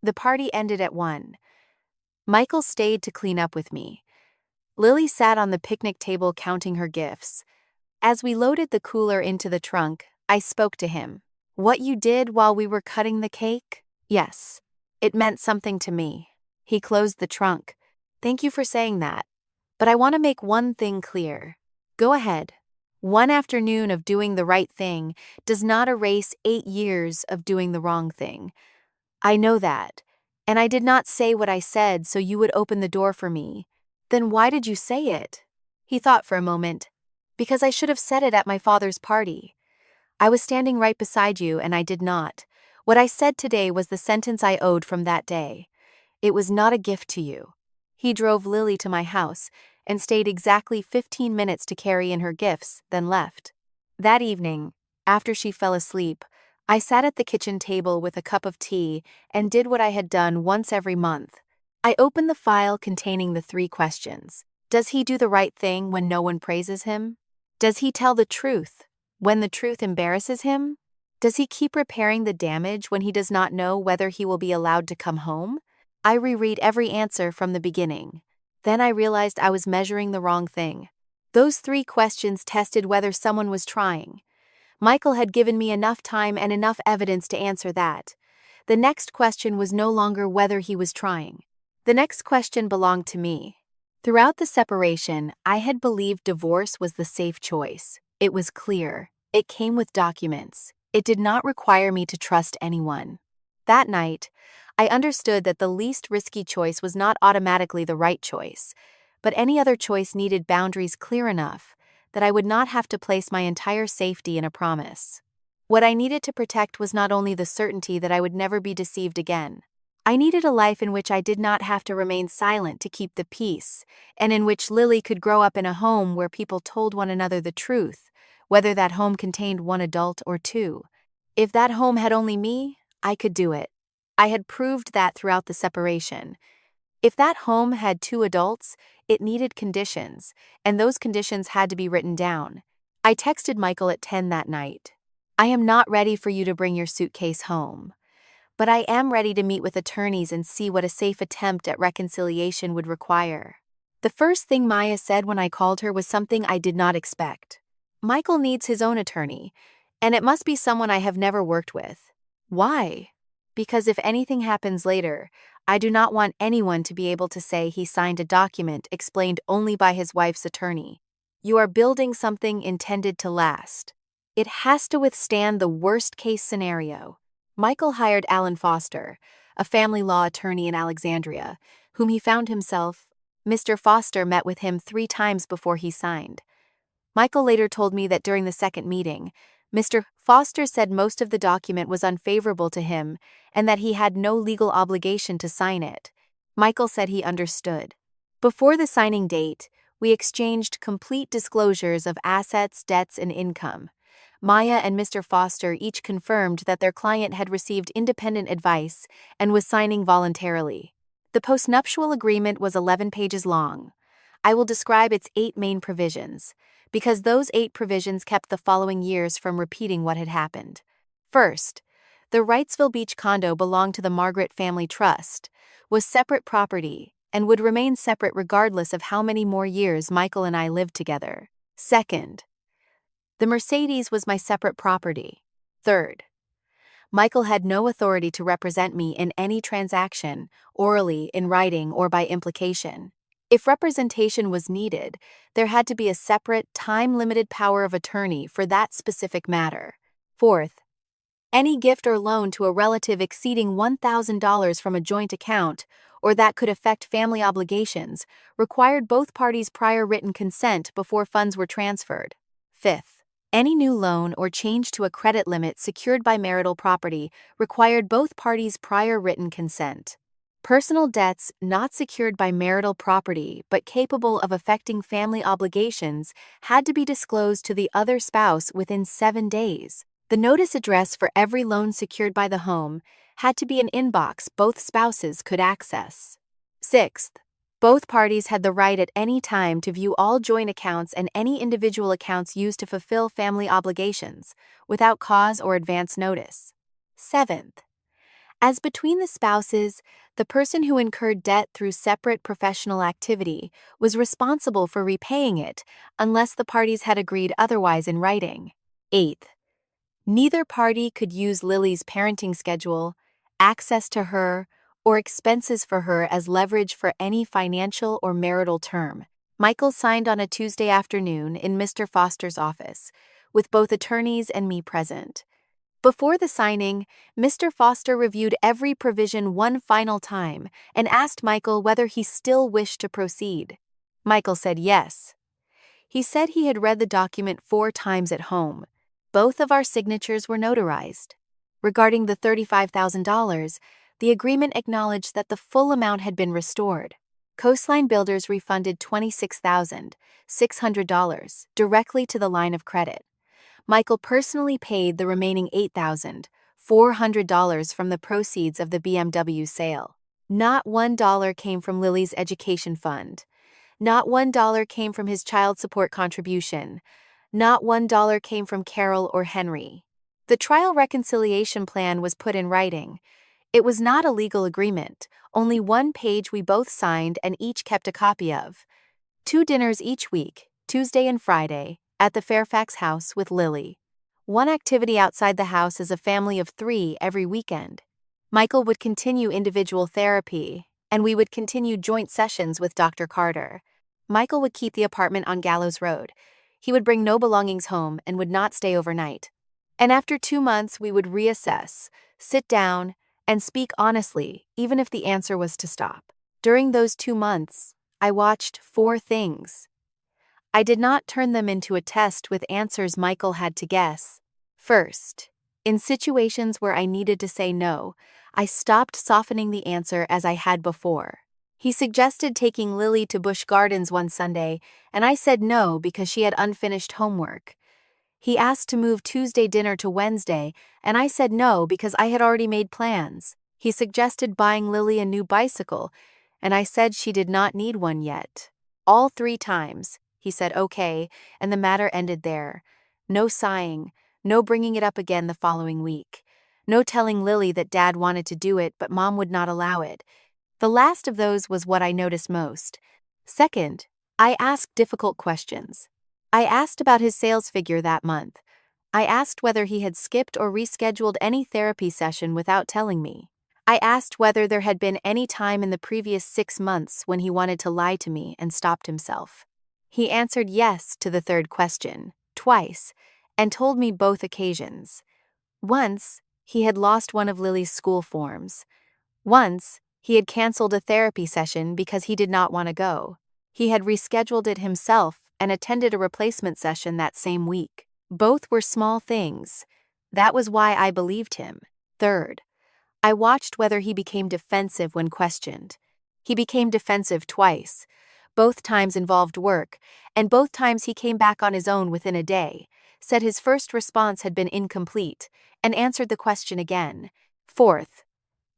The party ended at 1. Michael stayed to clean up with me. Lily sat on the picnic table counting her gifts. As we loaded the cooler into the trunk, I spoke to him. What you did while we were cutting the cake? Yes. It meant something to me. He closed the trunk. Thank you for saying that. But I want to make one thing clear. Go ahead. One afternoon of doing the right thing does not erase 8 years of doing the wrong thing. I know that. And I did not say what I said so you would open the door for me. Then why did you say it? He thought for a moment. Because I should have said it at my father's party. I was standing right beside you and I did not. What I said today was the sentence I owed from that day. It was not a gift to you. He drove Lily to my house and stayed exactly 15 minutes to carry in her gifts, then left. That evening, after she fell asleep, I sat at the kitchen table with a cup of tea and did what I had done once every month. I opened the file containing the 3 questions. Does he do the right thing when no one praises him? Does he tell the truth when the truth embarrasses him? Does he keep repairing the damage when he does not know whether he will be allowed to come home? I reread every answer from the beginning. Then I realized I was measuring the wrong thing. Those 3 questions tested whether someone was trying. Michael had given me enough time and enough evidence to answer that. The next question was no longer whether he was trying. The next question belonged to me. Throughout the separation, I had believed divorce was the safe choice. It was clear. It came with documents. It did not require me to trust anyone. That night, I understood that the least risky choice was not automatically the right choice, but any other choice needed boundaries clear enough that I would not have to place my entire safety in a promise. What I needed to protect was not only the certainty that I would never be deceived again. I needed a life in which I did not have to remain silent to keep the peace, and in which Lily could grow up in a home where people told one another the truth, whether that home contained 1 adult or 2. If that home had only me, I could do it. I had proved that throughout the separation. If that home had 2 adults, it needed conditions, and those conditions had to be written down. I texted Michael at 10 that night. I am not ready for you to bring your suitcase home, but I am ready to meet with attorneys and see what a safe attempt at reconciliation would require. The first thing Maya said when I called her was something I did not expect. Michael needs his own attorney, and it must be someone I have never worked with. Why? Because if anything happens later, I do not want anyone to be able to say he signed a document explained only by his wife's attorney. You are building something intended to last. It has to withstand the worst-case scenario. Michael hired Alan Foster, a family law attorney in Alexandria, whom he found himself. Mr. Foster met with him 3 times before he signed. Michael later told me that during the second meeting, Mr. Foster said most of the document was unfavorable to him and that he had no legal obligation to sign it. Michael said he understood. Before the signing date, we exchanged complete disclosures of assets, debts, and income. Maya and Mr. Foster each confirmed that their client had received independent advice and was signing voluntarily. The postnuptial agreement was 11 pages long. I will describe its 8 main provisions, because those 8 provisions kept the following years from repeating what had happened. First, the Wrightsville Beach condo belonged to the Margaret Family Trust, was separate property, and would remain separate regardless of how many more years Michael and I lived together. Second, the Mercedes was my separate property. Third, Michael had no authority to represent me in any transaction, orally, in writing, or by implication. If representation was needed, there had to be a separate, time-limited power of attorney for that specific matter. Fourth, any gift or loan to a relative exceeding $1,000 from a joint account, or that could affect family obligations, required both parties' prior written consent before funds were transferred. Fifth, any new loan or change to a credit limit secured by marital property required both parties' prior written consent. Personal debts not secured by marital property but capable of affecting family obligations had to be disclosed to the other spouse within 7 days. The notice address for every loan secured by the home had to be an inbox both spouses could access. Sixth, both parties had the right at any time to view all joint accounts and any individual accounts used to fulfill family obligations, without cause or advance notice. Seventh, as between the spouses, the person who incurred debt through separate professional activity was responsible for repaying it unless the parties had agreed otherwise in writing. Eighth, neither party could use Lily's parenting schedule, access to her, or expenses for her as leverage for any financial or marital term. Michael signed on a Tuesday afternoon in Mr. Foster's office, with both attorneys and me present. Before the signing, Mr. Foster reviewed every provision one final time and asked Michael whether he still wished to proceed. Michael said yes. He said he had read the document 4 times at home. Both of our signatures were notarized. Regarding the $35,000, the agreement acknowledged that the full amount had been restored. Coastline Builders refunded $26,600 directly to the line of credit. Michael personally paid the remaining $8,400 from the proceeds of the BMW sale. Not $1 came from Lily's education fund. Not $1 came from his child support contribution. Not $1 came from Carol or Henry. The trial reconciliation plan was put in writing. It was not a legal agreement, only one page we both signed and each kept a copy of. 2 dinners each week, Tuesday and Friday, at the Fairfax house with Lily. 1 activity outside the house as a family of 3 every weekend. Michael would continue individual therapy, and we would continue joint sessions with Dr. Carter. Michael would keep the apartment on Gallows Road. He would bring no belongings home and would not stay overnight. And after 2 months, we would reassess, sit down, and speak honestly, even if the answer was to stop. During those 2 months, I watched 4 things. I did not turn them into a test with answers Michael had to guess. First, in situations where I needed to say no, I stopped softening the answer as I had before. He suggested taking Lily to Busch Gardens one Sunday, and I said no because she had unfinished homework. He asked to move Tuesday dinner to Wednesday, and I said no because I had already made plans. He suggested buying Lily a new bicycle, and I said she did not need one yet. All 3 times, he said okay, and the matter ended there. No sighing, no bringing it up again the following week. No telling Lily that Dad wanted to do it but Mom would not allow it. The last of those was what I noticed most. Second, I asked difficult questions. I asked about his sales figure that month. I asked whether he had skipped or rescheduled any therapy session without telling me. I asked whether there had been any time in the previous 6 months when he wanted to lie to me and stopped himself. He answered yes to the third question, twice, and told me both occasions. Once, he had lost one of Lily's school forms. Once, he had canceled a therapy session because he did not want to go. He had rescheduled it himself and attended a replacement session that same week. Both were small things. That was why I believed him. Third, I watched whether he became defensive when questioned. He became defensive twice. Both times involved work, and both times he came back on his own within a day, said his first response had been incomplete, and answered the question again. Fourth,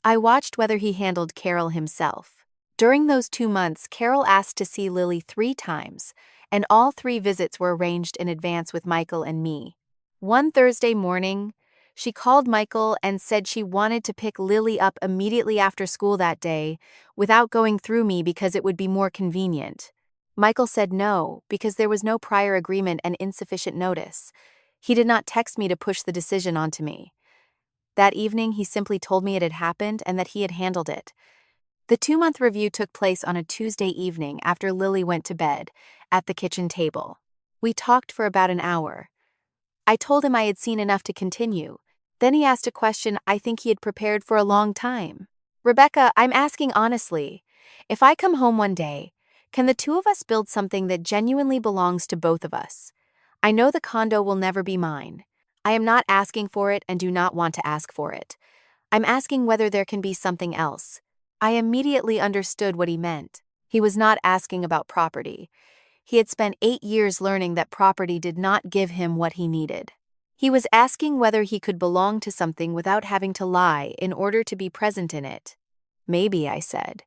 I watched whether he handled Carol himself. During those 2 months, Carol asked to see Lily 3 times, and all 3 visits were arranged in advance with Michael and me. One Thursday morning, she called Michael and said she wanted to pick Lily up immediately after school that day, without going through me because it would be more convenient. Michael said no, because there was no prior agreement and insufficient notice. He did not text me to push the decision onto me. That evening, he simply told me it had happened and that he had handled it. The 2-month review took place on a Tuesday evening after Lily went to bed, at the kitchen table. We talked for about an hour. I told him I had seen enough to continue. Then he asked a question I think he had prepared for a long time. Rebecca, I'm asking honestly. If I come home one day, can the two of us build something that genuinely belongs to both of us? I know the condo will never be mine. I am not asking for it and do not want to ask for it. I'm asking whether there can be something else. I immediately understood what he meant. He was not asking about property. He had spent 8 years learning that property did not give him what he needed. He was asking whether he could belong to something without having to lie in order to be present in it. Maybe, I said.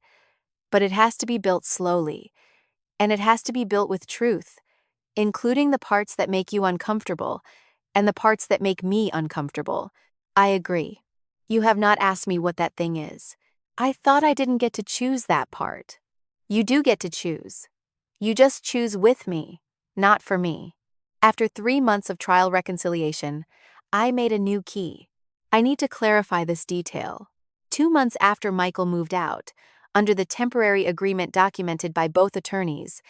But it has to be built slowly. And it has to be built with truth, including the parts that make you uncomfortable and the parts that make me uncomfortable. I agree. You have not asked me what that thing is. I thought I didn't get to choose that part. You do get to choose. You just choose with me, not for me. After 3 months of trial reconciliation, I made a new key. I need to clarify this detail. 2 months after Michael moved out, under the temporary agreement documented by both attorneys,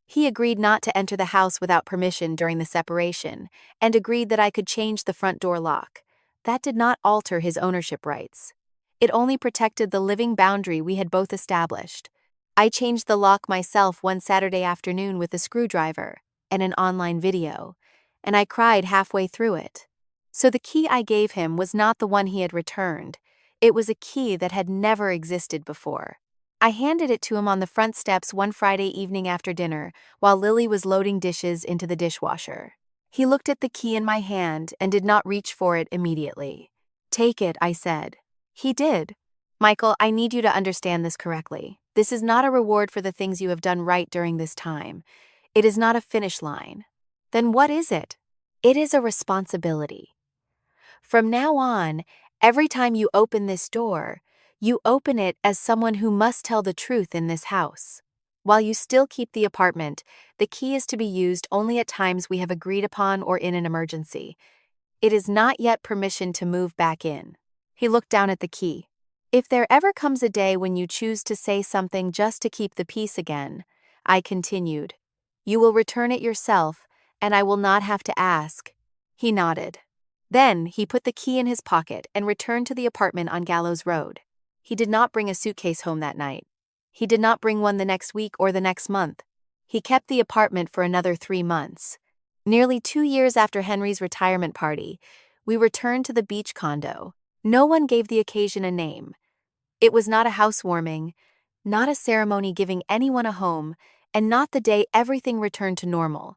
he agreed not to enter the house without permission during the separation and agreed that I could change the front door lock. That did not alter his ownership rights. It only protected the living boundary we had both established. I changed the lock myself one Saturday afternoon with a screwdriver and an online video, and I cried halfway through it. So the key I gave him was not the one he had returned. It was a key that had never existed before. I handed it to him on the front steps one Friday evening after dinner while Lily was loading dishes into the dishwasher. He looked at the key in my hand and did not reach for it immediately. "Take it," I said. He did. "Michael, I need you to understand this correctly. This is not a reward for the things you have done right during this time. It is not a finish line." "Then what is it?" "It is a responsibility. From now on, every time you open this door, you open it as someone who must tell the truth in this house. While you still keep the apartment, the key is to be used only at times we have agreed upon or in an emergency. It is not yet permission to move back in." He looked down at the key. "If there ever comes a day when you choose to say something just to keep the peace again," I continued, "you will return it yourself, and I will not have to ask." He nodded. Then he put the key in his pocket and returned to the apartment on Gallows Road. He did not bring a suitcase home that night. He did not bring one the next week or the next month. He kept the apartment for another 3 months. Nearly 2 years after Henry's retirement party, we returned to the beach condo. No one gave the occasion a name. It was not a housewarming, not a ceremony giving anyone a home, and not the day everything returned to normal.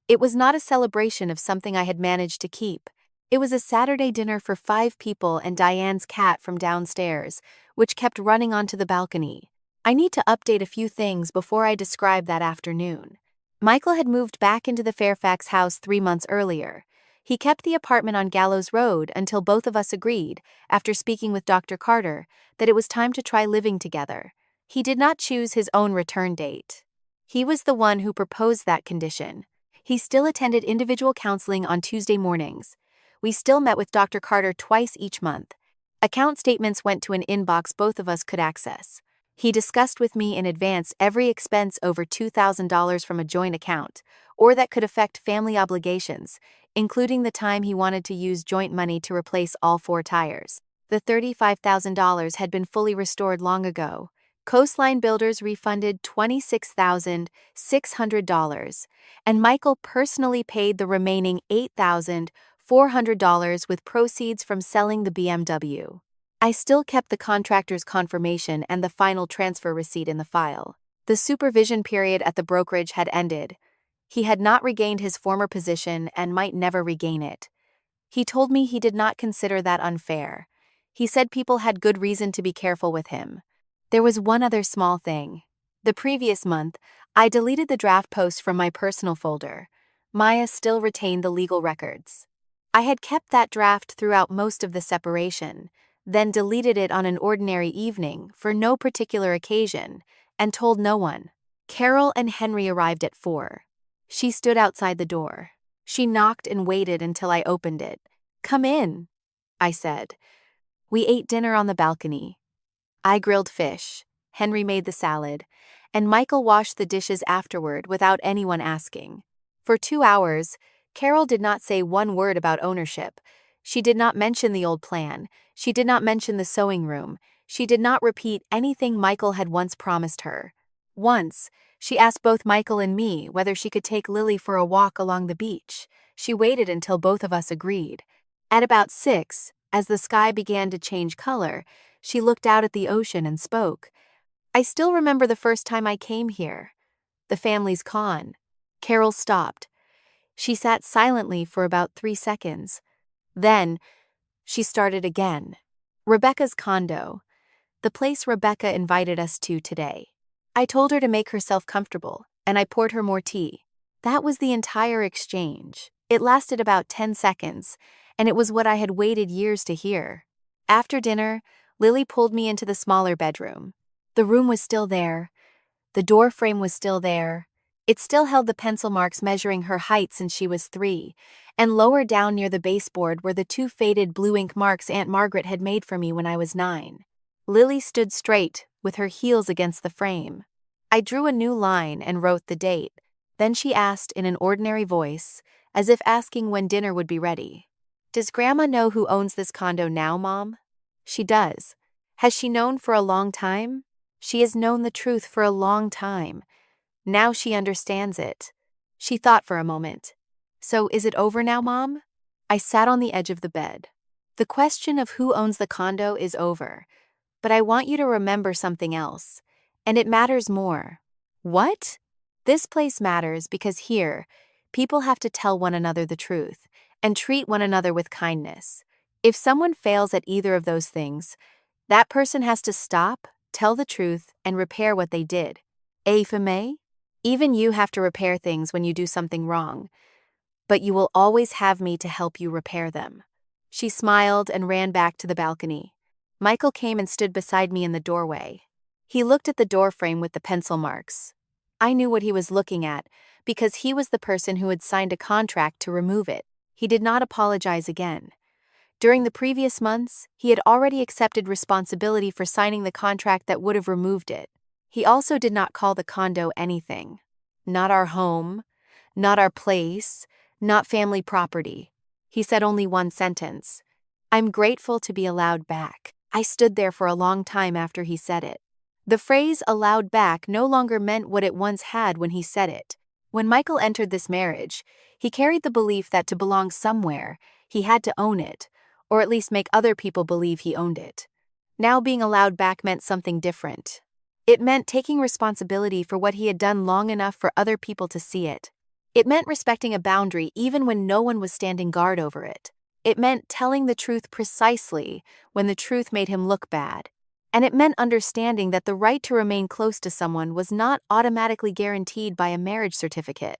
It was not a celebration of something I had managed to keep. It was a Saturday dinner for 5 people and Diane's cat from downstairs, which kept running onto the balcony. I need to update a few things before I describe that afternoon. Michael had moved back into the Fairfax house 3 months earlier. He kept the apartment on Gallows Road until both of us agreed, after speaking with Dr. Carter, that it was time to try living together. He did not choose his own return date. He was the one who proposed that condition. He still attended individual counseling on Tuesday mornings. We still met with Dr. Carter twice each month. Account statements went to an inbox both of us could access. He discussed with me in advance every expense over $2,000 from a joint account, or that could affect family obligations, including the time he wanted to use joint money to replace all 4 tires. The $35,000 had been fully restored long ago. Coastline Builders refunded $26,600, and Michael personally paid the remaining $8,400 with proceeds from selling the BMW. I still kept the contractor's confirmation and the final transfer receipt in the file. The supervision period at the brokerage had ended. He had not regained his former position and might never regain it. He told me he did not consider that unfair. He said people had good reason to be careful with him. There was one other small thing. The previous month, I deleted the draft post from my personal folder. Maya still retained the legal records. I had kept that draft throughout most of the separation, then deleted it on an ordinary evening for no particular occasion, and told no one. Carol and Henry arrived at 4. She stood outside the door. She knocked and waited until I opened it. "Come in," I said. We ate dinner on the balcony. I grilled fish, Henry made the salad, and Michael washed the dishes afterward without anyone asking. For 2 hours, Carol did not say one word about ownership. She did not mention the old plan. She did not mention the sewing room. She did not repeat anything Michael had once promised her. Once, she asked both Michael and me whether she could take Lily for a walk along the beach. She waited until both of us agreed. At about 6, as the sky began to change color, she looked out at the ocean and spoke. I still remember the first time I came here. The family's con. Carol stopped. She sat silently for about 3 seconds. Then, she started again. Rebecca's condo. The place Rebecca invited us to today. I told her to make herself comfortable, and I poured her more tea. That was the entire exchange. It lasted about 10 seconds, and it was what I had waited years to hear. After dinner, Lily pulled me into the smaller bedroom. The room was still there. The door frame was still there. It still held the pencil marks measuring her height since she was 3, and lower down near the baseboard were the 2 faded blue ink marks Aunt Margaret had made for me when I was 9. Lily stood straight, with her heels against the frame. I drew a new line and wrote the date. Then she asked in an ordinary voice, as if asking when dinner would be ready. Does Grandma know who owns this condo now, Mom? She does. Has she known for a long time? She has known the truth for a long time. Now she understands it. She thought for a moment. So is it over now, Mom? I sat on the edge of the bed. The question of who owns the condo is over. But I want you to remember something else. And it matters more. What? This place matters because here, people have to tell one another the truth and treat one another with kindness. If someone fails at either of those things, that person has to stop, tell the truth, and repair what they did. Femme? Even you have to repair things when you do something wrong. But you will always have me to help you repair them. She smiled and ran back to the balcony. Michael came and stood beside me in the doorway. He looked at the doorframe with the pencil marks. I knew what he was looking at because he was the person who had signed a contract to remove it. He did not apologize again. During the previous months, he had already accepted responsibility for signing the contract that would have removed it. He also did not call the condo anything. Not our home, not our place, not family property. He said only one sentence. I'm grateful to be allowed back. I stood there for a long time after he said it. The phrase allowed back no longer meant what it once had when he said it. When Michael entered this marriage, he carried the belief that to belong somewhere, he had to own it, or at least make other people believe he owned it. Now being allowed back meant something different. It meant taking responsibility for what he had done long enough for other people to see it. It meant respecting a boundary even when no one was standing guard over it. It meant telling the truth precisely when the truth made him look bad. And it meant understanding that the right to remain close to someone was not automatically guaranteed by a marriage certificate.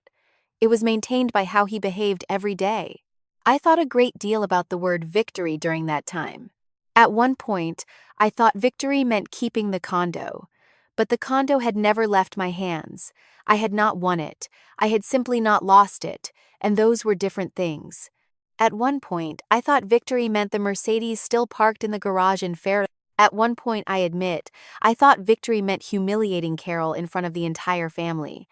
It was maintained by how he behaved every day. I thought a great deal about the word victory during that time. At one point, I thought victory meant keeping the condo. But the condo had never left my hands. I had not won it. I had simply not lost it, and those were different things. At one point, I thought victory meant the Mercedes still parked in the garage in Fair. At one point, I admit, I thought victory meant humiliating Carol in front of the entire family.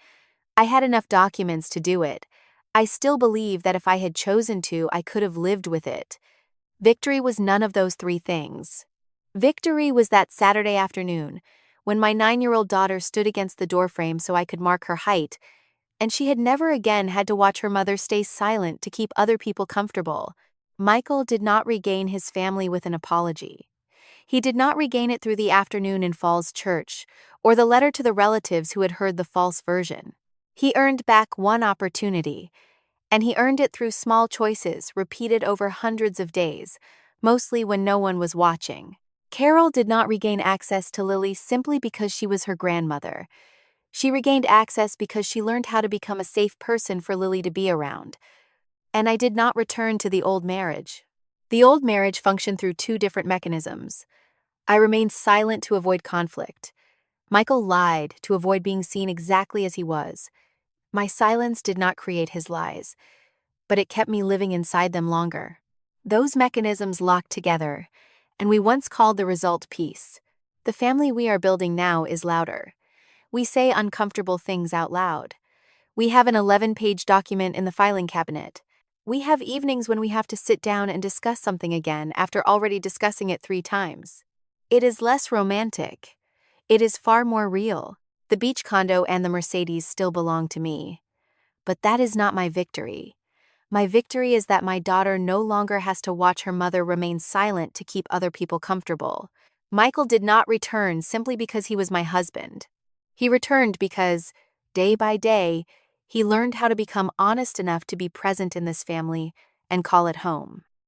I had enough documents to do it. I still believe that if I had chosen to, I could have lived with it. Victory was none of those 3 things. Victory was that Saturday afternoon, when my 9-year-old daughter stood against the doorframe so I could mark her height, and she had never again had to watch her mother stay silent to keep other people comfortable. Michael did not regain his family with an apology. He did not regain it through the afternoon in Falls Church, or the letter to the relatives who had heard the false version. He earned back one opportunity, and he earned it through small choices repeated over hundreds of days, mostly when no one was watching. Carol did not regain access to Lily simply because she was her grandmother. She regained access because she learned how to become a safe person for Lily to be around. And I did not return to the old marriage. The old marriage functioned through 2 different mechanisms. I remained silent to avoid conflict. Michael lied to avoid being seen exactly as he was. My silence did not create his lies, but it kept me living inside them longer. Those mechanisms locked together, and we once called the result peace. The family we are building now is louder. We say uncomfortable things out loud. We have an 11-page document in the filing cabinet. We have evenings when we have to sit down and discuss something again after already discussing it 3 times. It is less romantic. It is far more real. The beach condo and the Mercedes still belong to me. But that is not my victory. My victory is that my daughter no longer has to watch her mother remain silent to keep other people comfortable. Michael did not return simply because he was my husband. He returned because, day by day, he learned how to become honest enough to be present in this family and call it home.